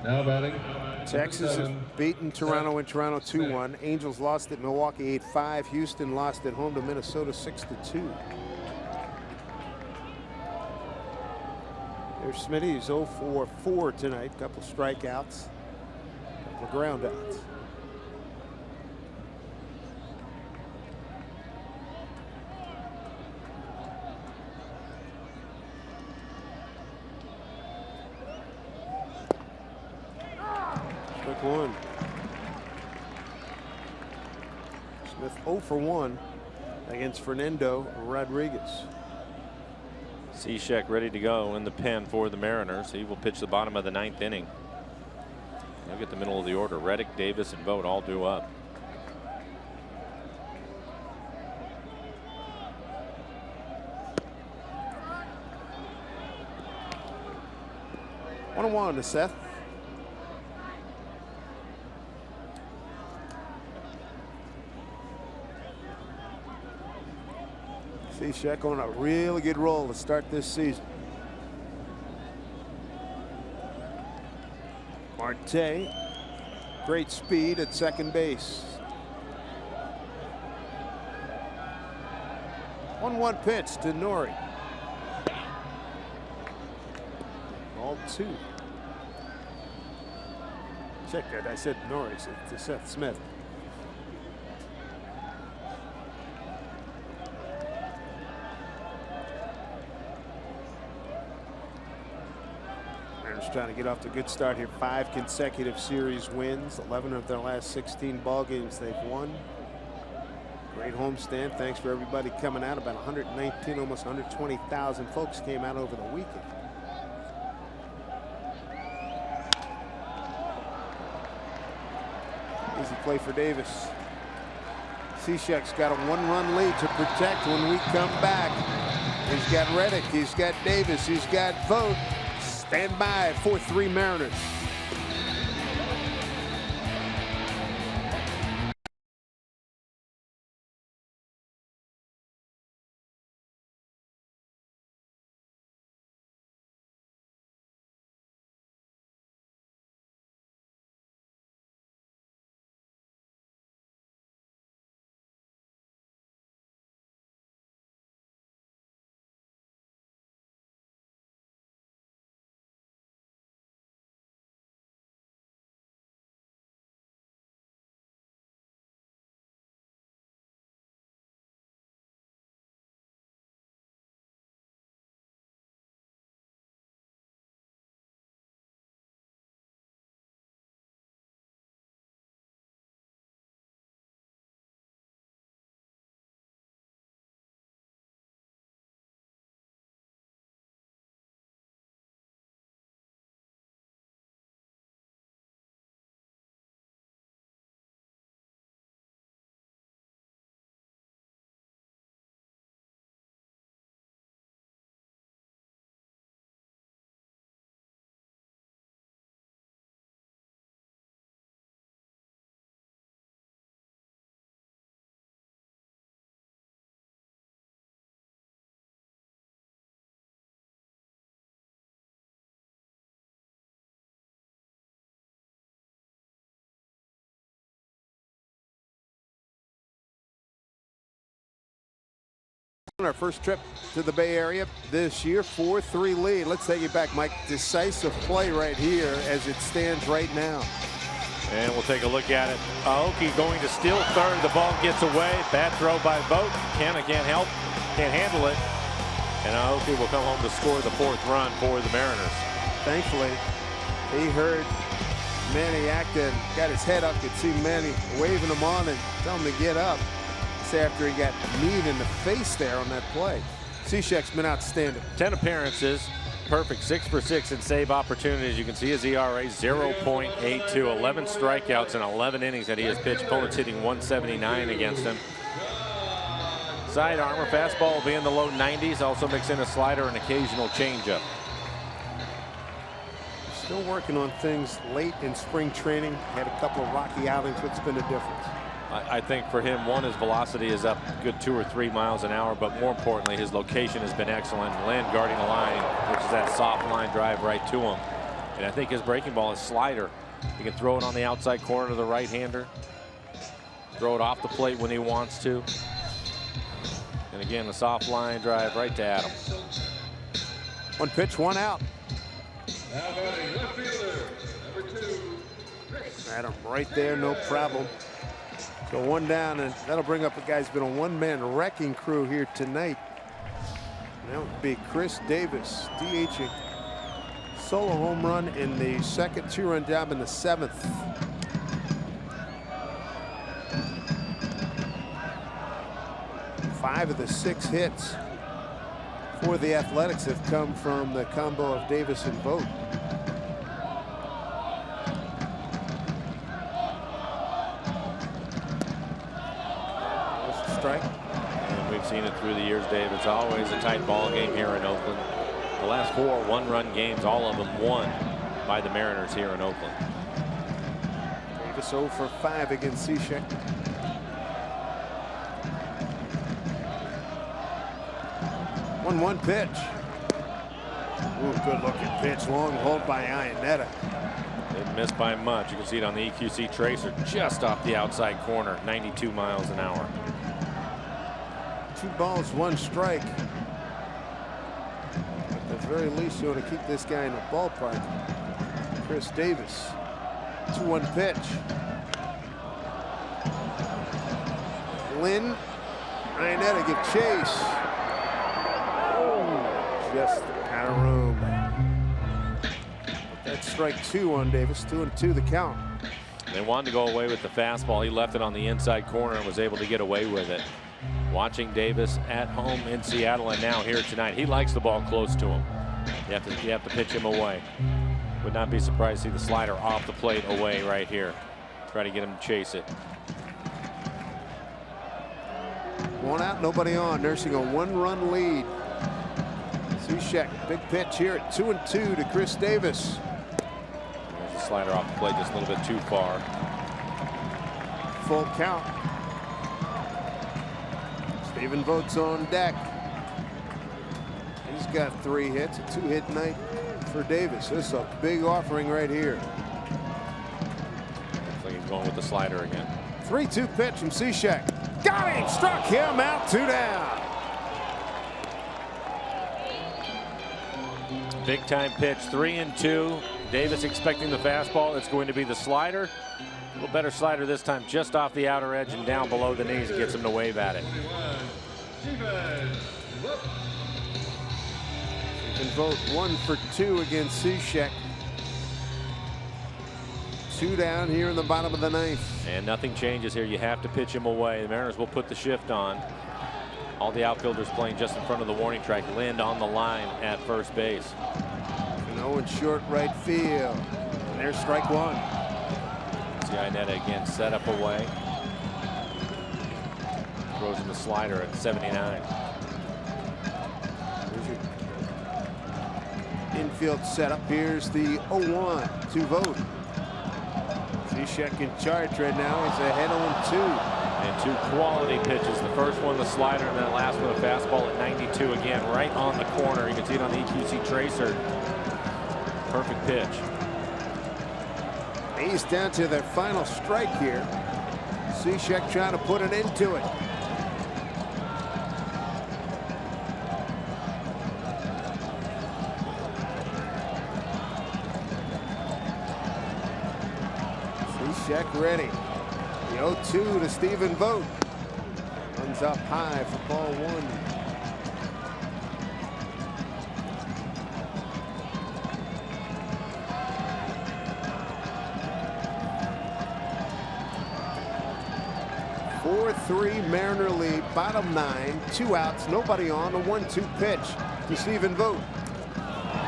Now batting. Texas has beaten Toronto in Toronto 2-1. Angels lost at Milwaukee 8-5. Houston lost at home to Minnesota 6-2. There's Smitty. He's 0 for 4 tonight. Couple strikeouts. Couple ground outs. Strike 1. Smith 0 for 1 against Fernando Rodriguez. Cishek ready to go in the pen for the Mariners. He will pitch the bottom of the 9th inning. Look at the middle of the order. Reddick, Davis, and Vogt all due up. One and 1 to Seth. Cishek on a really good roll to start this season. Marte, great speed at second base. 1-1 pitch to Nori. Ball 2. Check that. I said Nori to Seth Smith. trying to get off to a good start here. 5 consecutive series wins. 11 of their last 16 ball games they've won. Great homestand. Thanks for everybody coming out. About 119, almost 120,000 folks came out over the weekend. Easy play for Davis. Cishek's got a 1-run lead to protect when we come back. He's got Reddick. He's got Davis. He's got Vogt. Stand by. 4-3 Mariners. On our first trip to the Bay Area this year, 4-3 lead. Let's take it back, Mike. Decisive play right here as it stands right now. And we'll take a look at it. Aoki going to steal third. The ball gets away. Bad throw by Vogt. Can't help. Can't handle it. And Aoki will come home to score the 4th run for the Mariners. Thankfully, he heard Manny acting, got his head up, could see Manny waving him on and telling him to get up. After he got kneed in the face there on that play. Cishek's been outstanding. 10 appearances, perfect 6 for 6 in save opportunities. You can see his ERA 0.82, 11 strikeouts in 11 innings that he has pitched. Opponents hitting 179 against him. Side armor, fastball will be in the low 90s. Also mix in a slider and occasional changeup. Still working on things late in spring training. Had a couple of rocky outings. What's been the difference? I think for him, one, his velocity is up a good 2 or 3 miles an hour, but more importantly, his location has been excellent. Land guarding the line, which is that soft line drive right to him. And I think his breaking ball is slider. He can throw it on the outside corner to the right-hander. Throw it off the plate when he wants to. And again, the soft line drive right to Adam. 1 pitch, 1 out. Now batting left fielder, number 2, Chris. Adam right there, no problem. So 1 down, and that'll bring up a guy who's been a one-man wrecking crew here tonight. That would be Chris Davis, DHing. Solo home run in the second, 2-run job in the 7th. Five of the 6 hits for the Athletics have come from the combo of Davis and Vogt. Strike. And we've seen it through the years, Dave. It's always a tight ball game here in Oakland. The last 4 one-run games, all of them won by the Mariners here in Oakland. Davis 0 for 5 against Cishek. 1-1 pitch. Ooh, good looking pitch. Long hold by Iannetta. Didn't miss by much. You can see it on the EQC tracer, just off the outside corner, 92 miles an hour. 2 balls, 1 strike. At the very least, you want to keep this guy in the ballpark. Chris Davis. 2-1 pitch. Lynn. Iannetta give chase. Oh, just out of room. That's strike 2 on Davis. 2-2 the count. They wanted to go away with the fastball. He left it on the inside corner and was able to get away with it. Watching Davis at home in Seattle and now here tonight. He likes the ball close to him. You have to pitch him away. Would not be surprised to see the slider off the plate away right here. Try to get him to chase it. 1 out, nobody on. Nursing a 1-run lead. Cishek, big pitch here at 2-2 to Chris Davis. There's a slider off the plate just a little bit too far. Full count. Stephen Vogt's on deck. He's got 3 hits, a 2-hit night for Davis. This is a big offering right here. Looks like he's going with the slider again. 3-2 pitch from Cishek. Got him! Struck him out, 2 down. Big time pitch, 3-2. Davis expecting the fastball. It's going to be the slider. A little better slider this time, just off the outer edge and down below the knees. It gets him to wave at it. Stephen Vogt 1 for 2 against Cishek. 2 down here in the bottom of the 9th. And nothing changes here. You have to pitch him away. The Mariners will put the shift on. All the outfielders playing just in front of the warning track. Lind on the line at first base. No, in short right field. And there's strike 1. See Inetta again set up away. Throws him the slider at 79. Infield setup. Here's the 0-1 to Vogt. Cishek in charge right now. He's ahead 0-2. And 2 quality pitches. The first one the slider, and that last one a fastball at 92 again, right on the corner. You can see it on the EQC tracer. Perfect pitch. He's down to their final strike here. Cishek trying to put an end to it. Cishek ready. The 0-2 to Stephen Vogt. Runs up high for ball 1. Three Mariner lead, bottom 9, 2 outs, nobody on. A 1-2 pitch to Stephen Vogt.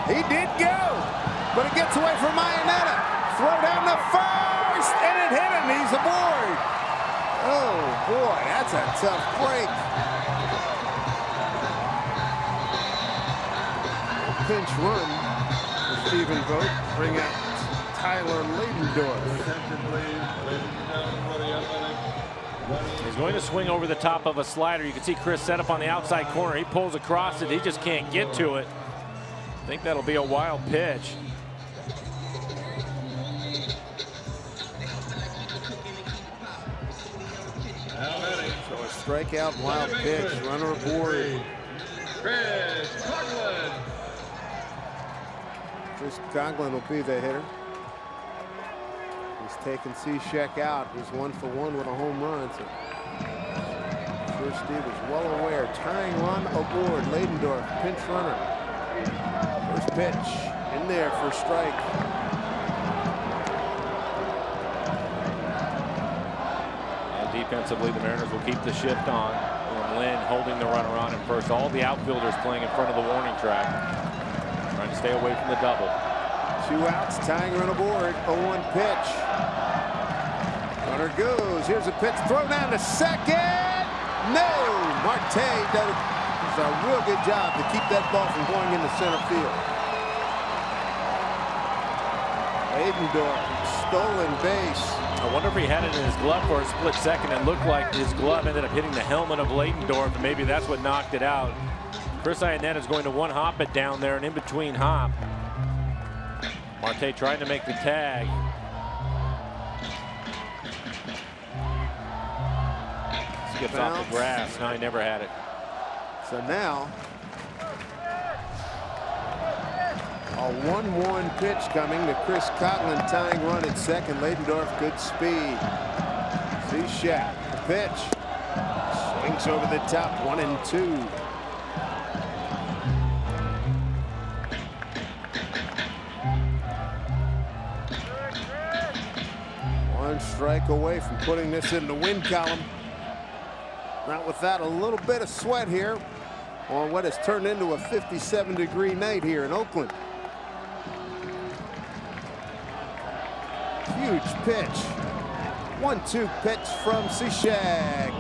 He did go, but it gets away from Iannetta. Throw down the first, and it hit him. He's aboard. Oh boy, that's a tough break. A pinch run for Stephen Vogt. Bring out Tyler Leidendorf. He's going to swing over the top of a slider. You can see Chris set up on the outside corner. He pulls across it. He just can't get to it. I think that'll be a wild pitch. So a strikeout, wild pitch, runner aboard. Chris Coughlin will be the hitter. He's taking Cishek out. He's 1 for 1 with a home run. So sure Steve is well aware. Tying run aboard. Leidendorf, pinch runner. First pitch in there for strike. And defensively, the Mariners will keep the shift on. Lind holding the runner on at first. All the outfielders playing in front of the warning track. Trying to stay away from the double. 2 outs, tying run aboard. 0-1 pitch. Runner goes. Here's a pitch. Throw down to second. No. Marte does a real good job to keep that ball from going into center field. Leidendorf, stolen base. I wonder if he had it in his glove for a split second. It looked like his glove ended up hitting the helmet of Leidendorf, and maybe that's what knocked it out. Chris Iannetta is going to 1-hop it down there, and in between hop. Marte trying to make the tag. Skips off the grass. No, he never had it. So now, a 1-1 pitch coming to Chris Coughlin, tying run at second. Leidendorf, good speed. Cishek, the pitch. Swings over the top, 1-2. One strike away from putting this in the win column. Not without a little bit of sweat here on what has turned into a 57-degree night here in Oakland. Huge pitch. 1-2 pitch from Cishek.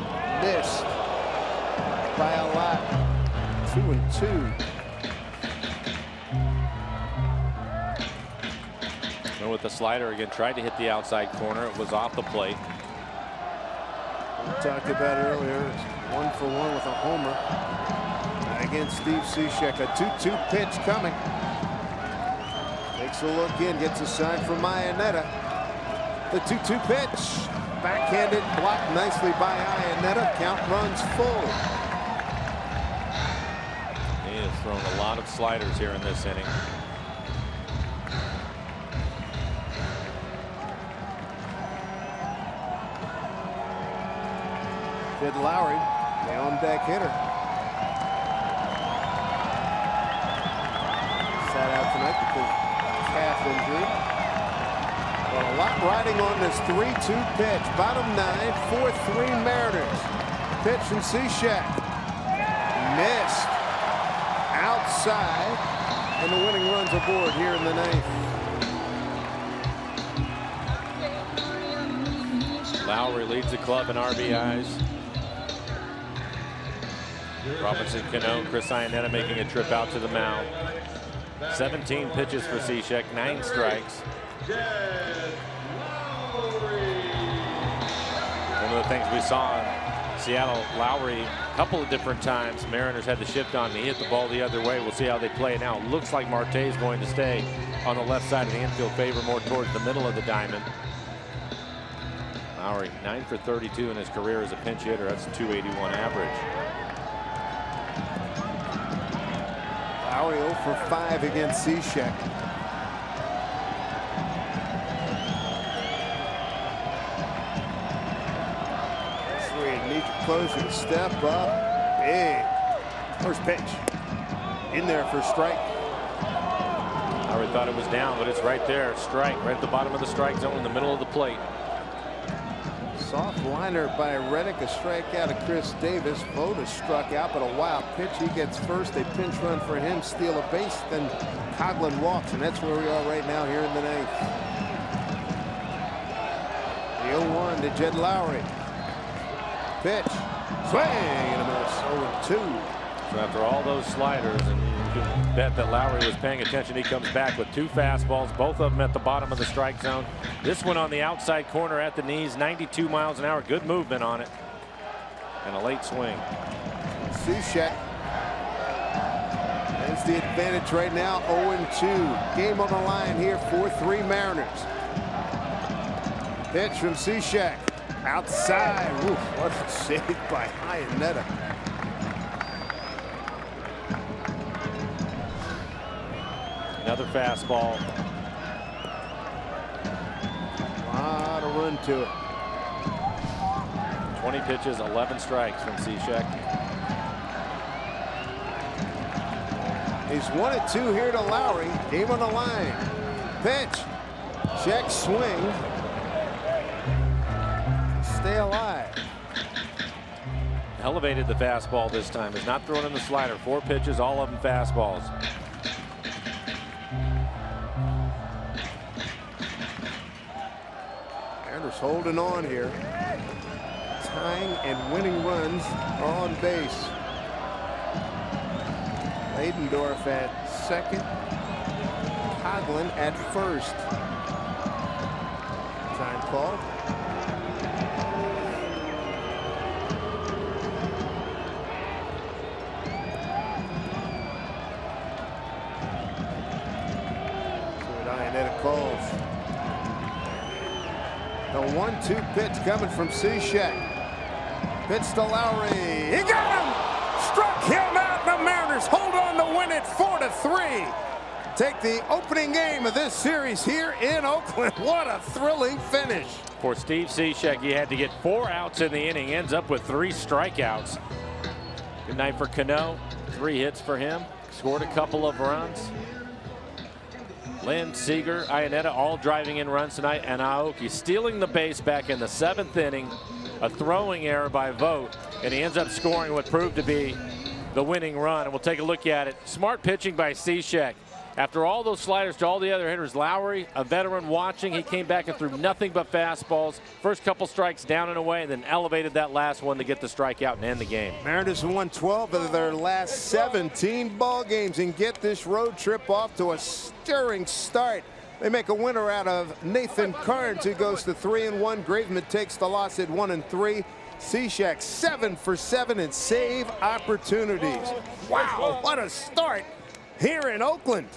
Missed by a lot. 2-2. And with the slider again, tried to hit the outside corner. It was off the plate. We talked about it earlier. It's 1-for-1 with a homer against Steve Cishek. A 2-2 pitch coming. Takes a look in, gets a sign from Iannetta. The 2-2 pitch. Backhanded, blocked nicely by Iannetta. Count runs full. He has thrown a lot of sliders here in this inning. Jed Lowry, the on-deck hitter. Sat out tonight because of calf injury. Well, a lot riding on this 3-2 pitch. Bottom 9, 4-3 Mariners. Pitch from Cishek. Missed. Outside. And the winning runs aboard here in the ninth. Lowry leads the club in RBIs. Robinson Cano, Chris Iannetta making a trip out to the mound. 17 pitches for Cishek, 9 strikes. One of the things we saw in Seattle, Lowry, a couple of different times, Mariners had to shift on. He hit the ball the other way. We'll see how they play it now. It looks like Marte is going to stay on the left side of the infield, favor more towards the middle of the diamond. Lowry, 9 for 32 in his career as a pinch hitter. That's a .281 average. Lowry 0 for 5 against Cishek. Need to close to step up. Big. First pitch. In there for strike. Lowry thought it was down, but it's right there. Strike right at the bottom of the strike zone in the middle of the plate. Soft liner by Reddick. A strikeout of Chris Davis. Voda struck out, but a wild pitch. He gets first. A pinch run for him. Steal a base. Then Coughlin walks, and that's where we are right now here in the ninth. The 0-1 to Jed Lowry. Pitch. Swing and a miss. 0-2. So after all those sliders, and you can bet that Lowry was paying attention, he comes back with 2 fastballs, both of them at the bottom of the strike zone. This one on the outside corner at the knees, 92 miles an hour. Good movement on it. And a late swing. Cishek has the advantage right now. 0-2. Game on the line here. 4-3 Mariners. Pitch from Cishek. Outside. Oof, what a save by Iannetta. Another fastball. A lot of run to it. 20 pitches, 11 strikes from Cishek. He's 1-2 here to Lowry. Game on the line. Pitch. Check swing. Stay alive. Elevated the fastball this time. Is not throwing in the slider. 4 pitches, all of them fastballs. Mariners holding on here. Tying and winning runs are on base. Leidendorf at second. Coughlin at first. Time called. Calls. The 1-2 pitch coming from Cishek. Pitch to Lowry. He got him! Struck him out. The Mariners hold on to win it 4-3. Take the opening game of this series here in Oakland. What a thrilling finish. For Steve Cishek, he had to get 4 outs in the inning. Ends up with 3 strikeouts. Good night for Cano. 3 hits for him. Scored a couple of runs. Lynn, Seager, Iannetta all driving in runs tonight, and Aoki stealing the base back in the 7th inning. A throwing error by Vogt, and he ends up scoring what proved to be the winning run. And we'll take a look at it. Smart pitching by Cishek. After all those sliders to all the other hitters, Lowry, a veteran watching, he came back and threw nothing but fastballs. First couple strikes down and away, and then elevated that last one to get the strikeout and end the game. Mariners have won 12 of their last 17 ball games and get this road trip off to a stirring start. They make a winner out of Nathan Carnes, who goes to 3-1. Graveman takes the loss at 1-3. Cishek 7 for 7 in save opportunities. Wow, what a start here in Oakland.